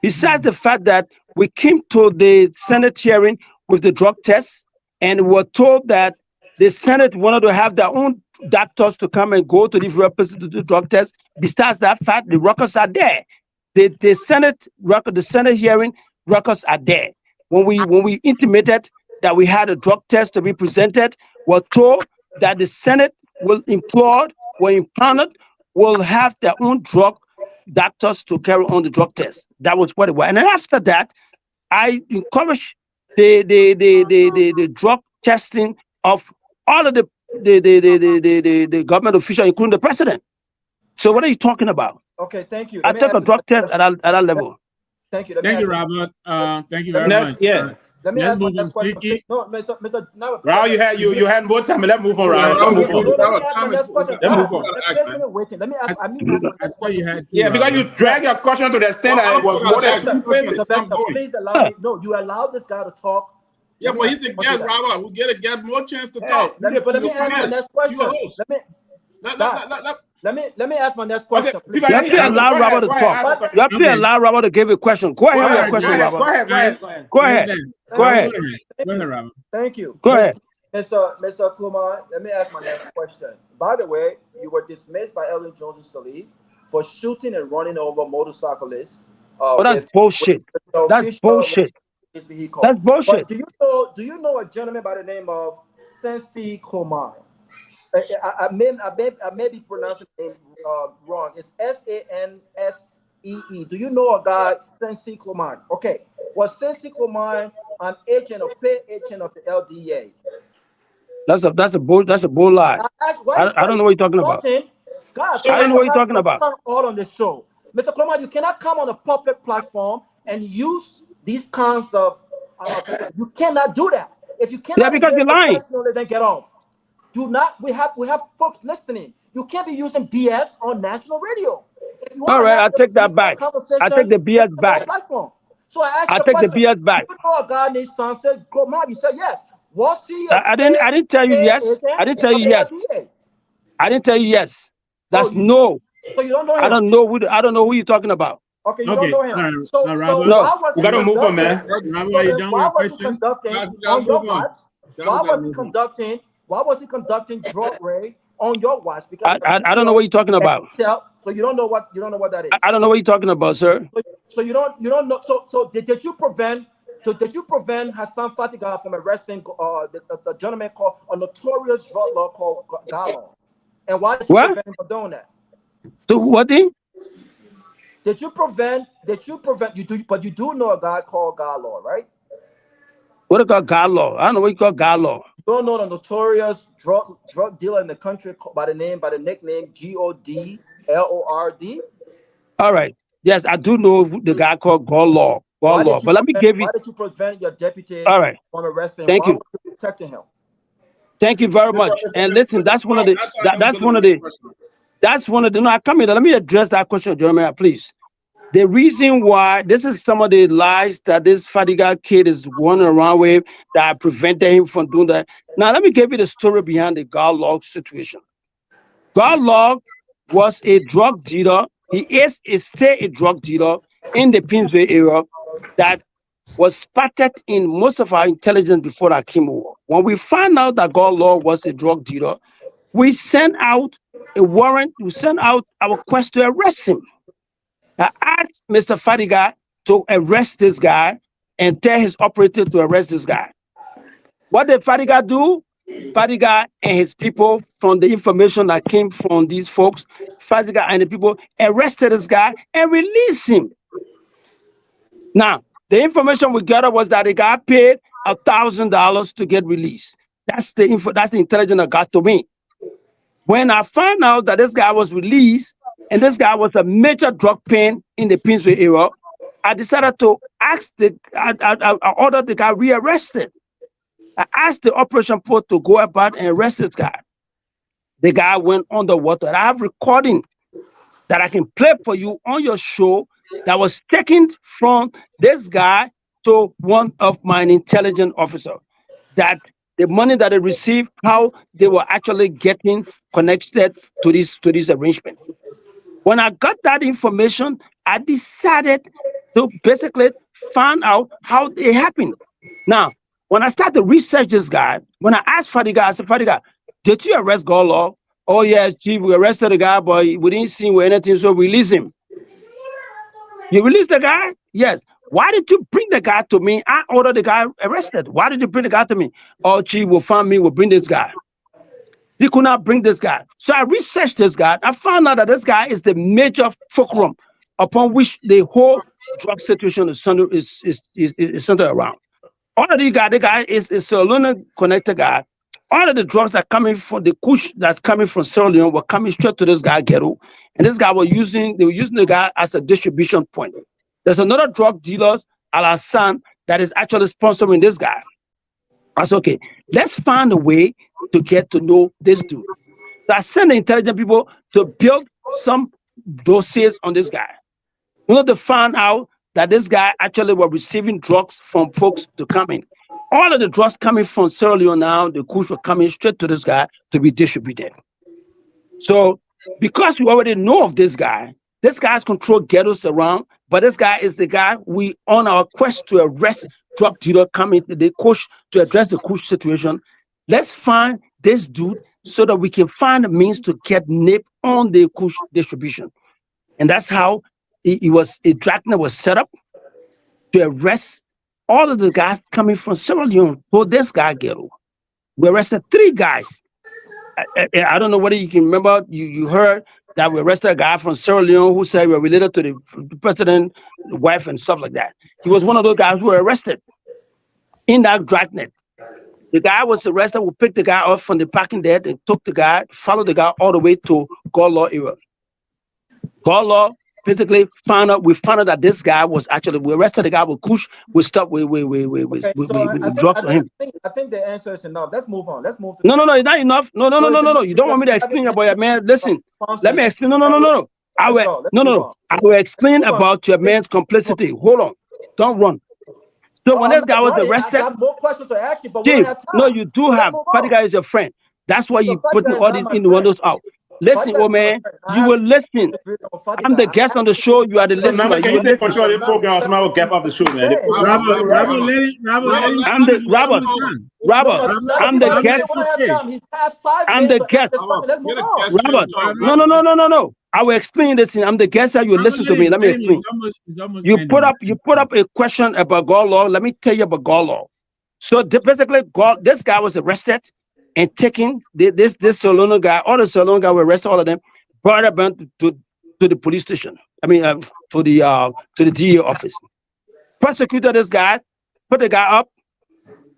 Besides the fact that we came to the Senate hearing with the drug test and were told that the Senate wanted to have their own doctors to come and go to the drug test. Besides that fact, the records are there. The Senate hearing records are there. When we intimated that we had a drug test to be presented, we're told that the Senate will have their own drug doctors to carry on the drug test. That was what it was. And then after that, I encouraged the drug testing of all of the government officials, including the president. So what are you talking about? Okay, thank you. I took a drug test at that level. Thank you. Thank you, Robert. Thank you very much. Yeah. Let me ask my next question. No, Mr. Raul, you had more time. Let's move on, Raul. Let me ask my question. Yeah, because you drag your question to the extent that it was more than 2 minutes. Please allow me. No, you allow this guy to talk. Yeah, but he's a guest, Robert. We get more chance to talk. Let me ask my next question. Let me ask my next question. You have to allow Robert to talk. You have to allow Robert to give a question. Go ahead with your question, Robert. Go ahead. Robert. Thank you. Go ahead. Mr. Nkrumah, let me ask my next question. By the way, you were dismissed by Ellen Jones Salih for shooting and running over motorcyclists. That's bullshit. That's bullshit. That's bullshit. But do you know a gentleman by the name of Sensei Nkrumah? I may be pronouncing it wrong. It's Sansee. Do you know a guy, Sensei Nkrumah? Okay. Was Sensei Nkrumah an agent or paid agent of the LDA? That's a bull lie. I don't know what you're talking about. Guys, I don't know what you're talking about. all on the show. Mr. Clement, you cannot come on a public platform and use these kinds of. You cannot do that. If you cannot, because you're lying. Then get off. Do not. We have folks listening. You can't be using BS on national radio. If you All right, I'll take that back. I take the BS back. Platform. So I asked I'll you take the question. BS back. You know a guy named Sunset Clement. You said yes. What's he? I didn't tell you yes. I didn't tell you yes. I didn't tell you yes. That's no. So you don't know him. I don't know who you're talking about. Okay, you don't know him. So no. Why was we gotta move on, man. Why was he conducting on your watch? Why was he conducting drug raid on your watch? Because I don't know what you're talking about. So you don't know what that is. I don't know what you're talking about, sir. So you don't know. So did you prevent Hassan Fatiga from arresting the gentleman called a notorious drug lord called Garguah? And why did you prevent him from doing that? So what thing? Did you prevent? You do, but you do know a guy called Garguah, right? What about Garguah? I don't know what you call Garguah. You don't know the notorious drug dealer in the country by the nickname Godlord? All right. Yes, I do know the guy called Garguah. But let me give you. Why did you prevent your deputy from arresting him? Thank you. Why were you protecting him? Thank you very much. And listen, that's one of the. No, I come here. Let me address that question, Jeremiah, please. The reason why this is some of the lies that this Fadiga kid is running around with that prevented him from doing that. Now, let me give you the story behind the Garguah situation. Garguah was a drug dealer. He is still a drug dealer in the Peabody area that was spotted in most of our intelligence before that came over. When we found out that Garguah was a drug dealer, we sent out a warrant. We sent out our quest to arrest him. I asked Mr. Fadiga to arrest this guy and tell his operator to arrest this guy. What did Fadiga do? Fadiga and his people, from the information that came from these folks, Fadiga and the people arrested this guy and released him. Now, the information we got was that the guy paid $1,000 to get released. That's the intelligence that got to me. When I found out that this guy was released and this guy was a major drug pen in the Peabody area, I decided to I ordered the guy rearrested. I asked the operation port to go about and arrest this guy. The guy went underwater. I have recording that I can play for you on your show that was taken from this guy to one of my intelligence officers. That the money that they received, how they were actually getting connected to this arrangement. When I got that information, I decided to basically find out how it happened. Now, when I started to research this guy, when I asked Fadiga, I said, Fadiga, did you arrest Garguah? Oh, yes, Chief, we arrested the guy, but we didn't see him with anything, so release him. You released the guy? Yes. Why did you bring the guy to me? I ordered the guy arrested. Why did you bring the guy to me? Oh, Chief, we'll find me, we'll bring this guy. He could not bring this guy. So I researched this guy. I found out that this guy is the major fulcrum upon which the whole drug situation is centered around. All of these guys, the guy is a Sierra Leone connected guy. All of the drugs that coming from the kush that's coming from Sierra Leone were coming straight to this guy ghetto. And this guy they were using the guy as a distribution point. There's another drug dealer, Al-Hassan, that is actually sponsoring this guy. I said, okay, let's find a way to get to know this dude. So I sent the intelligent people to build some dossiers on this guy. To find out that this guy actually was receiving drugs from folks to come in. All of the drugs coming from Sierra Leone now, the kush were coming straight to this guy to be distributed. So because we already know of this guy's controlled ghettos around, but this guy is the guy we on our quest to arrest drug dealer coming to the kush to address the kush situation. Let's find this dude so that we can find a means to get nip on the kush distribution. And that's how a dragnet was set up to arrest all of the guys coming from Sierra Leone for this guy ghetto. We arrested 3 guys. I don't know whether you can remember, you heard that we arrested a guy from Sierra Leone who said we were related to the president's wife and stuff like that. He was one of those guys who were arrested in that dragnet. The guy was arrested. We picked the guy up from the parking there. They took the guy, followed the guy all the way to Gongloe area. Gongloe basically found out that this guy was actually, we arrested the guy with Kush. We stopped. We dropped him. I think the answer is enough. Let's move on. Let's move to No, it's not enough. No. You don't want me to explain about your man. Listen, let me explain. No. I will explain about your man's complicity. Hold on. Don't run. So when this guy was arrested, I got more questions to ask you, but James, we don't have time. no, you do have. Fadiga is your friend. That's why you putting all these innuendos out. Listen, oh man, you will listen. I'm the guest on the show. You are the listener. Can you take control of the program? Somebody will get off the show, man. Robert, I'm the guest. I'm the guest. Robert, no. I will explain this thing. I'm the guest that you listen to me. Let me explain. You put up a question about Gongloe. Let me tell you about Gongloe. So basically, this guy was arrested and taken. This Solano guy, all the Solano guy were arrested, all of them, brought up to the police station. I mean, to the DA office. Prosecuted this guy, put the guy up.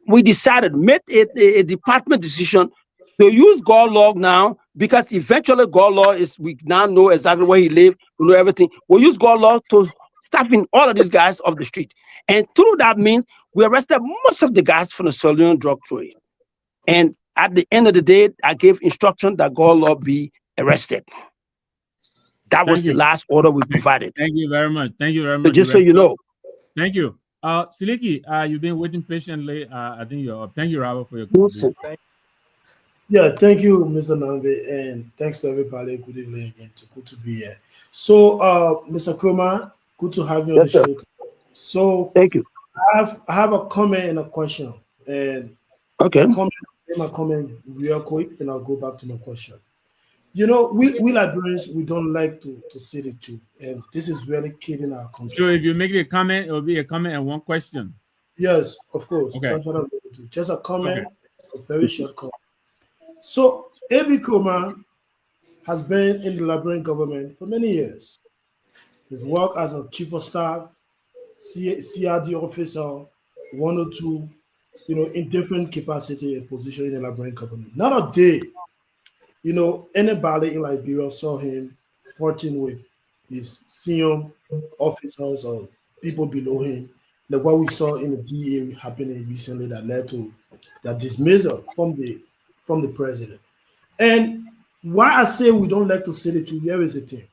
We decided, made a department decision to use Gongloe now, because eventually Gongloe is, we now know exactly where he lived, we know everything. We'll use Gongloe to stopping all of these guys off the street. And through that means we arrested most of the guys from the Solano drug trade. And at the end of the day, I gave instruction that Gongloe be arrested. That was the last order we provided. Thank you very much. So just so you know. Thank you. Siliki, you've been waiting patiently. I think you're up. Thank you, Robert, for your contribution. Yeah, thank you, Mr. Sanvee, and thanks to everybody. Good evening again. Good to be here. So, Mr. Kroma, good to have you on the show. So, thank you. I have a comment and a question, and my comment real quick, and I'll go back to my question. You know, we Liberians, we don't like to say the truth, and this is really killing our country. So, if you make a comment, it will be a comment and one question. Yes, of course. Okay. That's what I'm going to do. Just a comment, a very short comment. So, A.B. Kroma has been in the Liberian government for many years. His work as a chief of staff, CRD officer, 102, in different capacity and position in the Liberian government. Not a day, anybody in Liberia saw him flirting with his senior officers or people below him, like what we saw in the DA happening recently that led to that dismissal from the president. And why I say we don't like to say the truth, here is the thing.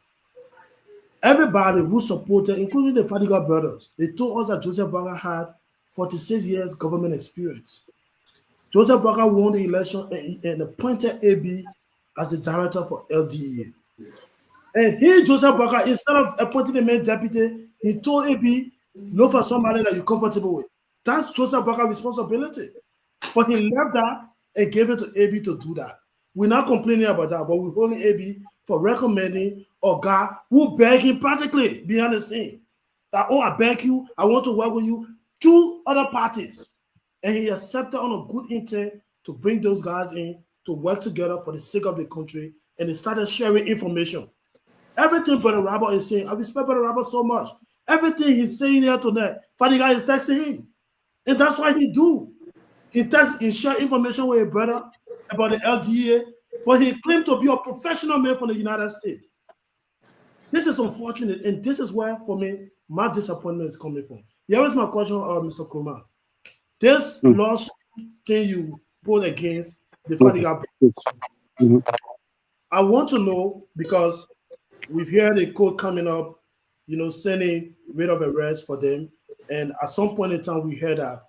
Everybody who supported, including the Fadiga brothers, they told us that Joseph Baga had 46 years government experience. Joseph Baga won the election and appointed AB as the director for LDA. And Joseph Baga, instead of appointing the main deputy, he told AB, look for somebody that you're comfortable with. That's Joseph Baga's responsibility. But he left that and gave it to AB to do that. We're not complaining about that, but we're holding AB for recommending a guy who begged him practically behind the scene. That, I beg you, I want to work with you, 2 other parties. And he accepted on a good intent to bring those guys in to work together for the sake of the country, and they started sharing information. Everything Brother Robert is saying, I respect Brother Robert so much. Everything he's saying here tonight, Fadiga is texting him. And that's why he do. He share information with a brother about the LDA, but he claimed to be a professional man from the United States. This is unfortunate, and this is where, for me, my disappointment is coming from. Here is my question, Mr. Kroma. This lawsuit thing you put against the Fadiga brothers, I want to know, because we've heard a court coming up, sending writ of arrest for them, and at some point in time, we heard that,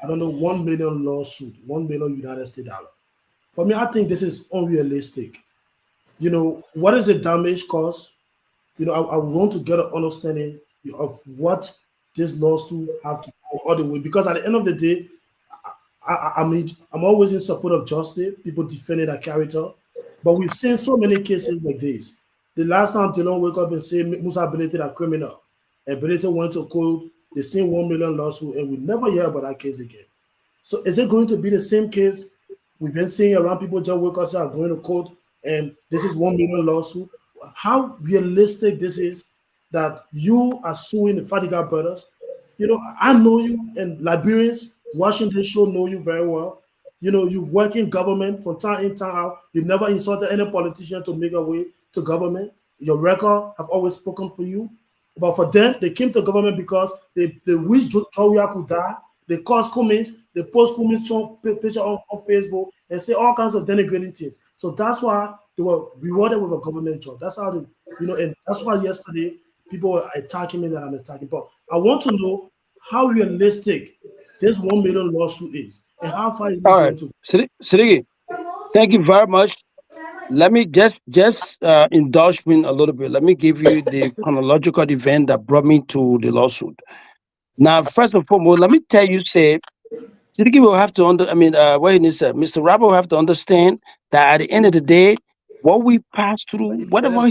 I don't know, 1 million lawsuit, $1 million United States dollar. For me, I think this is unrealistic. What is the damage caused? I want to get an understanding of what this lawsuit have to go all the way, because at the end of the day, I'm always in support of justice, people defending their character, but we've seen so many cases like this. The last time Dylan wake up and say Musa Benete are criminal, and Benete went to court, they seen 1 million lawsuit, and we never hear about that case again. So is it going to be the same case? We've been seeing around people just wake up are going to court, and this is 1 million lawsuit. How realistic this is that you are suing the Fadiga brothers? I know you, and Liberians watching this show know you very well. You know, you've worked in government from time in, time out. You've never insulted any politician to make a way to government. Your record have always spoken for you. But for them, they came to government because they wish Toria could die. They caused comments, they post comments picture on Facebook and say all kinds of denigrating things. So that's why they were rewarded with a government job. That's how they, you know, and that's why yesterday people were attacking me that I'm attacking. But I want to know how realistic this 1 million lawsuit is and how far is it All going right, to? Siddiqui, thank you very much. Let me just indulge me a little bit. Let me give you the chronological event that brought me to the lawsuit. Now, first and foremost, let me tell you, say, Siddiqui will have to Mr. Rabba will have to understand that at the end of the day, what we pass through, whatever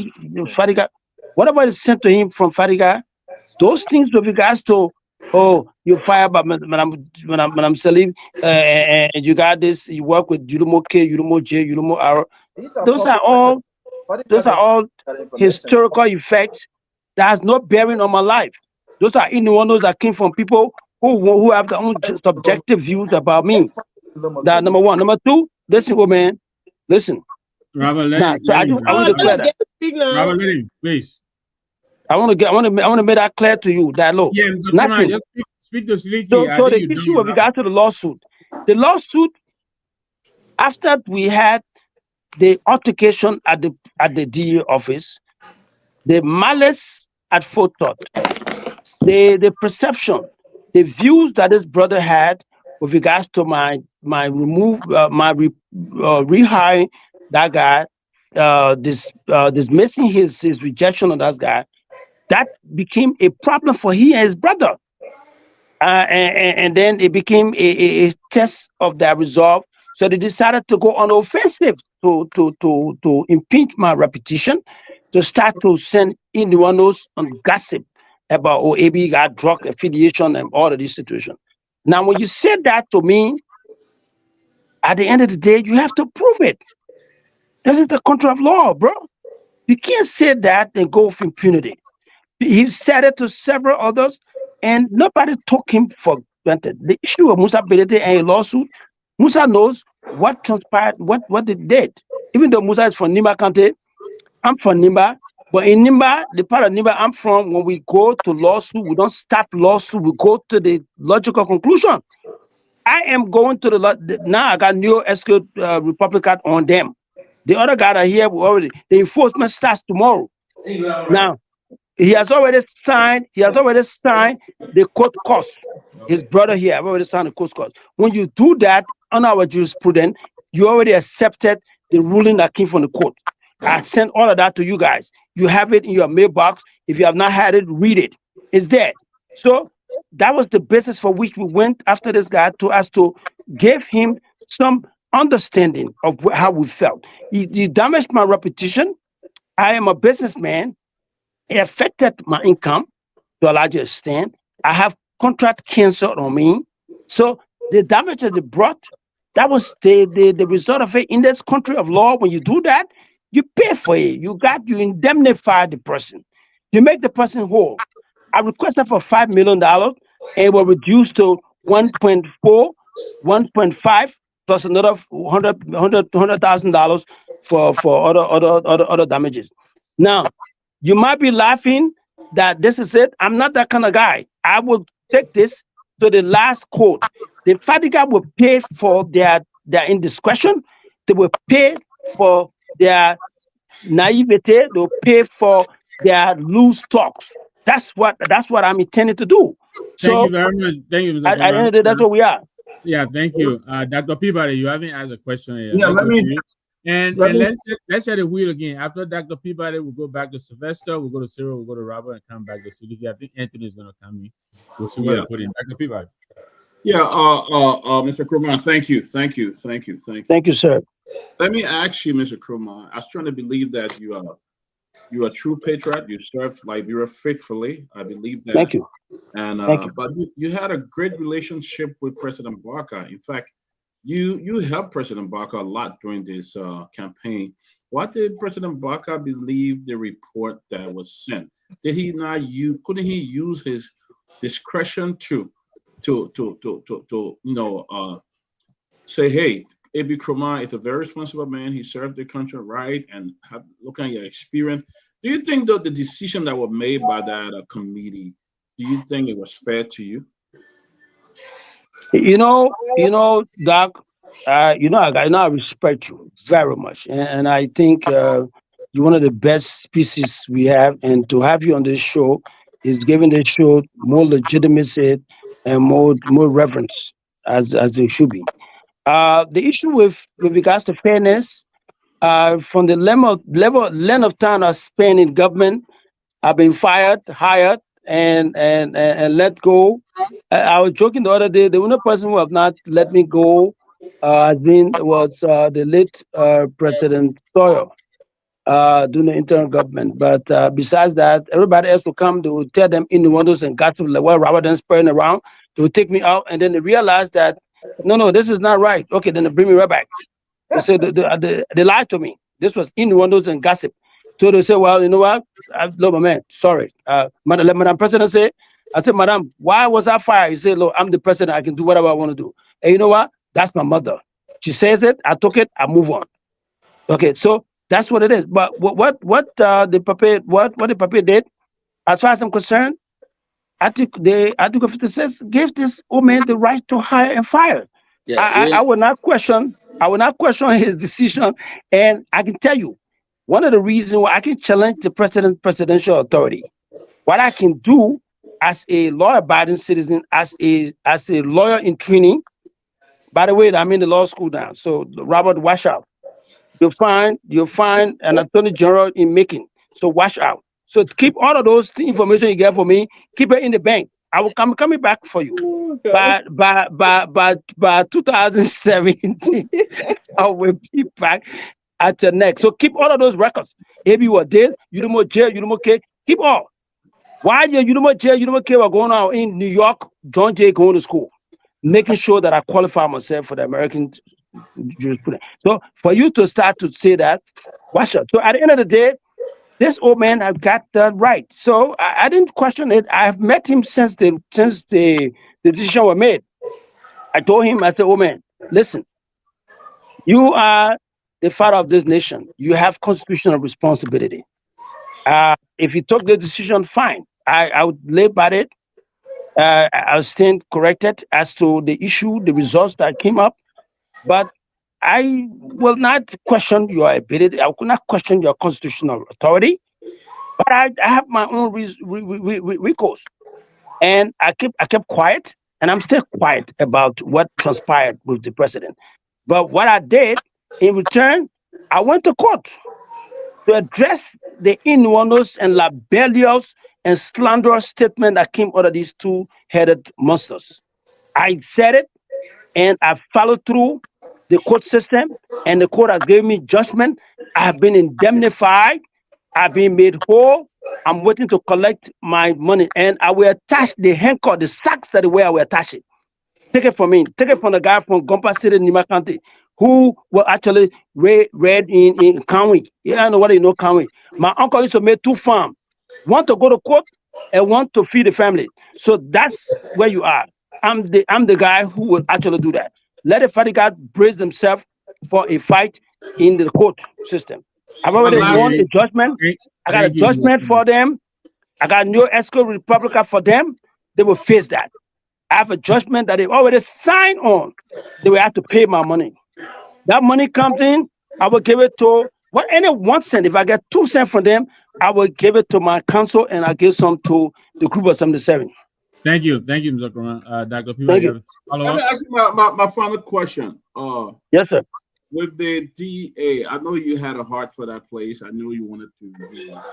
is sent to him from Fadiga, those things with regards to, oh, you fire but when I'm selling, and you got this, you work with Udumo K, Udumo J, Udumo R. Those are all that information. historical effects that has no bearing on my life. Those are Nyenwolos that came from people who have their own subjective views about me. That number one. Number two, listen, man, listen. Robert, let Nah, him, so let I him, just I want to clear that. Robert, let him, please. I want to make that clear to you that look, Yeah, Mr. nothing. Kumar, just speak to Siliki. So I think the you done issue with with regard to the lawsuit, after we had the altercation at the DA office, the malice at forethought, the perception, the views that this brother had with regards to my rehiring that guy, dismissing his rejection of that guy, that became a problem for he and his brother. And then it became a test of their resolve. So they decided to go on offensive to impeach my reputation, to start to send innuendos on gossip about AB got drug affiliation and all of this situation. Now, when you said that to me, at the end of the day, you have to prove it. That is the country of law, bro. You can't say that and go with impunity. He said it to several others, and nobody took him for granted. The issue of Musa Belete and a lawsuit, Musa knows what transpired, what they did. Even though Musa is from Nimba County, I'm from Nimba, but in Nimba, the part of Nimba I'm from, when we go to lawsuit, we don't stop lawsuit, we go to the logical conclusion. I am going to now I got new SQ Republican on them. The other guy that here already, the enforcement starts tomorrow. Now, he has already signed the court cost. His brother here have already signed the court cost. When you do that on our jurisprudence, you already accepted the ruling that came from the court. I sent all of that to you guys. You have it in your mailbox. If you have not had it, read it. It's there. So that was the basis for which we went after this guy to us to give him some understanding of how we felt. He damaged my reputation. I am a businessman. It affected my income to a larger extent. I have contract canceled on me. So the damage that they brought, that was the result of it. In this country of law, when you do that, you pay for it. You indemnify the person. You make the person whole. I requested for $5 million and it was reduced to 1.4, 1.5 plus another $100,000 for other damages. Now, you might be laughing that this is it. I'm not that kind of guy. I will take this to the last court. The Fadiga will pay for their indiscretion. They will pay for their naivete. They'll pay for their loose talks. That's what I'm intending to do. Thank So you very much. Thank you, Mr. at the end of the day, that's what we are. Yeah, thank you. Dr. Peabody, you haven't asked a question yet. Yeah, Let's share the wheel again. After Dr. Peabody, we'll go back to Sylvester, we'll go to Cyril, we'll go to Robert, and come back to Siliki. I think Anthony is going to come in. We'll see what to put in. Dr. Peabody. Yeah, Mr. Krumah, thank you. Thank you, sir. Let me ask you, Mr. Krumah, I was trying to believe that you are a true patriot. You served Liberia faithfully. I believe that. Thank you. And Thank you. but you had a great relationship with President Barker. In fact, you helped President Barker a lot during this campaign. What did President Barker believe the report that was sent? Did he not use? Couldn't he use his discretion to say, hey, A.B. Kromah is a very responsible man. He served the country right, and looking at your experience, do you think that the decision that was made by that committee, do you think it was fair to you? Doc, I respect you very much, and I think you're one of the best species we have, and to have you on this show is giving this show more legitimacy and more reverence as it should be. The issue with regards to fairness, from the length of time I spent in government, I've been fired, hired, and let go. I was joking the other day. The only person who have not let me go was the late President Toyo during the interim government. But besides that, everybody else will come. They will tell them in the windows and gossip like well, rather than spraying around. They will take me out, and then they realize that no, this is not right. Okay, then they bring me right back. They say they lied to me. This was in the windows and gossip. So they say, well, you know what? Look, my man, sorry. Madam President say, I said, Madam, why was I fired? You say, look, I'm the president. I can do whatever I want to do. And you know what? That's my mother. She says it. I took it. I move on. Okay, so that's what it is. But what the paper did, as far as I'm concerned, Article 56 gave this woman the right to hire and fire. Yeah, I will not question. I will not question his decision. And I can tell you, one of the reasons why I can challenge the presidential authority, what I can do as a law-abiding citizen, as a lawyer in training. By the way, I'm in the law school now, so Robert, watch out. You'll find an attorney general in making. So watch out. So keep all of those information you get for me. Keep it in the bank. I will come coming back for you. Okay. By 2017, I will be back at your neck. So keep all of those records. If you were there, you know more jail, you know more K. Keep all. Why you know more jail, you know more K were going on in New York, John Jay going to school, making sure that I qualify myself for the American jurisprudence. So for you to start to say that, watch out. So at the end of the day, this old man have got that right. So I didn't question it. I've met him since the decision was made. I told him, I said, oh man, listen, you are the father of this nation. You have constitutional responsibility. If you took the decision, fine. I would live by it. I'll stand corrected as to the issue, the results that came up. But I will not question your ability. I will not question your constitutional authority. But I have my own recourse. And I kept quiet, and I'm still quiet about what transpired with the president. But what I did in return, I went to court to address the innuendos and libelous and slanderous statement that came out of these two-headed monsters. I said it, and I followed through the court system, and the court has given me judgment. I have been indemnified. I've been made whole. I'm waiting to collect my money, and I will attach the handcuff, the sacks that way I will attach it. Take it from me. Take it from the guy from Gompa City, Nima County, who were actually read in Conway. Yeah, I know what you know, Conway. My uncle used to make 2 farms, one to go to court and one to feed the family. So that's where you are. I'm the guy who will actually do that. Let the father God brace themselves for a fight in the court system. I've already won a judgment. I got a judgment for them. I got no escrow Republican for them. They will face that. I have a judgment that they've already signed on. They will have to pay my money. That money comes in, I will give it to any 1 cent. If I get 2 cents from them, I will give it to my council, and I give some to the group of 77. Thank you, Mr. Kromah. Dr. Pewee, Thank you. Let me ask you my final question. Yes, sir. With the DA, I know you had a heart for that place. I know you wanted to do that.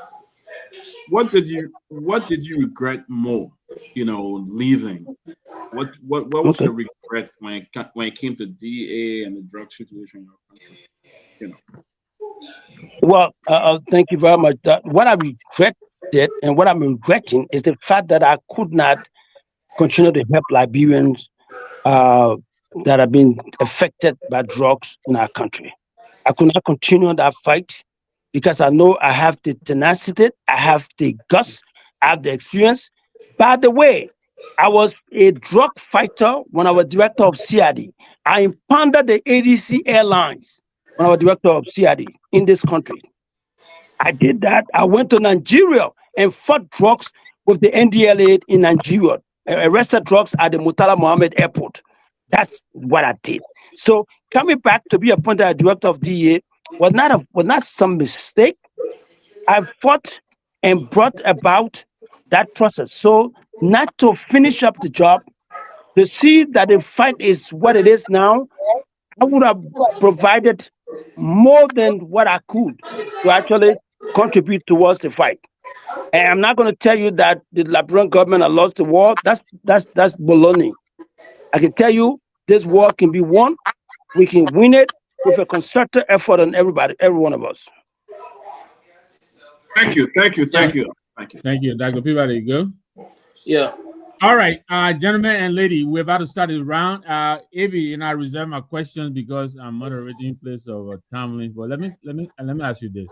What did you regret more? Leaving. What was your regret when it came to DA and the drug situation in your country? Well, thank you very much. What I regretted and what I'm regretting is the fact that I could not continue to help Liberians that have been affected by drugs in our country. I could not continue that fight because I know I have the tenacity, I have the guts, I have the experience. By the way, I was a drug fighter when I was director of CID. I impounded the ADC Airlines when I was director of CID in this country. I did that. I went to Nigeria and fought drugs with the NDLA in Nigeria. Arrested drugs at the Murtala Mohammed Airport. That's what I did. So coming back to be appointed as director of DEA was not some mistake. I fought and brought about that process. So not to finish up the job, to see that the fight is what it is now, I would have provided more than what I could to actually contribute towards the fight. And I'm not going to tell you that the Liberian government has lost the war. That's baloney. I can tell you this war can be won. We can win it with a concerted effort on every one of us. Thank you. Thank you, Dr. Peabody. Go. Yeah. All right, gentlemen and lady, we're about to start the round. Avi and I reserve my questions because I'm moderating in place of Tomalin. But let me ask you this.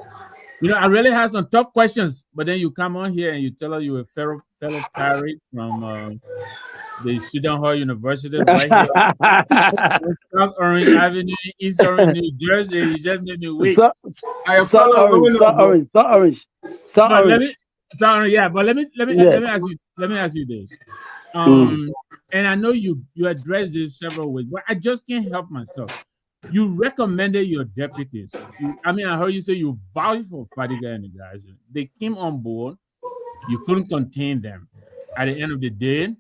You know, I really have some tough questions, but then you come on here and you tell us you're a fellow pirate from the Sudan Hall University right here, South Orange Avenue, East Orange, New Jersey. You just made me wait. Yeah, but let me ask you this. And I know you addressed this several ways, but I just can't help myself. You recommended your deputies. I heard you say you vouched for Fadiga and the guys. They came on board. You couldn't contain them. At the end of the day,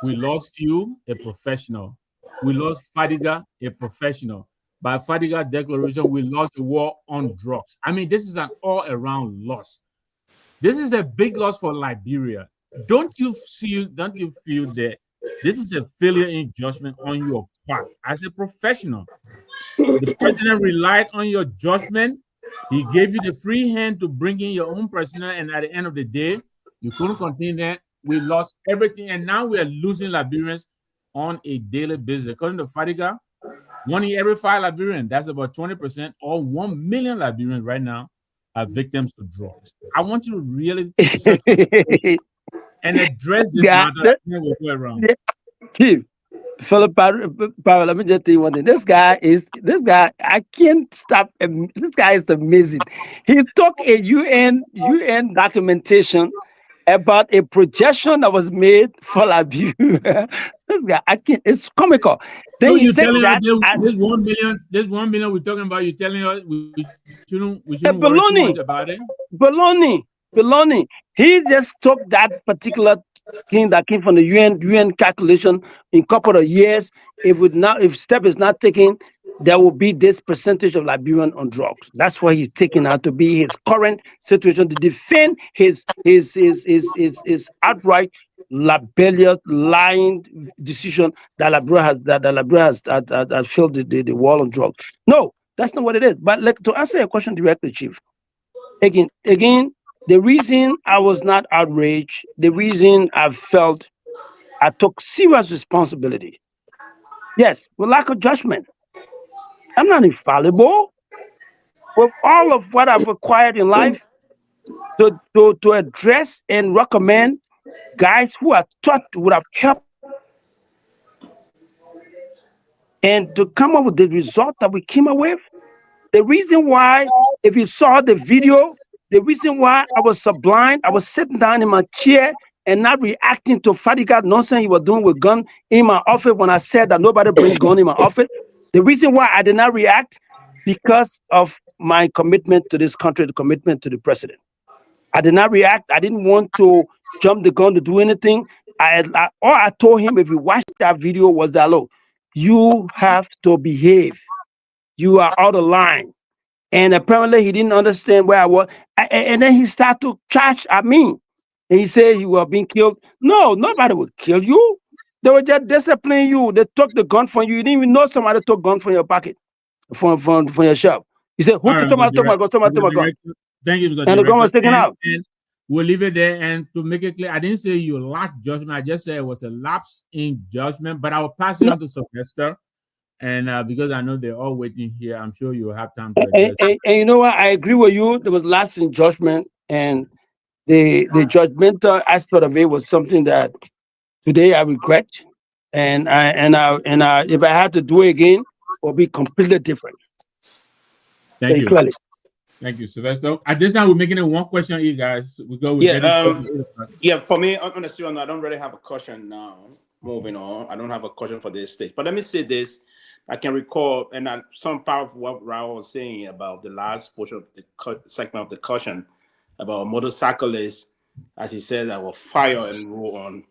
we lost you, a professional. We lost Fadiga, a professional. By Fadiga declaration, we lost the war on drugs. This is an all-around loss. This is a big loss for Liberia. Don't you feel that this is a failure in judgment on your part as a professional? The president relied on your judgment. He gave you the free hand to bring in your own personnel, and at the end of the day, you couldn't contain that. We lost everything, and now we are losing Liberians on a daily basis. According to Fadiga, 1 in every 5 Liberians, that's about 20%, or 1 million Liberians right now are victims of drugs. I want you to really and address this matter. We'll go around. Chief, Philip Powell, let me just tell you one thing. This guy, I can't stop. This guy is amazing. He took a UN documentation about a projection that was made for Liberia. This guy, I can't. It's comical. Then so you take that. This 1 million we're talking about. You're telling us we shouldn't worry too much about it. Baloney. He just took that particular thing that came from the UN calculation in a couple of years. If step is not taken, there will be this percentage of Liberian on drugs. That's what he's taking out to be his current situation to defend his outright libelious lying decision that Liberia has filled the wall on drugs. No, that's not what it is. But to answer your question directly, Chief, again, the reason I was not outraged, the reason I felt I took serious responsibility. Yes, with lack of judgment. I'm not infallible. With all of what I've acquired in life, to address and recommend guys who I thought would have helped, and to come up with the result that we came up with. The reason why, if you saw the video, the reason why I was sublime, I was sitting down in my chair and not reacting to Fadiga nonsense he was doing with gun in my office when I said that nobody bring gun in my office. The reason why I did not react, because of my commitment to this country, the commitment to the president. I did not react. I didn't want to jump the gun to do anything. All I told him, if you watch that video, was that, look, you have to behave. You are out of line. And apparently he didn't understand where I was. And then he started to charge at me. And he said he was being killed. No, nobody will kill you. They were just disciplining you. They took the gun from you. You didn't even know somebody took gun from your pocket, from your shop. He said, who took my gun? Thank you, Mr. And the gun was taken out. And we'll leave it there. And to make it clear, I didn't say you lacked judgment. I just said it was a lapse in judgment. But I will pass it on to Sylvester. And because I know they're all waiting here, I'm sure you'll have time to address and you know what? I agree with you. There was lapse in judgment. And the judgmental aspect of it was something that today I regret. And if I had to do it again, it will be completely different. Thank you. Clearly. Thank you, Sylvester. At this time, we're making it one question each, guys. We go with for me, on the student, I don't really have a question now. Moving on, I don't have a question for this stage. But let me say this. I can recall, and some part of what Raul was saying about the last portion of the segment of the caution about motorcyclists, as he said, that were fire and roll on.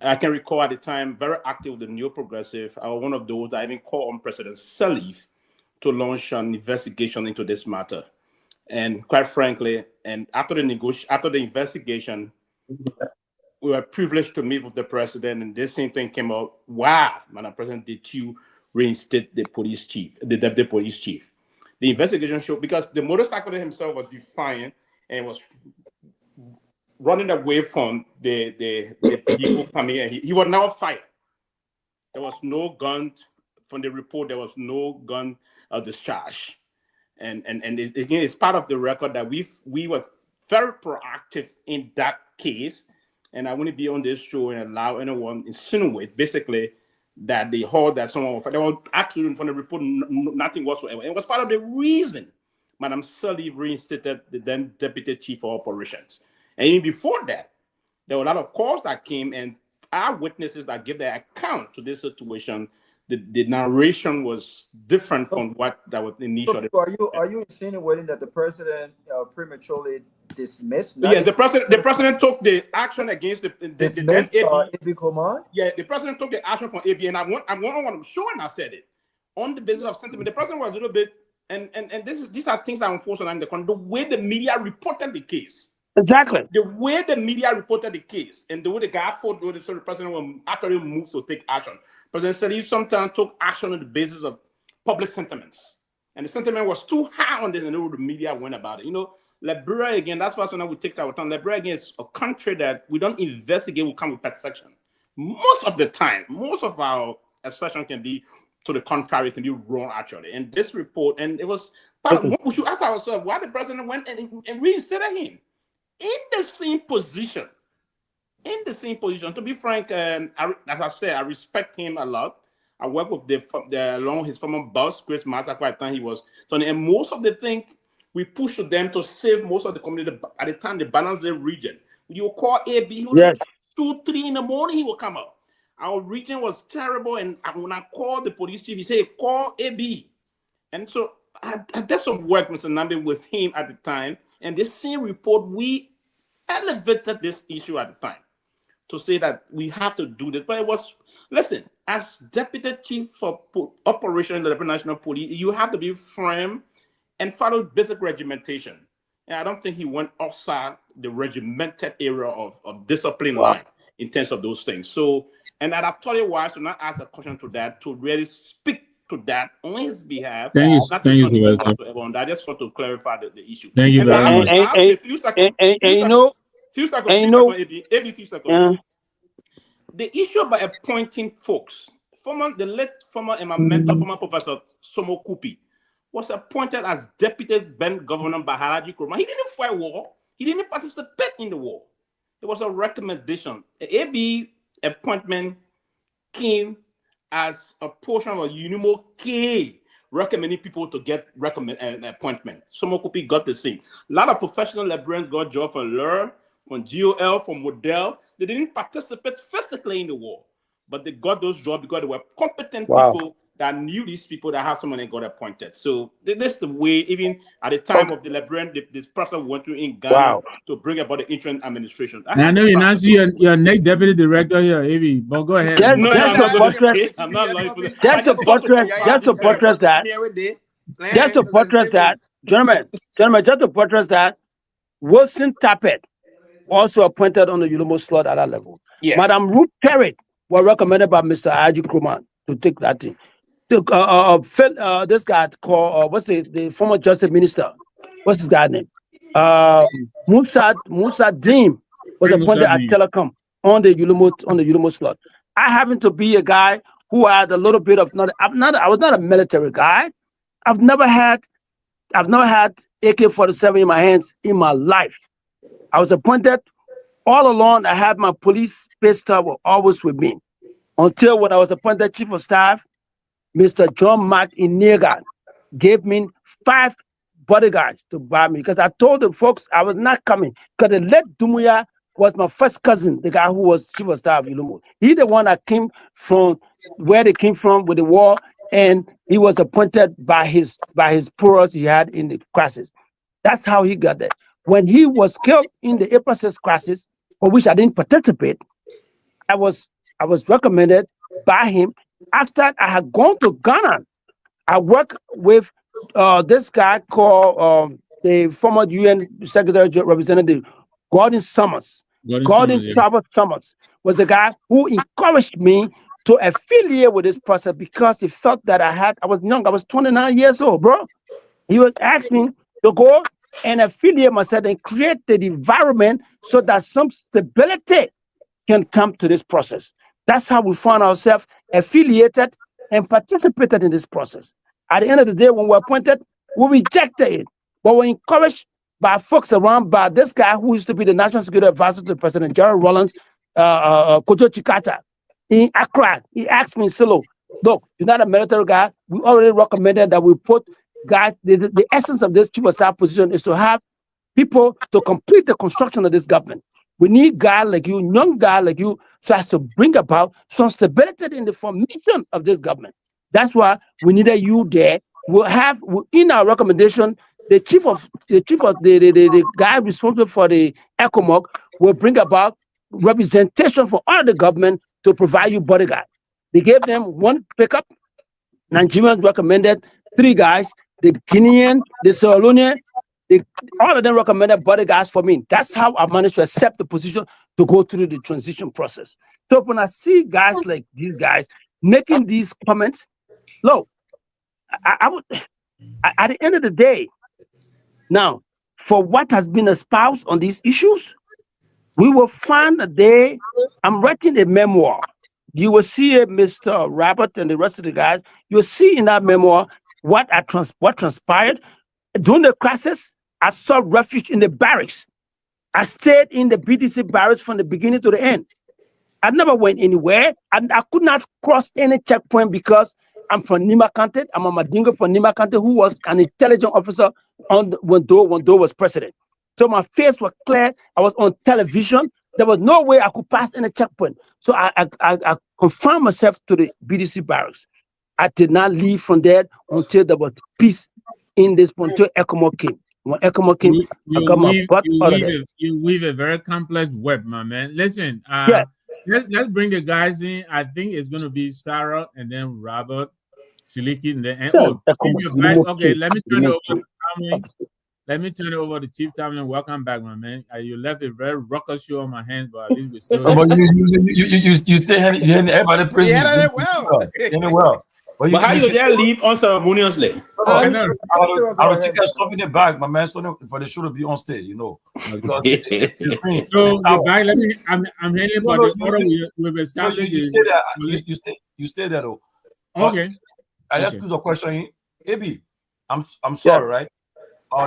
I can recall at the time, very active with the Neo Progressive. I was one of those that even called on President Sirleaf to launch an investigation into this matter. And quite frankly, and after the investigation, we were privileged to meet with the president, and this same thing came out. Wow, Madam President, did you reinstate the police chief, the deputy police chief? The investigation showed, because the motorcyclist himself was defiant and was running away from the people coming in. He was now fired. There was no gun from the report. There was no gun discharge, and again, it's part of the record that we were very proactive in that case. And I wouldn't be on this show and allow anyone insinuate basically that they heard that someone was fired. There was actually from the report nothing whatsoever. It was part of the reason Madam Sirleaf reinstated the then deputy chief of operations. And even before that, there were a lot of calls that came, and our witnesses that gave their account to this situation, the narration was different from what that was initially. So are you insinuating that the president prematurely dismissed? Yes, the president took the action against dismissed AB Command? Yeah, the president took the action from AB, and I'm sure, and I said it on the basis of sentiment. The president was a little bit, and these are things that unfortunately the way the media reported the case. Exactly. The way the media reported the case and the way the guy thought the president will actually move to take action. President Sirleaf sometimes took action on the basis of public sentiments. And the sentiment was too high on this, and the media went about it. You know, Liberia, again, that's why sometimes we take our time. Liberia, again, is a country that we don't investigate, we come with perception. Most of the time, most of our assertion can be to the contrary, can be wrong, actually. And this report, and it was part of what we should ask ourselves, why the president went and reinstated him in the same position. In the same position. To be frank, as I said, I respect him a lot. I work with along his former boss, Chris Massacre, at the time he was. So, and most of the things we push to them to save most of the community. At the time, the Balanced region. You call AB, he would 2, 3 in the morning, he will come up. Our region was terrible, and when I called the police chief, he said, call AB. And so I did some work, Mr. Nambi, with him at the time. And this same report, we elevated this issue at the time to say that we have to do this. But it was, listen, as deputy chief for operation in the Liberia National Police, you have to be firm and follow basic regimentation. And I don't think he went outside the regimented area of discipline line in terms of those things. So, and I told you why, so not ask a question to that, to really speak to that on his behalf. Thank you, I just want to clarify the issue. Thank you very much. The issue about appointing folks, the late former Professor Somo Kupi was appointed as deputy Ben Governor by Haraji Kurma. He didn't fight war. He didn't participate in the war. It was a recommendation. The AB appointment came as a portion of a UNIMO K recommending people to get an appointment. Somo Kupi got the same. A lot of professional Liberians got jobs from LUR, from GOL, from Model. They didn't participate physically in the war, but they got those jobs because they were competent people that knew these people that have someone that got appointed. So this is the way, even at the time of the Liberian, this person went to in Ghana to bring about the interim administration. I know you're not your next deputy director here, Avi, but go ahead. Just to buttress that, gentlemen, just to buttress that, Wilson Tappet also appointed on the ULUMO slot at that level. Yes. Madam Ruth Perry was recommended by Mr. Haji Kruman to take that thing. This guy called, what's the former justice minister? What's his guy's name? Musa Deem was appointed at Telecom on the ULUMO slot. I happen to be a guy who had a little bit of I was not a military guy. I've never had AK-47 in my hands in my life. I was appointed all along. I had my police pistol always with me. until when I was appointed chief of staff, Mr. John Mark Inega gave me 5 bodyguards to bar me because I told the folks I was not coming because the late Dumuya was my first cousin, the guy who was chief of staff of Ilumo. He the one that came from where they came from with the war, and he was appointed by his poorest he had in the crisis. That's how he got there. When he was killed in the April 6th crisis, for which I didn't participate, I was recommended by him after I had gone to Ghana. I worked with this guy called the former UN Secretary Representative Gordon Summers. Gordon Travis Summers was the guy who encouraged me to affiliate with this process because he felt that I was young. I was 29 years old, bro. He was asking me to go and affiliate myself and create the environment so that some stability can come to this process. That's how we found ourselves affiliated and participated in this process. At the end of the day, when we were appointed, we rejected it, but we were encouraged by folks around, by this guy who used to be the National Security Advisor to the President, Gerald Rollins, Kojo Chikata, in Accra. He asked me, Silo, look, you're not a military guy. We already recommended that we put guys, the essence of this chief of staff position is to have people to complete the construction of this government. We need guys like you, young guy like you, so as to bring about some stability in the formation of this government. That's why we needed you there. We'll have in our recommendation, the guy responsible for the ECOMOG will bring about representation for all the government to provide you bodyguard. They gave them 1 pickup. Nigerians recommended 3 guys. The Guinean, the Sierra Leonean, all of them recommended bodyguards for me. That's how I managed to accept the position to go through the transition process. So when I see guys like these guys making these comments, look, I would, at the end of the day, now, for what has been espoused on these issues, we will find a day. I'm writing a memoir. You will see it, Mr. Robert and the rest of the guys. You'll see in that memoir what transpired. During the crisis, I sought refuge in the barracks. I stayed in the BTC barracks from the beginning to the end. I never went anywhere, and I could not cross any checkpoint because I'm from Nima Kante. I'm a Madingo from Nima Kante, who was an intelligence officer when Doe was president. So my face was clear. I was on television. There was no way I could pass any checkpoint. So I confined myself to the BDC barracks. I did not leave from there until there was peace in this, until ECOMOG came. When ECOMOG came, I got my butt out of there. You weave a very complex web, my man. Listen, yeah. Let's bring the guys in. I think it's going to be Sarah and then Robert, Siliki, and then okay. Let me turn it over to Tomalin. Let me turn it over to Chief Tomalin. Welcome back, my man. You left a very ruckus show on my hands, but at least we still. But you still had everybody prison. Yeah, well. But how you dare leave unceremoniously? I will take that stuff in the bag, my man, so for the show to be on stage, you know. Because so the bag, I'm handling for the order we've established. You stay there though. Okay. I just put a question. Abi, I'm sorry, right?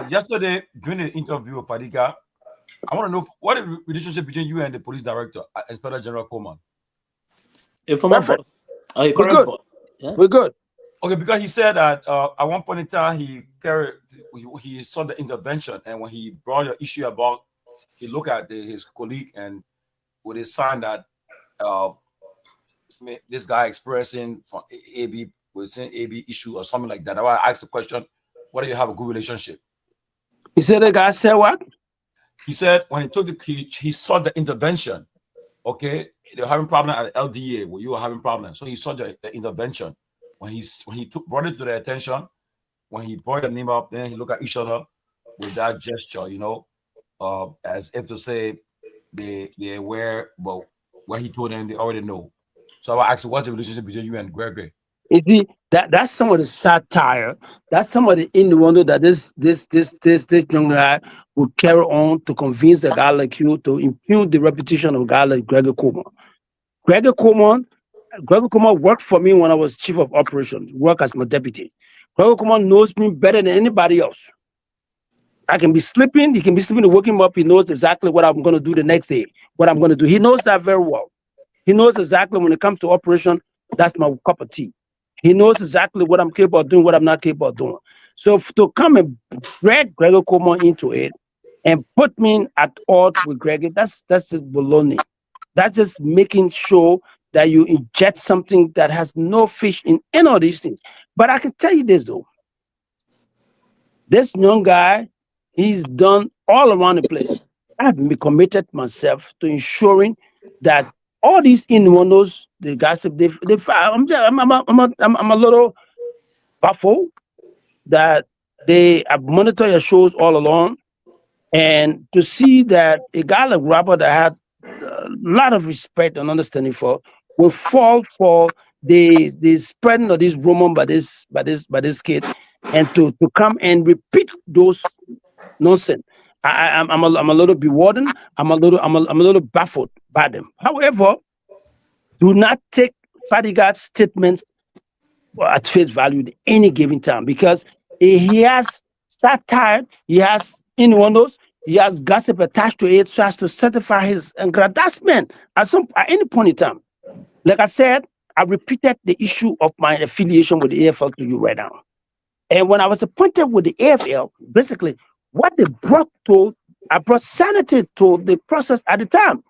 Yesterday during the interview with Padiga, I want to know what is the relationship between you and the police director, Inspector General Coleman. We're good. Okay, because he said that at one point in time he saw the intervention, and when he brought the issue about, he looked at his colleague and with his sign that this guy expressing from AB was saying AB issue or something like that. I asked the question, what do you have a good relationship? He said the guy said what? He said when he took he saw the intervention. Okay, they were having problem at LDA where you were having problems. So he saw the intervention. When he brought it to their attention, when he brought the name up, then he looked at each other with that gesture, you know, as if to say they're aware, but what he told them they already know. So I asked, what's the relationship between you and Garguah? You see, that's some of the satire. That's some of the innuendo that this young guy will carry on to convince a guy like you to impugn the reputation of a guy like Garguah Coleman. Garguah Coleman worked for me when I was chief of operations, worked as my deputy. Garguah Coleman knows me better than anybody else. I can be sleeping, to wake him up, he knows exactly what I'm going to do the next day, what I'm going to do. He knows that very well. He knows exactly when it comes to operation, that's my cup of tea. He knows exactly what I'm capable of doing, what I'm not capable of doing. So to come and drag Gregor Como into it and put me at odds with Gregor, that's just baloney. That's just making sure that you inject something that has no fish in any of these things. But I can tell you this though. This young guy, he's done all around the place. I've been committed myself to ensuring that all these Nyenwolos, the gossip, I'm a little baffled that they have monitored your shows all along, and to see that a guy like Robert that had a lot of respect and understanding for will fall for the spreading of this rumor by this kid, and to come and repeat those nonsense. I'm a little bewildered. I'm a little baffled by them. However, do not take Fadiga's statements at face value at any given time, because he has satire, he has innuendos, he has gossip attached to it, so as to certify his aggrandizement at any point in time. Like I said, I repeated the issue of my affiliation with the AFL to you right now. And when I was appointed with the AFL, basically what they brought I brought sanity to the process at the time.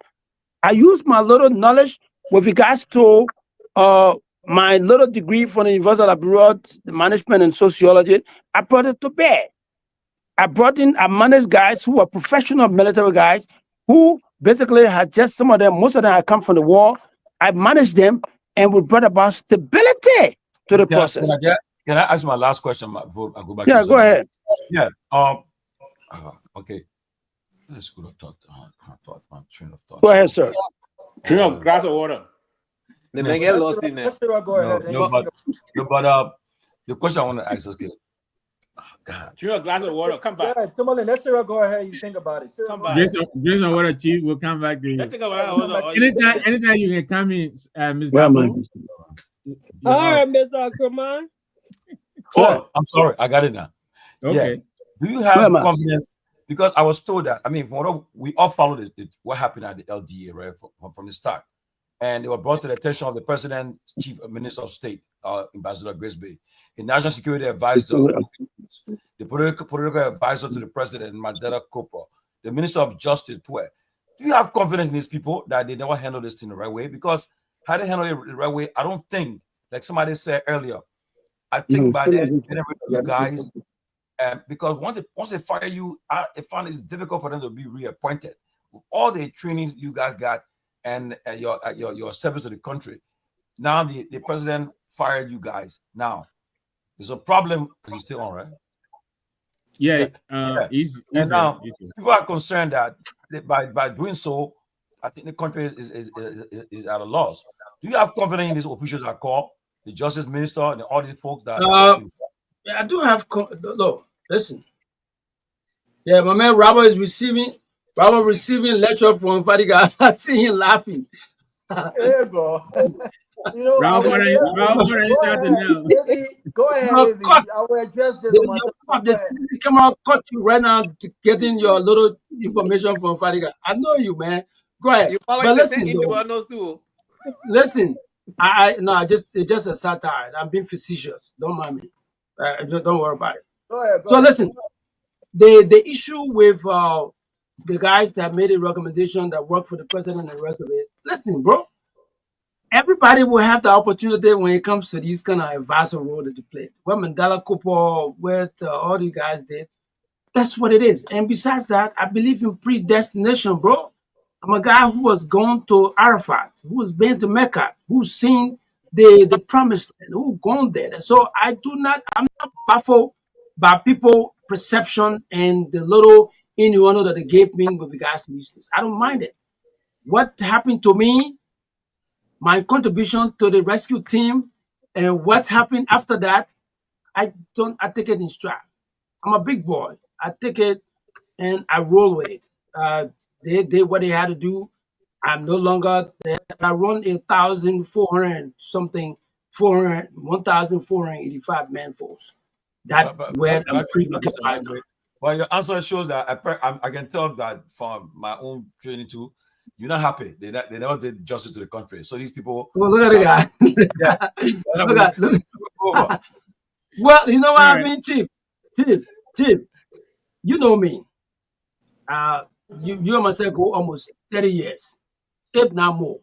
I used my little knowledge with regards to my little degree from the University of Liberia, management and sociology. I brought it to bear. I managed guys who were professional military guys who basically had just most of them had come from the war. I managed them, and we brought about stability to the process. Can I ask my last question before I go back? Yeah, go ahead. Yeah. Okay. Let's go to thought. My train of thought. Go ahead, sir. Drink a glass of water. They may get lost in there. Go ahead. But the question I want to ask is, God. Drink a glass of water. Come back. Yeah, Tomalin, let's go ahead. You think about it. Come back. Drink some water, Chief. We'll come back to you. Let's take a water. Anytime you can come in, Ms. Well, Gabo. All right, Mr. Croman. Oh, I'm sorry. I got it now. Okay. Yeah. Do you have confidence? Because I was told that, we all followed what happened at the LDA, right, from the start. And they were brought to the attention of the President, Chief Minister of State, Ambassador Grace Bay, the National Security Advisor, the political advisor to the President, Mandela Cooper, the Minister of Justice, Twe. Do you have confidence in these people that they never handle this thing the right way? Because how they handle it the right way, I don't think, like somebody said earlier, I think by then, you guys, because once they fire you, they find it's difficult for them to be reappointed. With all the trainings you guys got and your service to the country, now the president fired you guys. Now there's a problem. He's still on, right? Yeah. He's now people are concerned that by doing so, I think the country is at a loss. Do you have confidence in these officials I call the Justice Minister and all these folks that? I do have. Look, listen. Yeah, my man Robert is receiving lecture from Fadiga. I see him laughing. Hey, bro. You know, Robert, go ahead, baby. I will address this. The camera cut you right now to getting your little information from Fadiga. I know you, man. Go ahead. You follow the same individuals too. Listen, it's just a satire. I'm being facetious. Don't mind me. Don't worry about it. Go ahead. Listen, the issue with the guys that made a recommendation that work for the president and the rest of it. Listen, bro. Everybody will have the opportunity when it comes to these kind of advisor role that they play. What Mandela Cooper, what all the guys did, that's what it is. And besides that, I believe in predestination, bro. I'm a guy who was gone to Arafat, who was been to Mecca, who's seen the promised land, who gone there. So I'm not baffled by people perception and the little innuendo that they gave me with regards to these things. I don't mind it. What happened to me, my contribution to the rescue team, and what happened after that, I take it in stride. I'm a big boy. I take it and I roll with it. They did what they had to do. I'm no longer there. I run 1,485 man force. That where I'm preoccupied. Well, your answer shows that I can tell that from my own training too, You're not happy. They never did justice to the country. So these people. Oh, look at the guy. Yeah. look. Well, you know what I mean, Chief. You know me. You and myself go almost 30 years, if not more.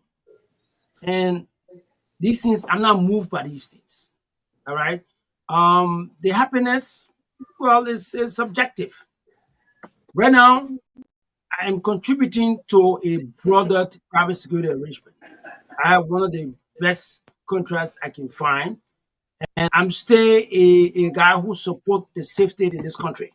And these things, I'm not moved by these things. All right. The happiness, well, is subjective. Right now, I am contributing to a broader private security arrangement. I have one of the best contracts I can find, and I'm still a guy who supports the safety in this country.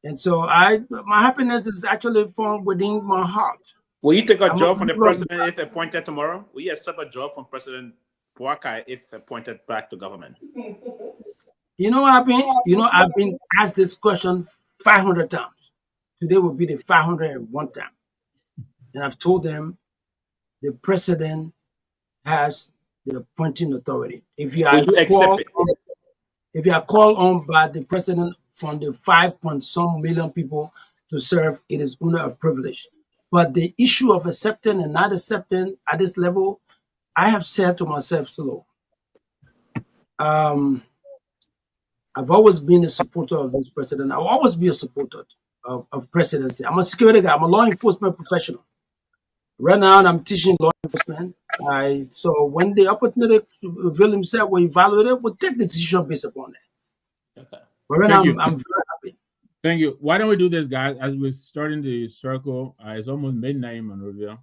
And so my happiness is actually from within my heart. Will you take a job from the president if appointed tomorrow? Will you accept a job from President Boakai if appointed back to government? You know what I mean? You know, I've been asked this question 500 times. Today will be the 501 time. And I've told them the president has the appointing authority. If you are called on by the president from the 5-point-some million people to serve, it is only a privilege. But the issue of accepting and not accepting at this level, I have said to myself, so I've always been a supporter of this president. I'll always be a supporter of presidency. I'm a security guy. I'm a law enforcement professional. Right now, I'm teaching law enforcement. So when the opportunity to reveal himself will evaluate it, we'll take the decision based upon that. Okay. But right now, I'm very happy. Thank you. Why don't we do this, guys? As we're starting the circle, it's almost midnight in Monrovia.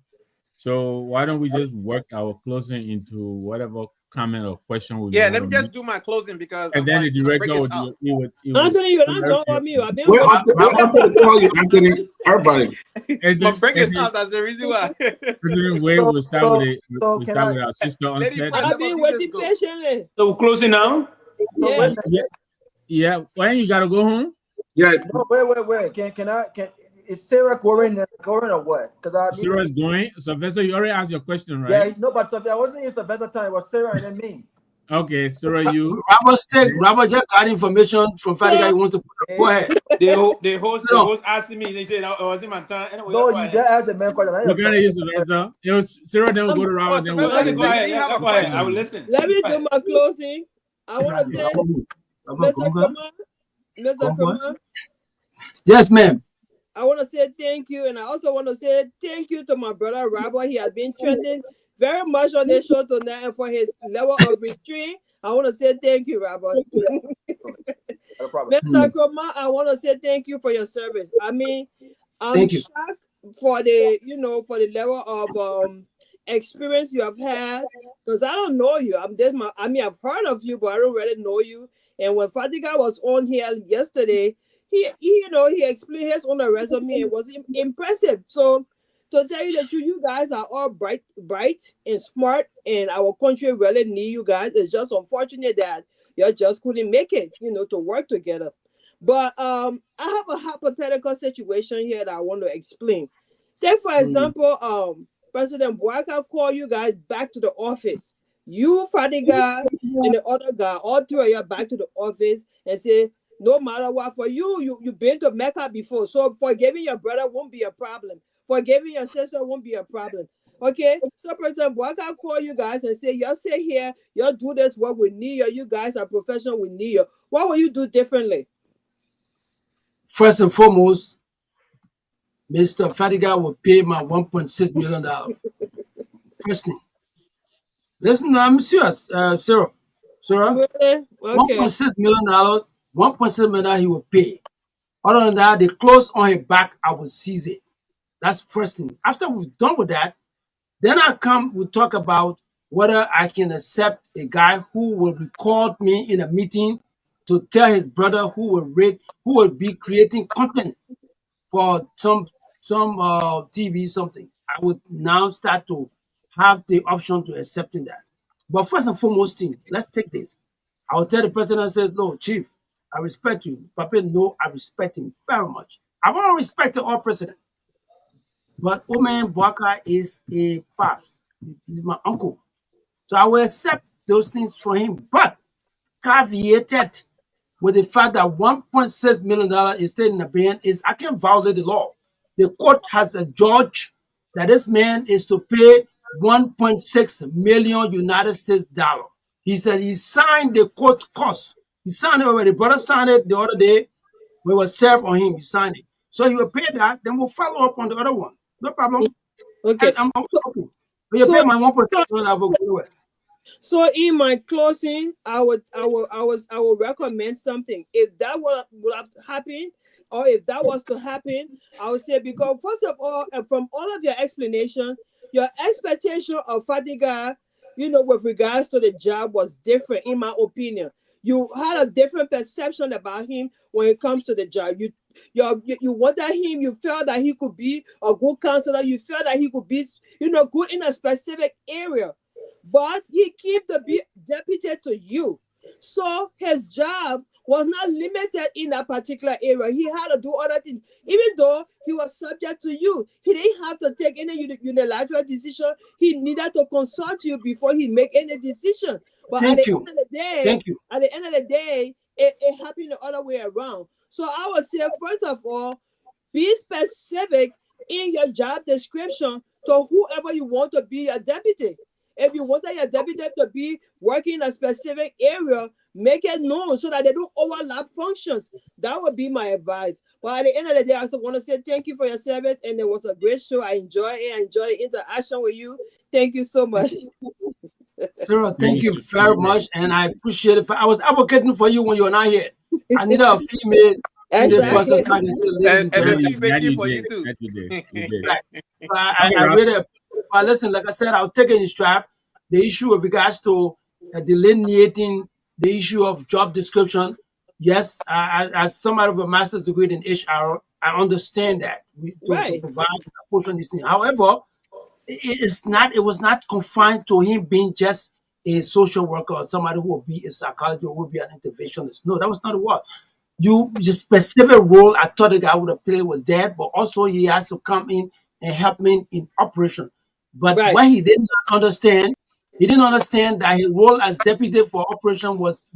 So why don't we just work our closing into whatever comment or question we let me just do my closing because and then the director would Anthony, you're not talking me. I've been wait until they call you, Anthony. Everybody. But bring it out. That's the reason why. We'll start with our sister on set. I've been waiting patiently. So we're closing now? Yeah. When you gotta go home? Yeah. No, wait. Can is Sarah going or what? Because Sarah's going. Sylvester, you already asked your question, right? Yeah, no, but I wasn't in Sylvester time. It was Sarah and then me. Okay, Sarah, you. Robert just got information from Fadiga. He wants to put. Go ahead. The host asked me. They said, "I was in my time." Anyway, no, you just asked the man question. We're gonna use Sylvester. Sarah, then we'll go to Robert. Then we'll go ahead. Go ahead. I will listen. Let me do my closing. I want to say, Mr. Kroma. Yes, ma'am. I want to say thank you, and I also want to say thank you to my brother Robert. He has been trending very much on the show tonight, and for his level of retreat, I want to say thank you, Robert. No problem. Mr. Kroma, I want to say thank you for your service. I mean, I'm shocked for the level of experience you have had, because I don't know you. I've heard of you, but I don't really know you. And when Fadiga was on here yesterday, he explained his own resume. It was impressive. So to tell you the truth, you guys are all bright and smart, and our country really need you guys. It's just unfortunate that you just couldn't make it, to work together. But I have a hypothetical situation here that I want to explain. Take for example, President Boakai called you guys back to the office. You, Fadiga, and the other guy, all three of you back to the office and say, no matter what, for you've been to Mecca before, so forgiving your brother won't be a problem. Forgiving your sister won't be a problem. Okay? So, President Boakai call you guys and say, y'all sit here, y'all do this work, we need you. You guys are professional, we need you. What will you do differently? First and foremost, Mr. Fadiga will pay my $1.6 million. First thing. Listen, I'm serious, Sarah. Really? Okay. $1.6 million. $1.7 million he will pay. Other than that, the clothes on his back, I will seize it. That's first thing. After we're done with that, then we'll talk about whether I can accept a guy who will record me in a meeting to tell his brother who will be creating content for some TV, something. I would now start to have the option to accepting that. But first and foremost thing, let's take this. I will tell the president, I said, no, Chief, I respect you. Papa, no, I respect him very much. I want to respect all president. But Oman Boakai is a pops. He's my uncle. So I will accept those things for him. But caveated with the fact that $1.6 million is staying in the ban is I can't violate the law. The court has a judge that this man is to pay 1.6 million United States dollar. He said he signed the court cost. He signed it already. Brother signed it the other day. We were served on him. He signed it. So he will pay that. Then we'll follow up on the other one. No problem. Okay. I'm okay. But you pay my 1.6 million, I will go away. So in my closing, I would recommend something. If that would have happened, or if that was to happen, I would say, because first of all, from all of your explanation, your expectation of Fadiga, with regards to the job was different, in my opinion. You had a different perception about him when it comes to the job. You wanted him, you felt that he could be a good counselor, you felt that he could be, good in a specific area. But he kept to be deputy to you. So his job was not limited in that particular area. He had to do other things. Even though he was subject to you, he didn't have to take any unilateral decision. He needed to consult you before he make any decision. But at the end of the day, it happened the other way around. So I would say, first of all, be specific in your job description to whoever you want to be a deputy. If you want your deputy to be working in a specific area, make it known so that they don't overlap functions. That would be my advice. But at the end of the day, I also want to say thank you for your service, and it was a great show. I enjoy it. I enjoy the interaction with you. Thank you so much. Sarah, thank you very much, and I appreciate it. I was advocating for you when you were not here. I need a female person so I can say, and the female for you too. Right. I really appreciate it. But listen, like I said, I'll take it in stride. The issue with regards to delineating the issue of job description, yes, as somebody with a master's degree in HR, I understand that to provide a portion of this thing. However, it was not confined to him being just a social worker or somebody who will be a psychologist or will be an interventionist. No, that was not what. The specific role I thought the guy would have played was that, but also he has to come in and help me in operation. But what he did not understand, he didn't understand that his role as deputy for operation was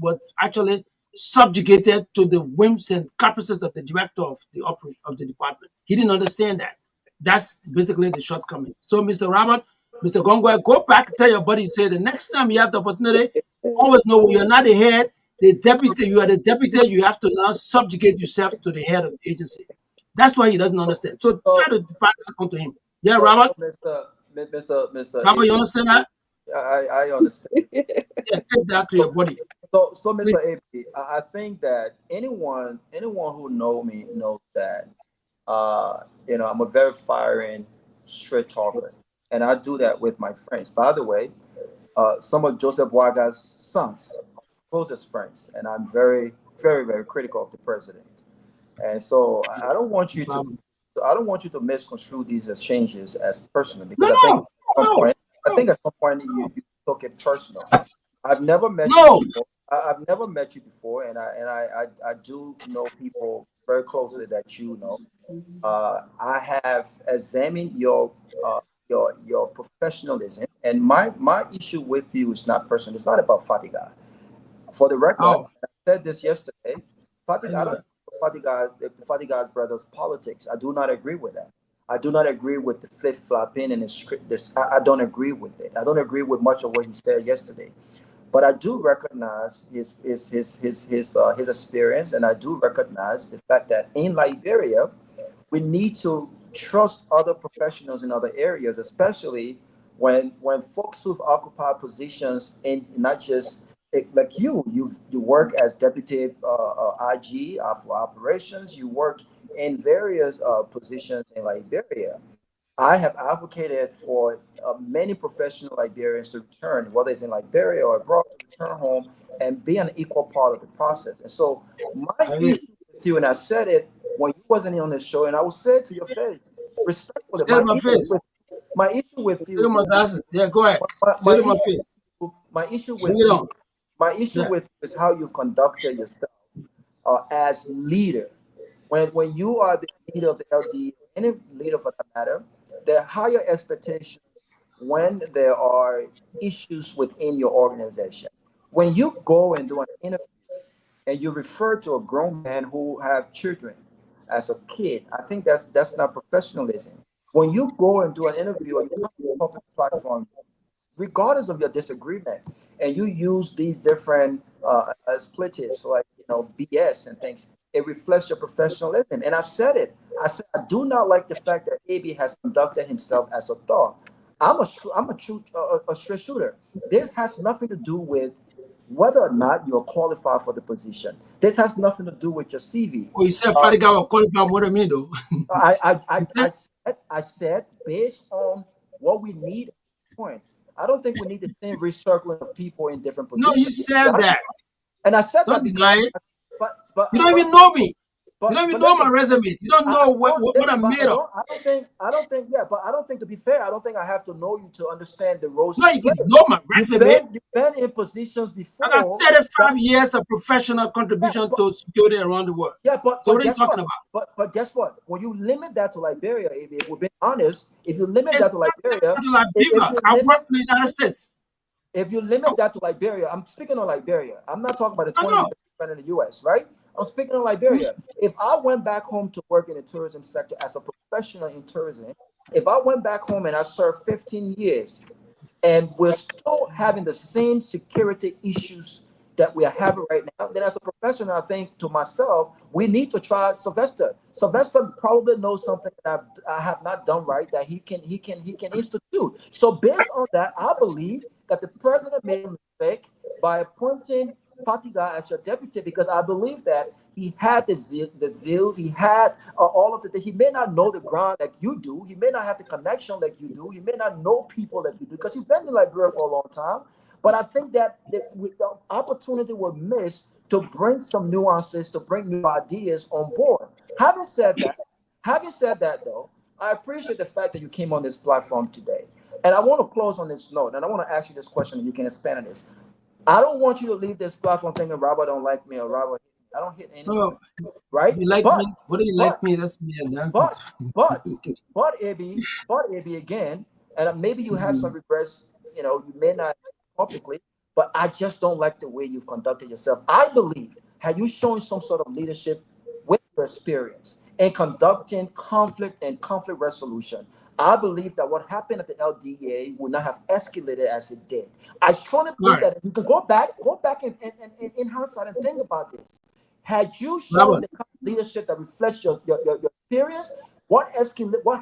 actually subjugated to the whims and caprices of the director of the department. He didn't understand that. That's basically the shortcoming. So, Mr. Robert, Mr. Gongloe, go back and tell your buddy, say the next time you have the opportunity, always know you're not the head, the deputy, you are the deputy, you have to now subjugate yourself to the head of the agency. That's why he doesn't understand. So try to pass that on to him. Yeah, Robert? Mr. Robert, you understand that? I understand. Yeah, take that to your body. So Mr. AP, I think that anyone who knows me knows that I'm a very fiery, straight talker, and I do that with my friends. By the way, some of Joseph Waga's sons, closest friends, and I'm very, very, very critical of the president. And so I don't want you to misconstrue these exchanges as personal, because I think at some point you took it personal. I've never met you before. I've never met you before, and I do know people very closely that you know. I have examined your professionalism, and my issue with you is not personal. It's not about Fadiga. For the record, I said this yesterday. Fadiga, the Fadiga's brothers' politics. I do not agree with that. I do not agree with the flip-flopping and I don't agree with it. I don't agree with much of what he said yesterday. But I do recognize his experience, and I do recognize the fact that in Liberia, we need to trust other professionals in other areas, especially when folks who've occupied positions in not just like you work as deputy IG for operations. You work in various positions in Liberia. I have advocated for many professional Liberians to return, whether it's in Liberia or abroad, to return home and be an equal part of the process. And so my issue with you, and I said it when you wasn't on the show, and I will say it to your face, respectfully. My issue with you. My glasses. Yeah, go ahead. My issue with you. My issue with you is how you've conducted yourself as leader. When you are the leader of the LD, any leader for that matter, there are higher expectations when there are issues within your organization. When you go and do an interview and you refer to a grown man who have children as a kid, I think that's not professionalism. when you go and do an interview or you come to a public platform, regardless of your disagreement, and you use these different expletives like BS and things, it reflects your professionalism. And I've said it. I said I do not like the fact that AB has conducted himself as a thug. I'm a straight shooter. This has nothing to do with whether or not you're qualified for the position. This has nothing to do with your CV. Oh, you said Fadiga will qualify. What do you mean, though? I said based on what we need at this point. I don't think we need the same recircling of people in different positions. No, you said that. And I said don't that deny it. But you don't even know me. You don't even know my resume. You don't know what I'm made of. I don't think, but I don't think, to be fair, I don't think I have to know you to understand the roles. No, you can know my resume. You've been in positions before. I got 35 years of professional contribution to security around the world. Yeah, but so what are you talking about? But guess what? When you limit that to Liberia, if we're being honest, if you limit that to Liberia, I work in the United States. If you limit that to Liberia, I'm speaking on Liberia. I'm not talking about the 20% in the US, right? I'm speaking on Liberia. If I went back home to work in the tourism sector as a professional in tourism, if I went back home and I served 15 years and we're still having the same security issues that we are having right now, then as a professional, I think to myself, we need to try Sylvester. Sylvester probably knows something that I have not done right that he can institute. So based on that, I believe that the president made a mistake by appointing Fatiga as your deputy, because I believe that he had the zeal, he had all of the things. He may not know the ground like you do. He may not have the connection like you do. He may not know people like you do because you've been in Liberia for a long time. But I think that the opportunity was missed to bring some nuances, to bring new ideas on board. Having said that, though, I appreciate the fact that you came on this platform today. And I want to close on this note, and I want to ask you this question, and you can expand on this. I don't want you to leave this platform thinking Robert don't like me or Robert hit me. I don't hit anyone, right? You like me? What do you like me? That's me. But AB again, and maybe you have some regrets. You may not publicly, but I just don't like the way you've conducted yourself. I believe, had you shown some sort of leadership with your experience in conducting conflict and conflict resolution, I believe that what happened at the LDA would not have escalated as it did. I strongly believe that you can go back in hindsight and think about this. Had you shown the kind of leadership that reflects your experience, what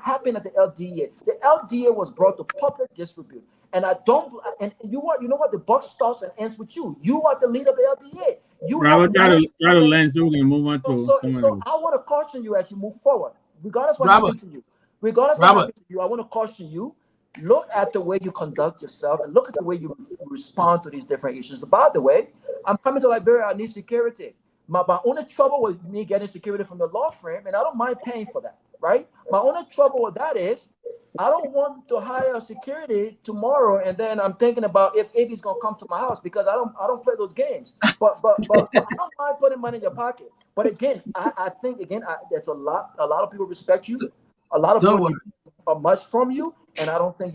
happened at the LDA? The LDA was brought to public disrepute. And you know what? The buck starts and ends with you. You are the leader of the LDA. Robert, try to land so we can move on to someone else. I want to caution you as you move forward, regardless what happened to you. Regardless of what happened to you, I want to caution you. Look at the way you conduct yourself and look at the way you respond to these different issues. By the way, I'm coming to Liberia. I need security. My only trouble with me getting security from the law firm, and I don't mind paying for that, right? My only trouble with that is I don't want to hire security tomorrow, and then I'm thinking about if AB's gonna come to my house, because I don't play those games. But I don't mind putting money in your pocket. But again, I think there's a lot of people respect you. A lot of people are much from you, and I don't think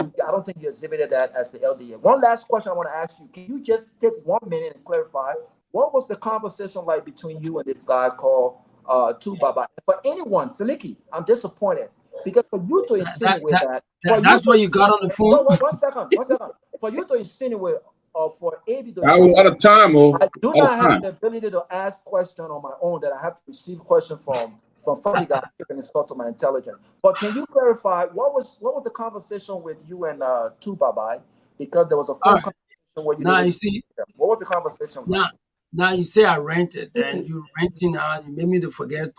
you exhibited that as the LDA. One last question I want to ask you: can you just take 1 minute and clarify what was the conversation like between you and this guy called Tubaba? For anyone, Siliki, I'm disappointed because for you to insinuate that's what you got on the phone. One second. For you to insinuate for AB to I was out of time, I do not have the ability to ask questions on my own that I have to receive questions from funny guy and insult to my intelligence. But can you clarify what was the conversation with you and Tubaba? Because there was a phone conversation where what was the conversation? Now you say I rented, and you renting now. You made me to forget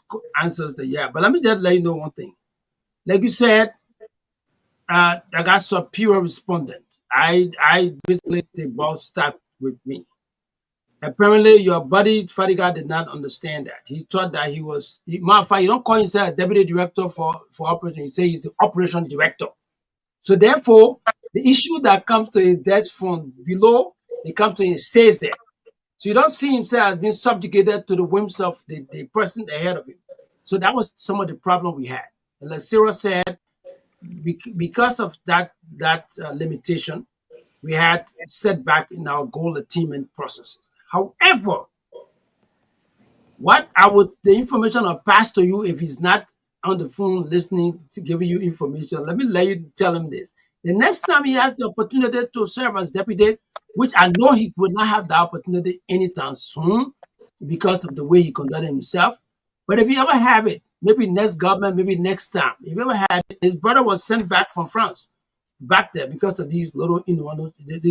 answers but let me just let you know one thing. Like you said, I got superior respondent. I basically the ball stuck with me. Apparently, your buddy Fadiga did not understand that. He thought that he was. Matter of fact, you don't call himself a deputy director for operation. You say he's the operation director. So therefore, the issue that comes to his desk from below, it comes to his stays there. So you don't see himself as being subjugated to the whims of the person ahead of him. So that was some of the problem we had. And like Sarah said, because of that limitation, we had setback in our goal attainment processes. However, the information I'll pass to you, if it's not on the phone listening to giving you information, let me tell him this. The next time he has the opportunity to serve as deputy, which I know he would not have the opportunity anytime soon because of the way he conducted himself. But if you ever have it, maybe next government, maybe next time, if you ever had it, his brother was sent back from France, back there because of these little, these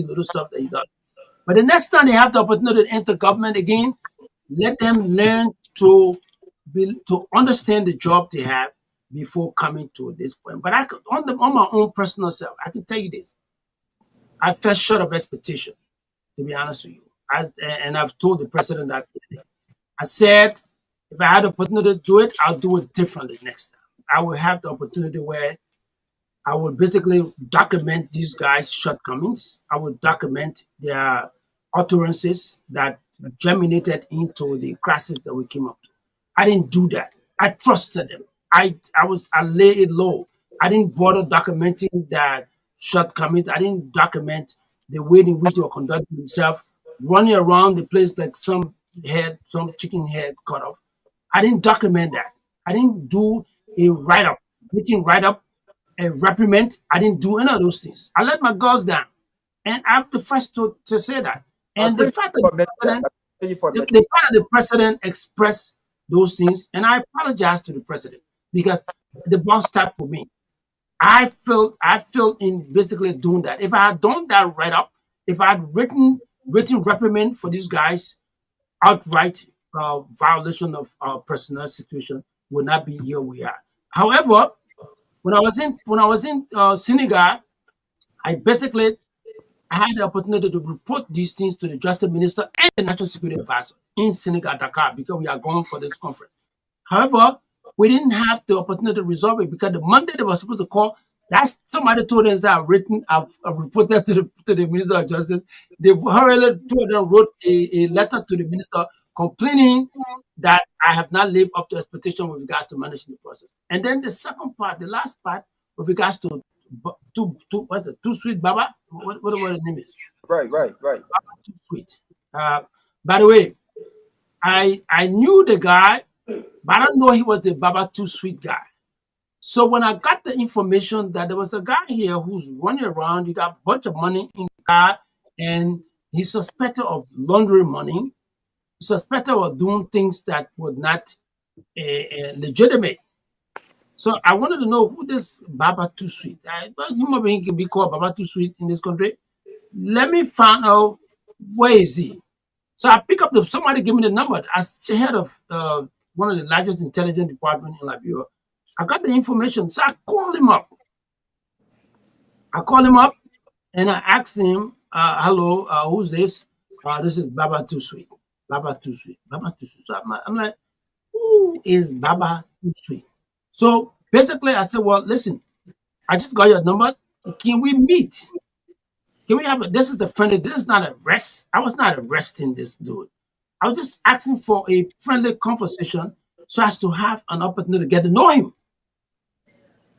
little stuff that he done. But the next time they have the opportunity to enter government again, let them learn to understand the job they have before coming to this point. But on my own personal self, I can tell you this: I fell short of expectation, to be honest with you. And I've told the president that I said, if I had the opportunity to do it, I'll do it differently next time. I will have the opportunity where I will basically document these guys' shortcomings. I will document their utterances that germinated into the crisis that we came up to. I didn't do that. I trusted them. I lay it low. I didn't bother documenting that shortcomings. I didn't document the way in which they were conducting themselves, running around the place like some chicken head cut off. I didn't document that. I didn't do a write-up, written write-up, a reprimand. I didn't do any of those things. I let my guards down. And I'm the first to say that. And the fact that the president expressed those things, and I apologize to the president because the boss stopped for me. I feel in basically doing that. If I had done that right up, if I had written reprimand for these guys, outright violation of our personnel situation, would not be here we are. However, when I was in Senegal, I had the opportunity to report these things to the Justice Minister and the National Security Advisor in Senegal, Dakar, because we are going for this conference. However, we didn't have the opportunity to resolve it because the Monday they were supposed to call, that's somebody told us that I've reported to the Minister of Justice. They hurriedly, two of them wrote a letter to the Minister complaining that I have not lived up to expectation with regards to managing the process. And then the second part, the last part, with regards to what's the Too Sweet Baba? What the name is? Right. Baba Too Sweet. By the way, I knew the guy, but I don't know he was the Baba Too Sweet guy. So when I got the information that there was a guy here who's running around, he got a bunch of money in the car, and he's suspected of laundering money, suspected of doing things that were not legitimate. So I wanted to know who this Baba Too Sweet. Human being can be called Baba Too Sweet in this country. Let me find out where is he. So I pick up somebody give me the number as head of one of the largest intelligence departments in Liberia. I got the information, so I called him up. And I asked him, "Hello, who's this?" This is Baba Too Sweet. Baba Too Sweet. Baba Too Sweet. So I'm like, who is Baba Too Sweet? So basically, I said, well, listen, I just got your number. Can we meet? Can we have this is the friendly, this is not an arrest. I was not arresting this dude. I was just asking for a friendly conversation so as to have an opportunity to get to know him.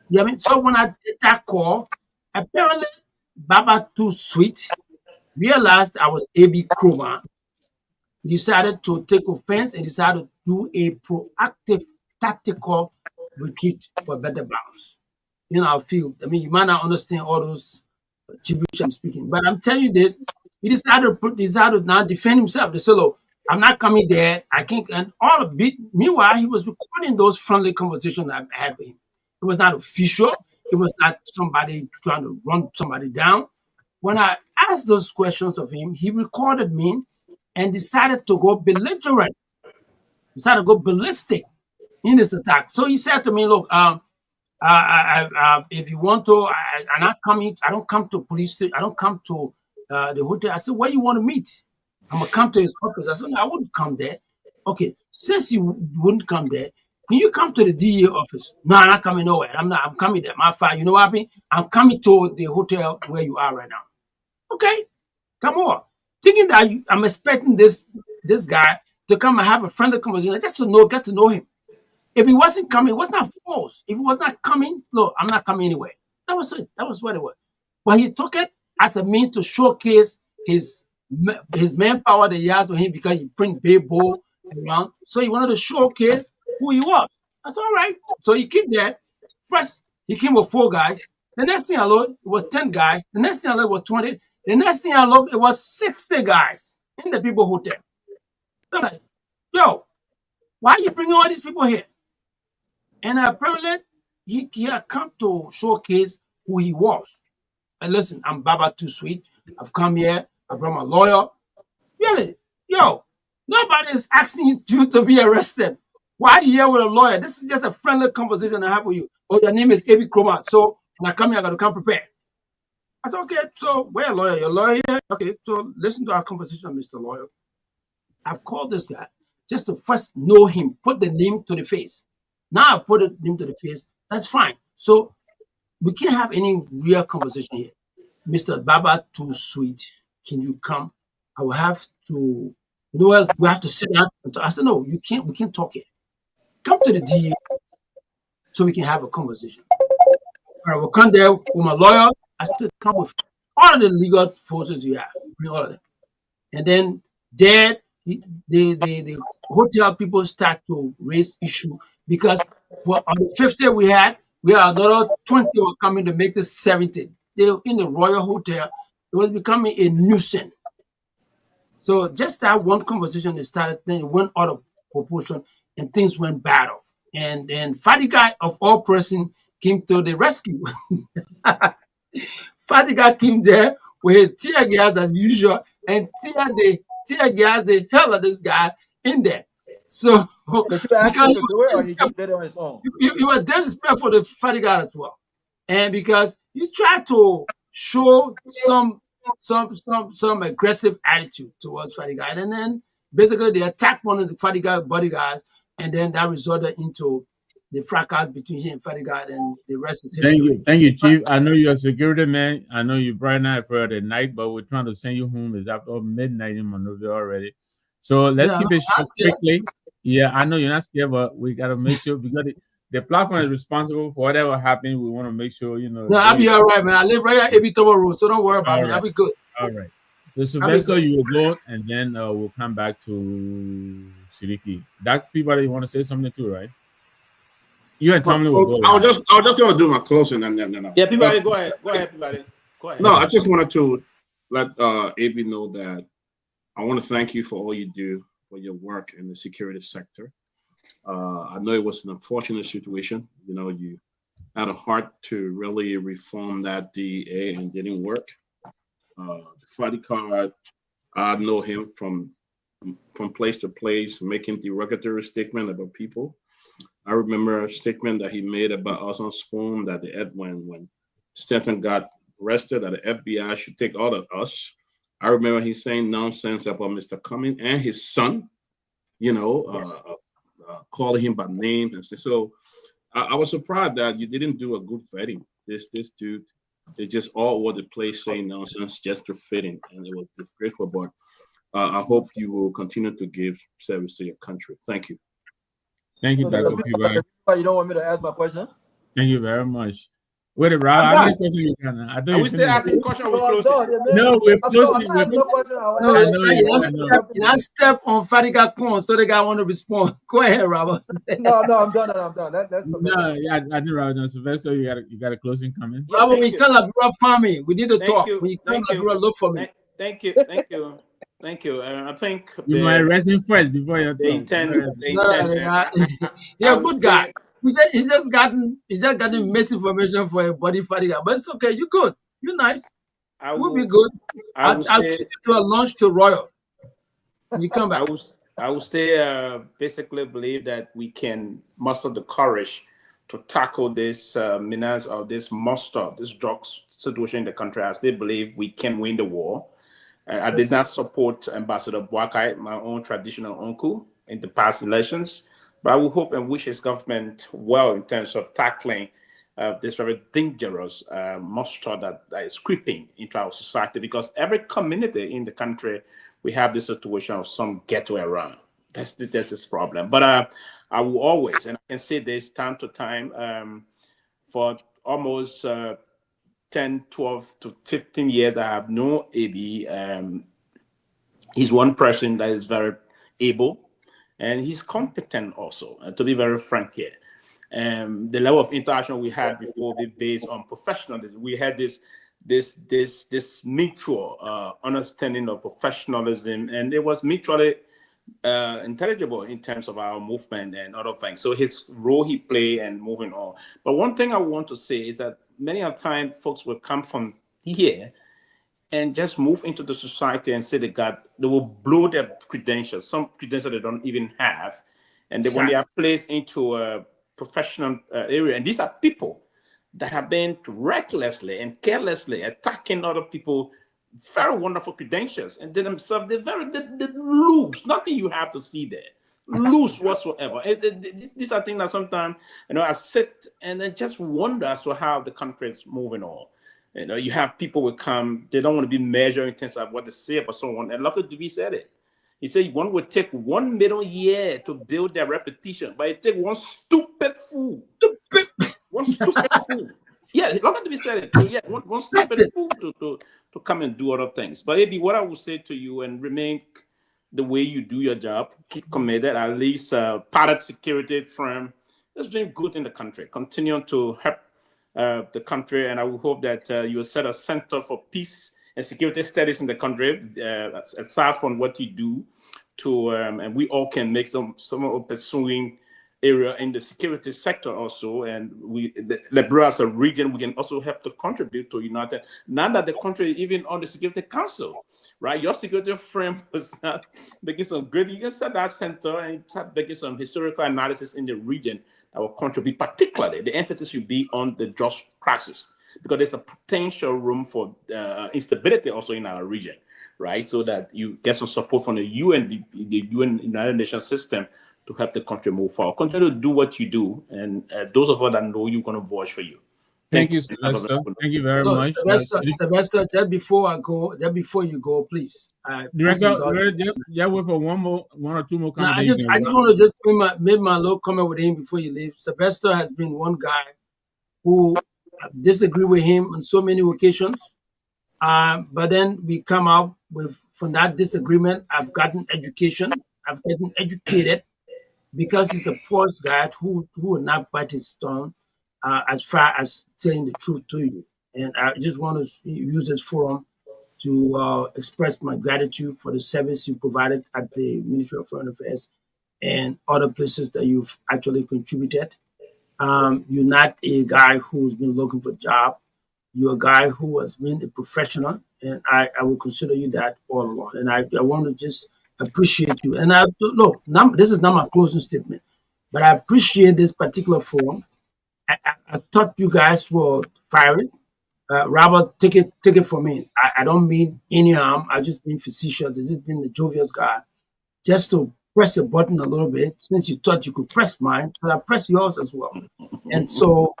You know what I mean? So when I did that call, apparently Baba Too Sweet realized I was A.B. Kroma. He decided to take offense and decided to do a proactive tactical retreat for better balance in our field. I mean, you might not understand all those gibberish I'm speaking, but I'm telling you that he decided to now defend himself. They said, look, I'm not coming there. I can't. And all of it. Meanwhile, he was recording those friendly conversations I had with him. It was not official. It was not somebody trying to run somebody down. When I asked those questions of him, he recorded me and decided to go belligerent, decided to go ballistic in this attack. So he said to me, look, if you want to, I'm not coming. I don't come to police station. I don't come to the hotel. I said, where you want to meet? I'm gonna come to his office. I said, no, I wouldn't come there. Okay, since you wouldn't come there, can you come to the DEA office? No, I'm not coming nowhere. I'm coming there. My father, you know what I mean? I'm coming to the hotel where you are right now. Okay, come on. Thinking that I'm expecting this guy to come and have a friendly conversation just to get to know him. If he wasn't coming, it was not false. If he was not coming, look, I'm not coming anyway. That was it. That was what it was. But he took it as a means to showcase his manpower that he has with him because he print big bull around. So he wanted to showcase who he was. I said, all right. So he came there. First, he came with 4 guys. The next thing I looked, it was 10 guys. The next thing I looked, it was 20. The next thing I looked, it was 60 guys in the people hotel. I'm like, yo, why are you bringing all these people here? And apparently, he had come to showcase who he was. And listen, I'm Baba Too Sweet. I've come here. I brought my lawyer. Really? Yo, nobody is asking you to be arrested. Why are you here with a lawyer? This is just a friendly conversation I have with you. Oh, your name is Abi Kroma. So when I come here, I got to come prepared. I said, okay, so where a lawyer? Your lawyer here? Okay, so listen to our conversation, Mr. Lawyer. I've called this guy just to first know him, put the name to the face. Now I put the name to the face. That's fine. So we can't have any real conversation here. Mr. Baba Too Sweet, can you come? I will have to, well, we have to sit down. I said, no, you can't, we can't talk here. Come to the DA so we can have a conversation. All right, we'll come there with my lawyer. I still come with all of the legal forces you have, all of them. And then there, the hotel people start to raise issue because for on the 50th we had another 20 were coming to make the 70. They were in the Royal Hotel. It was becoming a nuisance. So just that one conversation they started, then it went out of proportion and things went bad. And then Fadiga of all person came to the rescue. Fadiga came there with tear gas as usual and tear gas the hell of this guy in there. So Did you ask him to do it, or he just did it on his own? You were desperate for the Fadiga as well. And because you tried to show some aggressive attitude towards Fadiga, and then basically they attacked one of the Fadiga bodyguards, and then that resulted into the fracas between him and Fadiga, and the rest is history. Thank you, Chief. I know you're a security man. I know you bright night for the night, but we're trying to send you home. It's after midnight in Monrovia already. So let's keep it short quickly. Yeah, I know you're not scared, but we gotta make sure because the platform is responsible for whatever happens. We want to make sure, you know. No, I'll be all right, man. I live right at Ebitomo Road, so don't worry about me. I'll be good. All right. So Sylvester, you will go, and then we'll come back to Siliki. That Peabody, you want to say something too, right? You and Tomalin will go. I was just going to do my closing, and then. Yeah, Peabody, go ahead. Go ahead, Peabody. Go ahead. No, I just wanted to let AB know that I want to thank you for all you do for your work in the security sector. I know it was an unfortunate situation. You know, you had a heart to really reform that DEA and didn't work. The Friday card, I know him from place to place, making derogatory statement about people. I remember a statement that he made about us on Spoon that when Stanton got arrested, that the FBI should take all of us. I remember he saying nonsense about Mr. Cummings and his son, you know, calling him by name. And so I was surprised that you didn't do a good vetting. This dude, they just all over the place saying nonsense just to fit in, and it was disgraceful. But I hope you will continue to give service to your country. Thank you. Thank you, Dr. Peabody. You don't want me to ask my question? Thank you very much. Wait, Rob, how many questions you got now? Are we still asking questions? We're closing. No, we're closing. I step on Fadiga corn, so the guy want to respond. Go ahead, Robert. No, I'm done. That's no, yeah, I think Robert. Sylvester, you got a closing comment. Yeah, Robert, when you come to farming, we need to talk. When you come to look for me. Thank you. I think you might resting first before you talk. You're a good guy. He's just gotten misinformation for a body Fadiga, but it's okay. You're good. You're nice. We'll be good. I'll take you to a lunch to Royal. When you come back. I will stay. Basically, believe that we can muster the courage to tackle this menace or this monster, this drugs situation in the country. I still believe we can win the war. I did not support Ambassador Boakai, my own traditional uncle, in the past elections. But I will hope and wish his government well in terms of tackling this very dangerous monster that is creeping into our society. Because every community in the country, we have this situation of some ghetto around. That's this problem. But I will always, and I can say this time to time, for almost 10, 12 to 15 years, I have known AB. He's one person that is very able. And he's competent also, to be very frank here. The level of interaction we had before be based on professionalism. We had this mutual understanding of professionalism, and it was mutually intelligible in terms of our movement and other things. So his role he played and moving on. But one thing I want to say is that many of the time folks will come from here and just move into the society and say they will blow their credentials, some credentials they don't even have. And when they are placed into a professional area, and these are people that have been recklessly and carelessly attacking other people, very wonderful credentials, and then themselves, they lose. Nothing you have to see there. Lose whatsoever. These are things that sometimes, I sit and I just wonder as to how the country is moving on. You have people will come, they don't want to be measured in terms of what they say about someone. And Lofa Julius said it. He said one would take 1 million years to build their reputation, but it takes one stupid fool. One stupid fool. Yeah, Lofa Julius said it. So yeah, one stupid fool to come and do other things. But maybe what I would say to you, and remain the way you do your job, keep committed, at least part of security firm that's doing good in the country. Continue to help the country, and I will hope that you will set a center for peace and security studies in the country, aside from what you do, and we all can make some of pursuing area in the security sector also, and Liberia as a region, we can also help to contribute to United. Now that the country is even on the Security Council, right? Your security frame was not making some great. You can set that center and start making some historical analysis in the region that will contribute. Particularly, the emphasis should be on the just crisis, because there's a potential room for instability also in our region, right? So that you get some support from the UN, the UN United Nations system, to help the country move forward. Continue to do what you do, and those of us that know you're going to voice for you. Thank you, Sylvester. Thank you very much. Sylvester, just before you go, please. Director, yeah, wait for one or two more comments. I just want to just make my little comment with him before you leave. Sylvester has been one guy who disagree with him on so many occasions, but then we come out from that disagreement. I've gotten education. I've gotten educated, because he's a poor guy who will not bite his tongue as far as telling the truth to you. And I just want to use this forum to express my gratitude for the service you provided at the Ministry of Foreign Affairs and other places that you've actually contributed. You're not a guy who's been looking for a job. You're a guy who has been a professional, and I will consider you that all along. And I want to just appreciate you. And look, this is not my closing statement, but I appreciate this particular forum. I thought you guys were fiery. Robert, take it from me. I don't mean any harm. I just been facetious. I just been the jovial guy, just to press a button a little bit, since you thought you could press mine, so I press yours as well. And so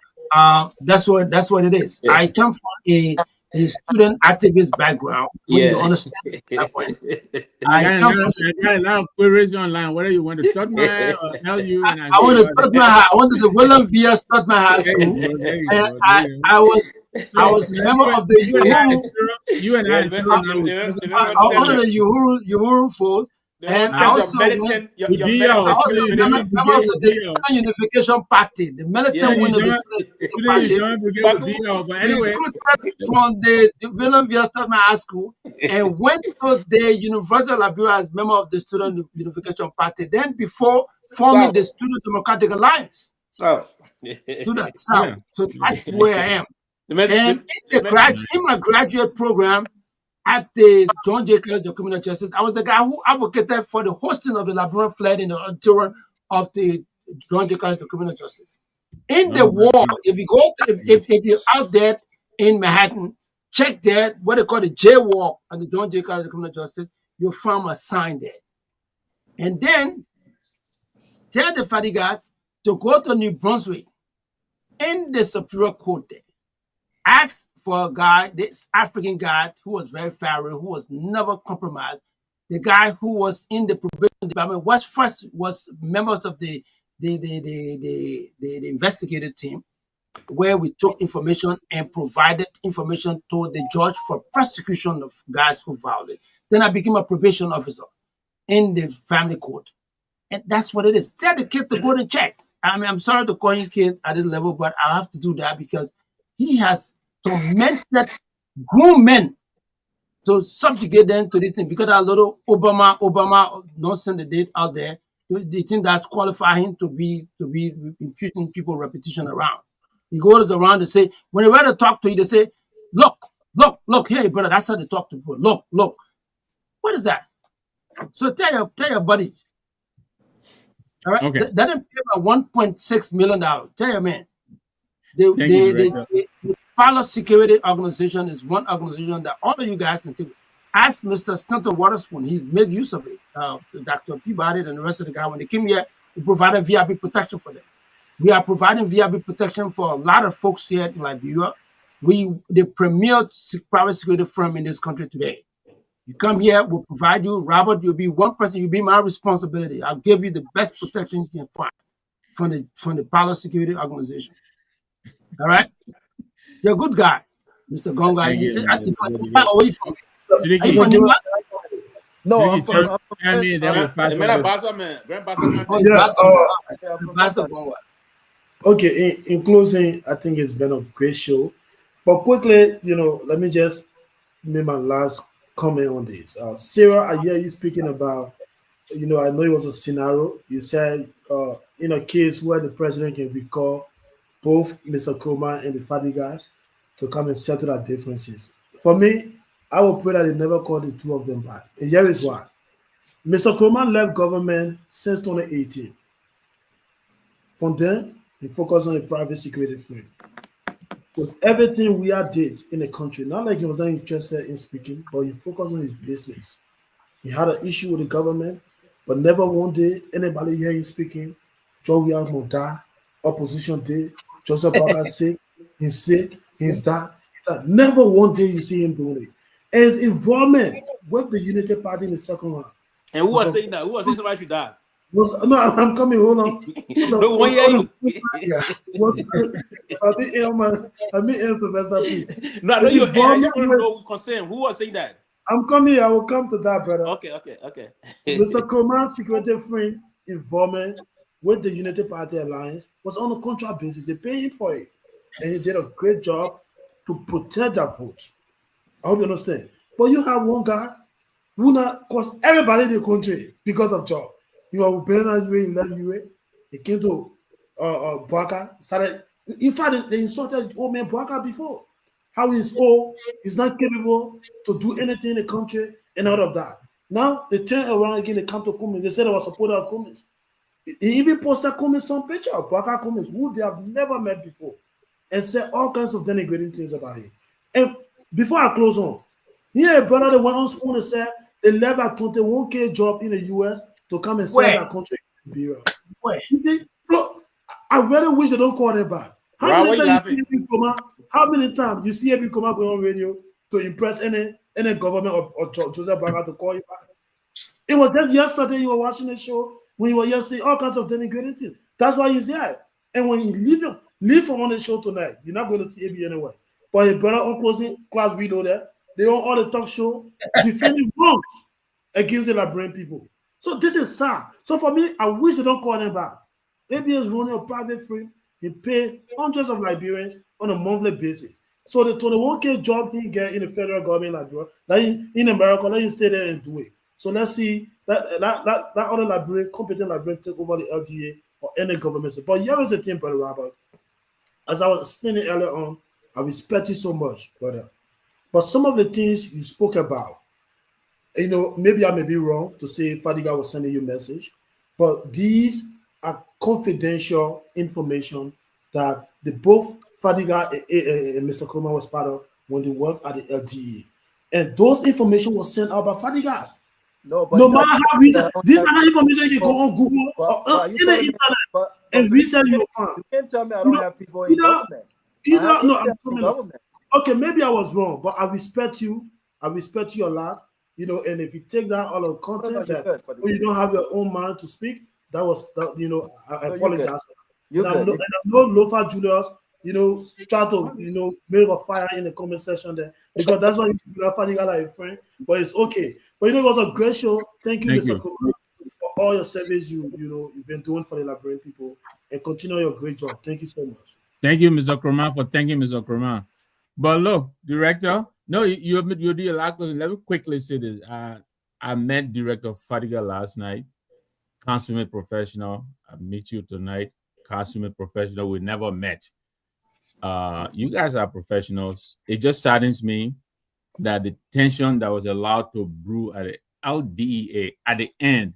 that's what it is. Yeah. I come from a student activist background. You understand that point. I got a lot of queries online. Whether you want to start my LU, and I want to start my. I went to the William V. Start my high school, and I was a member of the Uhuru. You and I was the Uhuru folks. And I also member of the Student Unification Party, the militant wing of the Unification Party. But anyway, from the William V. High School and went to the University of Liberia as member of the Student Unification Party. Then before forming the Student Democratic Alliance. Student South. So that's where I am. And in my graduate program, at the John J. College of Criminal Justice, I was the guy who advocated for the hosting of the Liberian flag in the auditorium of the John J. College of Criminal Justice. In the war, if you're out there in Manhattan, check there what they call the J Walk at the John J. College of Criminal Justice. You'll find a sign there, and then tell the Fadigas to go to New Brunswick in the Superior Court there. Ask for a guy, this African guy who was very fiery, who was never compromised. The guy who was in the probation department was members of the investigative team, where we took information and provided information to the judge for prosecution of guys who violated. Then I became a probation officer in the family court. And that's what it is. Tell the kid to go and check. I mean, I'm sorry to call him kid at this level, but I have to do that because he has tormented grown men to subjugate them to this thing because that little Obama nonsense they did out there. They think that's qualify him to be imputing people repetition around. He goes around and say, when they want to talk to you, they say, look, here, brother, that's how they talk to people. Look. What is that? So tell your buddy. All right. Okay. That didn't pay about $1.6 million. Tell your man. The Palo Security Organization is one organization that all of you guys can take. Ask Mr. Stanton Waterspoon. He made use of it. Dr. Peabody and the rest of the guys, when they came here, we provided VIP protection for them. We are providing VIP protection for a lot of folks here in Liberia. The premier private security firm in this country today. You come here, we'll provide you. Robert, you'll be one person. You'll be my responsibility. I'll give you the best protection you can find from the Palo Security Organization. All right? You're a good guy, Mr. Gongloe. Away from No, I'm from Okay, in closing, I think it's been a great show. But quickly, let me just make my last comment on this. Sarah, I hear you speaking about, I know it was a scenario. You said in a case where the president can recall both Mr. Kroma and the Fadigas to come and settle their differences. For me, I will pray that they never call the two of them back. And here is why. Mr. Kroma left government since 2018. From then, he focused on the private security frame. With everything we did in the country, not like he was not interested in speaking, but he focused on his business. He had an issue with the government, but never one day anybody hear him speaking. Joe Moda, opposition day, Joseph Baba sick, he's that. Never one day you see him doing it. And his involvement with the Unity Party in the second round. And who was saying that? Who was saying somebody should die? No, I'm coming. Hold on. No one hear you. Let me answer that, please. No, I know you. I want to know concern. Who was saying that? I'm coming. I will come to that, brother. Okay. Mr. Kroman's security friend involvement with the Unity Party Alliance was on a contract basis. They pay him for it, and he did a great job to protect that vote. I hope you understand. But you have one guy who not cost everybody in the country because of job. You are Bernard Way in that UA. He came to Baka, started. In fact, they insulted old man Baka before. How he's old, he's not capable to do anything in the country and all of that. Now they turn around again, they come to Cummins. They said they were supporter of Cummins. He even posted Cummins some picture of Baka Cummins, who they have never met before, and said all kinds of denigrating things about him. And before I close on, here, brother, they went on spoon and said they left a 21K job in the US to come and sell that country in Liberia. You see, look, I really wish they don't call them back. How many times you see every come up on radio to impress any government or Joseph Baga to call you back? It was just yesterday you were watching the show when you were here saying all kinds of denigrating things. That's why he's here. And when you leave from on the show tonight, you're not going to see AB anyway. But your brother on closing class video there, they on all the talk show defending wrongs against the Liberian people. So this is sad. So for me, I wish they don't call them back. AB is running a private frame. He pay hundreds of Liberians on a monthly basis. So the 21K job he get in the federal government Liberia, like in America, let him stay there and do it. So let's see that other Liberian, competent Liberian take over the LDA or any government. But here is the thing, Brother Robert. As I was explaining earlier on, I respect you so much, brother. But some of the things you spoke about, maybe I may be wrong to say Fadiga was sending you a message, but these are confidential information that both Fadiga and Mr. Kroma was part of when they worked at the LDA. And those information was sent out by Fadigas. No matter how recent, these are information you can go on Google or in the internet and research your farm. You can't tell me I don't have people in government. Okay, maybe I was wrong, but I respect you. I respect you a lot. And if you take that all of content you don't have your own mind to speak, I apologize. And I know Lofa Julius, try to make a fire in the comment section there because that's why you finding out like a friend. But it's okay. But it was a great show. Thank you, Mr. Kroma, for all your service you've been doing for the Liberian people, and continue your great job. Thank you so much. Thank you, Mr. Kroman, for thanking Mr. Kroman. But look, Director, no, you do a lot of questions. Let me quickly say this. I met Director Fadiga last night, consummate professional. I meet you tonight, consummate professional. We never met. You guys are professionals. It just saddens me that the tension that was allowed to brew at the LDEA at the end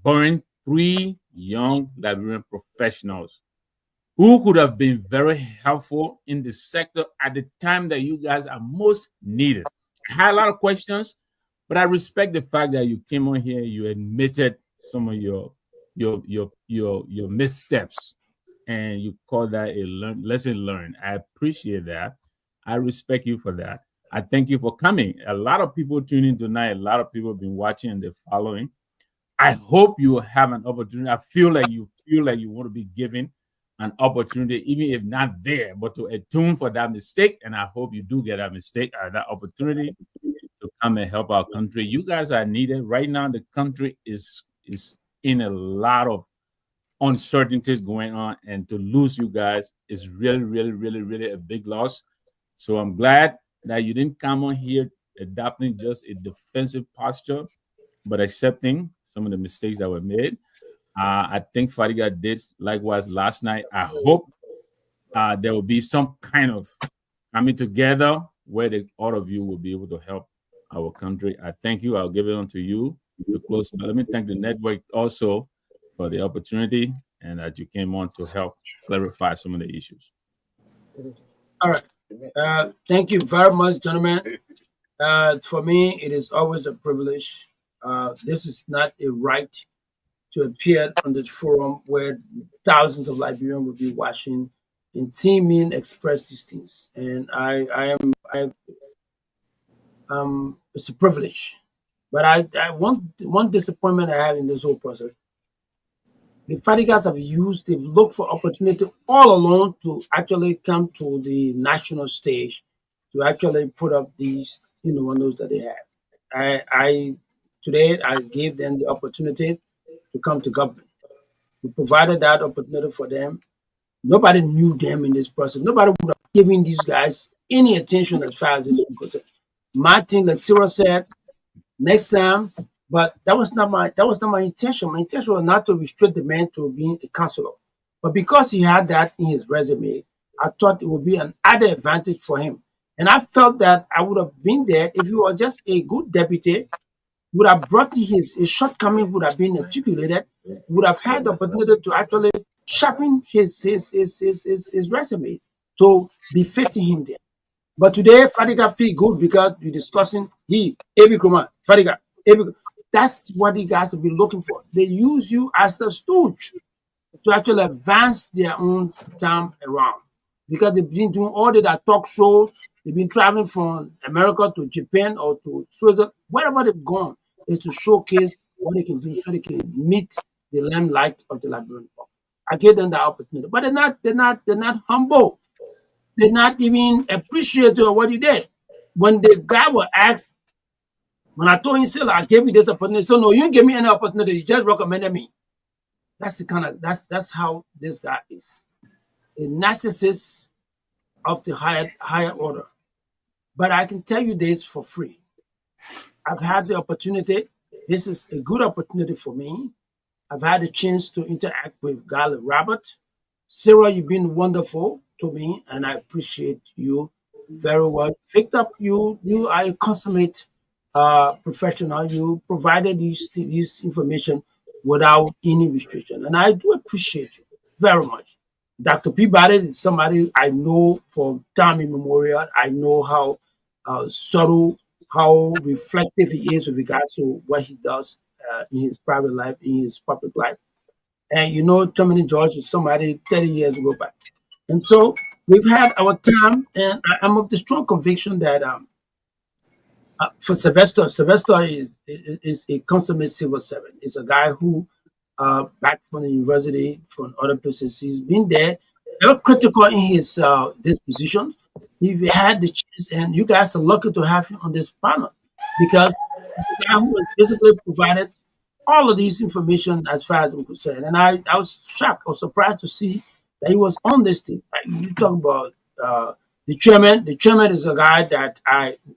burned 3 young Liberian professionals who could have been very helpful in the sector at the time that you guys are most needed. I had a lot of questions, but I respect the fact that you came on here, you admitted some of your missteps, and you call that a lesson learned. I appreciate that. I respect you for that. I thank you for coming. A lot of people tuning in tonight. A lot of people have been watching and they're following. I hope you have an opportunity. I feel like you want to be given an opportunity, even if not there, but to attune for that mistake. And I hope you do get that mistake or that opportunity to come and help our country. You guys are needed right now. The country is in a lot of uncertainties going on, and to lose you guys is really, really, really, really a big loss. So I'm glad that you didn't come on here adopting just a defensive posture, but accepting some of the mistakes that were made. I think Fadiga did likewise last night. I hope there will be some kind of coming together where all of you will be able to help our country. I thank you. I'll give it on to you to close. But let me thank the network also for the opportunity and that you came on to help clarify some of the issues. All right. Thank you very much, gentlemen. For me, it is always a privilege. This is not a right to appear on this forum where thousands of Liberians will be watching and seeing me express these things. And it's a privilege. But I one disappointment I have in this whole process. The Fadigas they've looked for opportunity all along to actually come to the national stage to actually put up these windows that they have. Today I gave them the opportunity to come to government. We provided that opportunity for them. Nobody knew them in this process. Nobody would have given these guys any attention as far as this is concerned. My thing, like Cyril said, next time, but that was not my intention. My intention was not to restrict the man to being a counselor. But because he had that in his resume, I thought it would be an added advantage for him. And I felt that I would have been there if he was just a good deputy, would have brought his shortcoming, would have been articulated, would have had the opportunity to actually sharpen his resume to be fitting him there. But today, Fadiga feel good because you're discussing Abi Kroman, Fadiga, Abi. That's what the guys have been looking for. They use you as the stooge to actually advance their own time around. Because they've been doing all that talk shows, they've been traveling from America to Japan or to Switzerland, wherever they've gone, is to showcase what they can do so they can meet the limelight of the Liberian people. I gave them the opportunity, but they're not humble. They're not even appreciative of what he did. When the guy was asked, when I told him, "Sir, I gave you this opportunity," so no, you didn't give me any opportunity. You just recommended me. That's the kind of that's how this guy is, a narcissist of the higher order. But I can tell you this for free. I've had the opportunity. This is a good opportunity for me. I've had a chance to interact with Garguah Robert. Sarah, you've been wonderful to me, and I appreciate you very well. Victor, you are a consummate professional. You provided this information without any restriction, and I do appreciate you very much. Dr. Peabody is somebody I know from time immemorial. I know how subtle, how reflective he is with regards to what he does in his private life, in his public life. And you know, Tomalin George is somebody 30 years ago back. And so we've had our time, and I'm of the strong conviction that for Sylvester is a consummate civil servant. He's a guy who, back from the university, from other places, he's been there, very critical in his disposition. He had the chance, and you guys are lucky to have him on this panel because the guy who has basically provided all of these information as far as I'm concerned. And I was shocked or surprised to see that he was on this thing. You talk about the chairman. The chairman is a guy that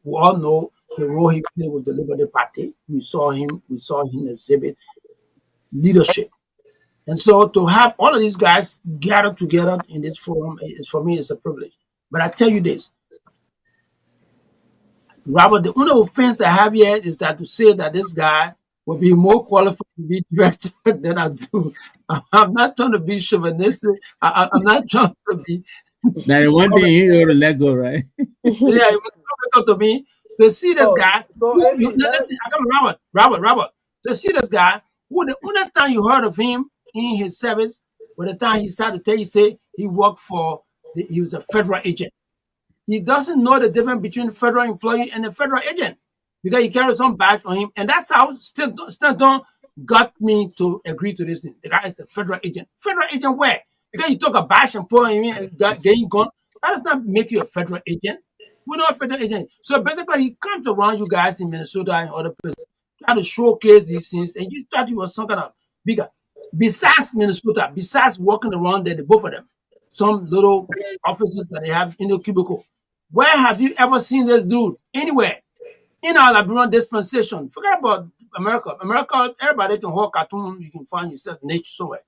we all know the role he played with the Liberty Party. We saw him exhibit leadership. And so to have all of these guys gathered together in this forum, for me, it's a privilege. But I tell you this, Robert, the only offense I have here is that to say that this guy will be more qualified to be director than I do. I'm not trying to be chauvinistic. I'm not trying to be. Now, one thing you ought to let go, right? Yeah, it was difficult to me to see this guy. Robert, to see this guy, who the only time you heard of him in his service, by the time he started to tell you, say he worked for, he was a federal agent. He doesn't know the difference between a federal employee and a federal agent because he carries some badge on him. And that's how still don't got me to agree to this thing. The guy is a federal agent. Federal agent where? Because you took a badge and put on him and getting gone. That does not make you a federal agent. We're not a federal agent. So basically, he comes around you guys in Minnesota and other places, try to showcase these things, and you thought he was some kind of bigger. Besides Minnesota, besides walking around there, the both of them, some little offices that they have in the cubicle. Where have you ever seen this dude? Anywhere. In our Liberian dispensation. Forget about America. America, everybody can hold cartoon. You can find yourself in nature somewhere.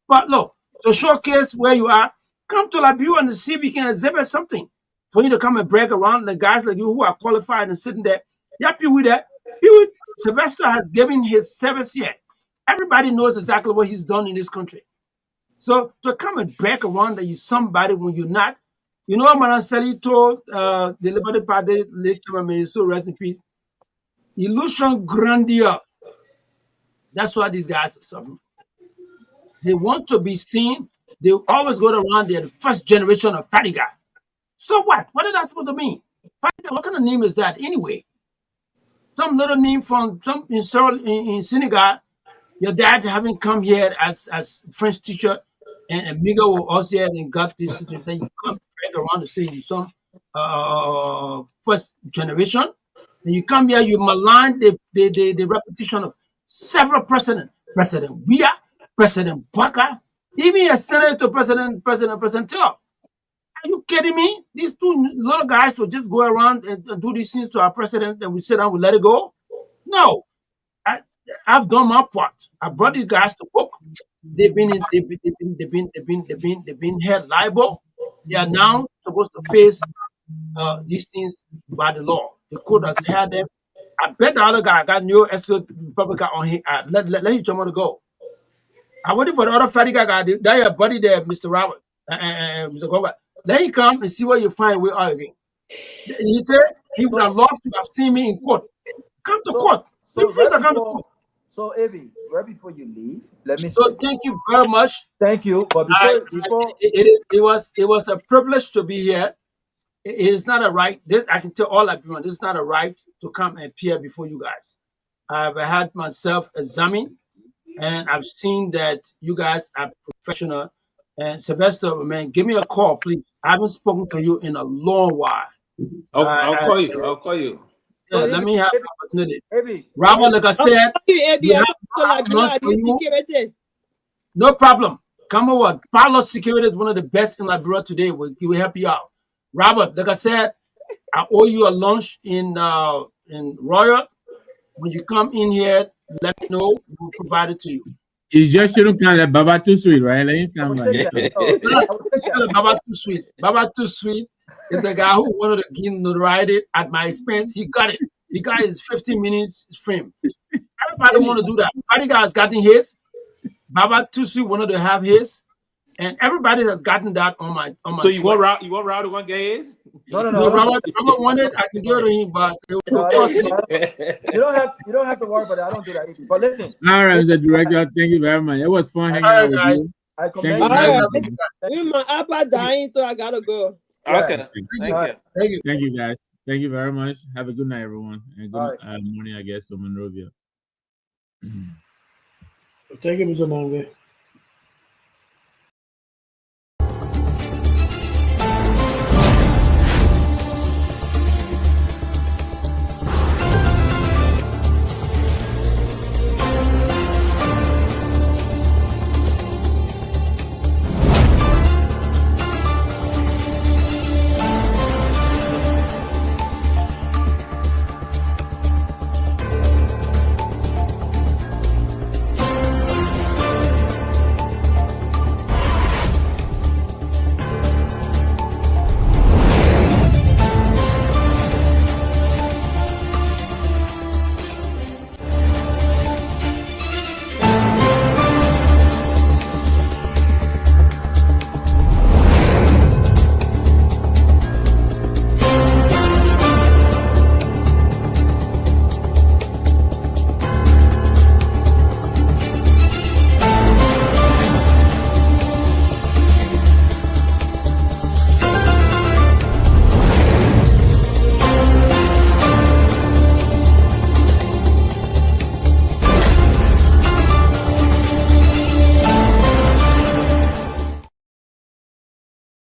But look, to showcase where you are, come to Liberia and see if you can exhibit something. For you to come and brag around the guys like you who are qualified and sitting there. Yeah, Pewee there. Pewee, Sylvester has given his service here. Everybody knows exactly what he's done in this country. So to come and brag around that you're somebody when you're not, you know what Madam Sally told the Liberty Party late chairman, so rest in peace. Illusion grandeur. That's what these guys are suffering. They want to be seen. They always go around. They're the first generation of fatty guy. So what? What is that supposed to mean? What kind of name is that anyway? Some little name from some in Senegal. Your dad having come here as French teacher, and Miga was also here and got this. Then you come back around to say you some first generation. Then you come here, you malign the repetition of several presidents. President Weah, President Baka, even extended to President Taylor. Are you kidding me? These two little guys will just go around and do these things to our president, and we sit down, we let it go? No. I've done my part. I brought these guys to book. They've been held liable. They are now supposed to face these things by the law. The court has had them. I bet the other guy got no escort Republican on him. Let him tell me to go. I'm waiting for the other fatty guy. That your buddy there, Mr. Robert, Mr. Garguah. Let him come and see what you find. We are again. He said he would have loved to have seen me in court. Come to court. So, Abby, right before you leave, let me say. Thank you very much. Thank you. But before it was a privilege to be here. It is not a right. I can tell all everyone this is not a right to come and appear before you guys. I've had myself examined, and I've seen that you guys are professional. And Sylvester, man, give me a call, please. I haven't spoken to you in a long while. I'll call you. I'll call you. Yeah, let me have the opportunity. Robert, like I said, we have lunch for you. No problem. Come over. Palo Security is one of the best in Liberia today. We'll help you out. Robert, like I said, I owe you a lunch in Royal. When you come in here, let me know. We'll provide it to you. It's just shouldn't come like Baba Too Sweet, right? Let him come Baba Too Sweet. Baba Too Sweet is the guy who wanted to give notoriety at my expense. He got it. He got his 15 minutes frame. Everybody want to do that. Everybody has gotten his. Baba Too Sweet wanted to have his. And everybody has gotten that on my So you want Rowdy to want get his? No. Robert wanted, I can give it to him, but it will cost him. You don't have to worry about it. I don't do that either. But listen. All right, Mr. Director, thank you very much. It was fun hanging out with you. I commend you. My apple dying, so I gotta go. Okay. Thank you. Thank you, guys. Thank you very much. Have a good night, everyone. And good morning, I guess, to Monrovia. Thank you, Mr. Manve.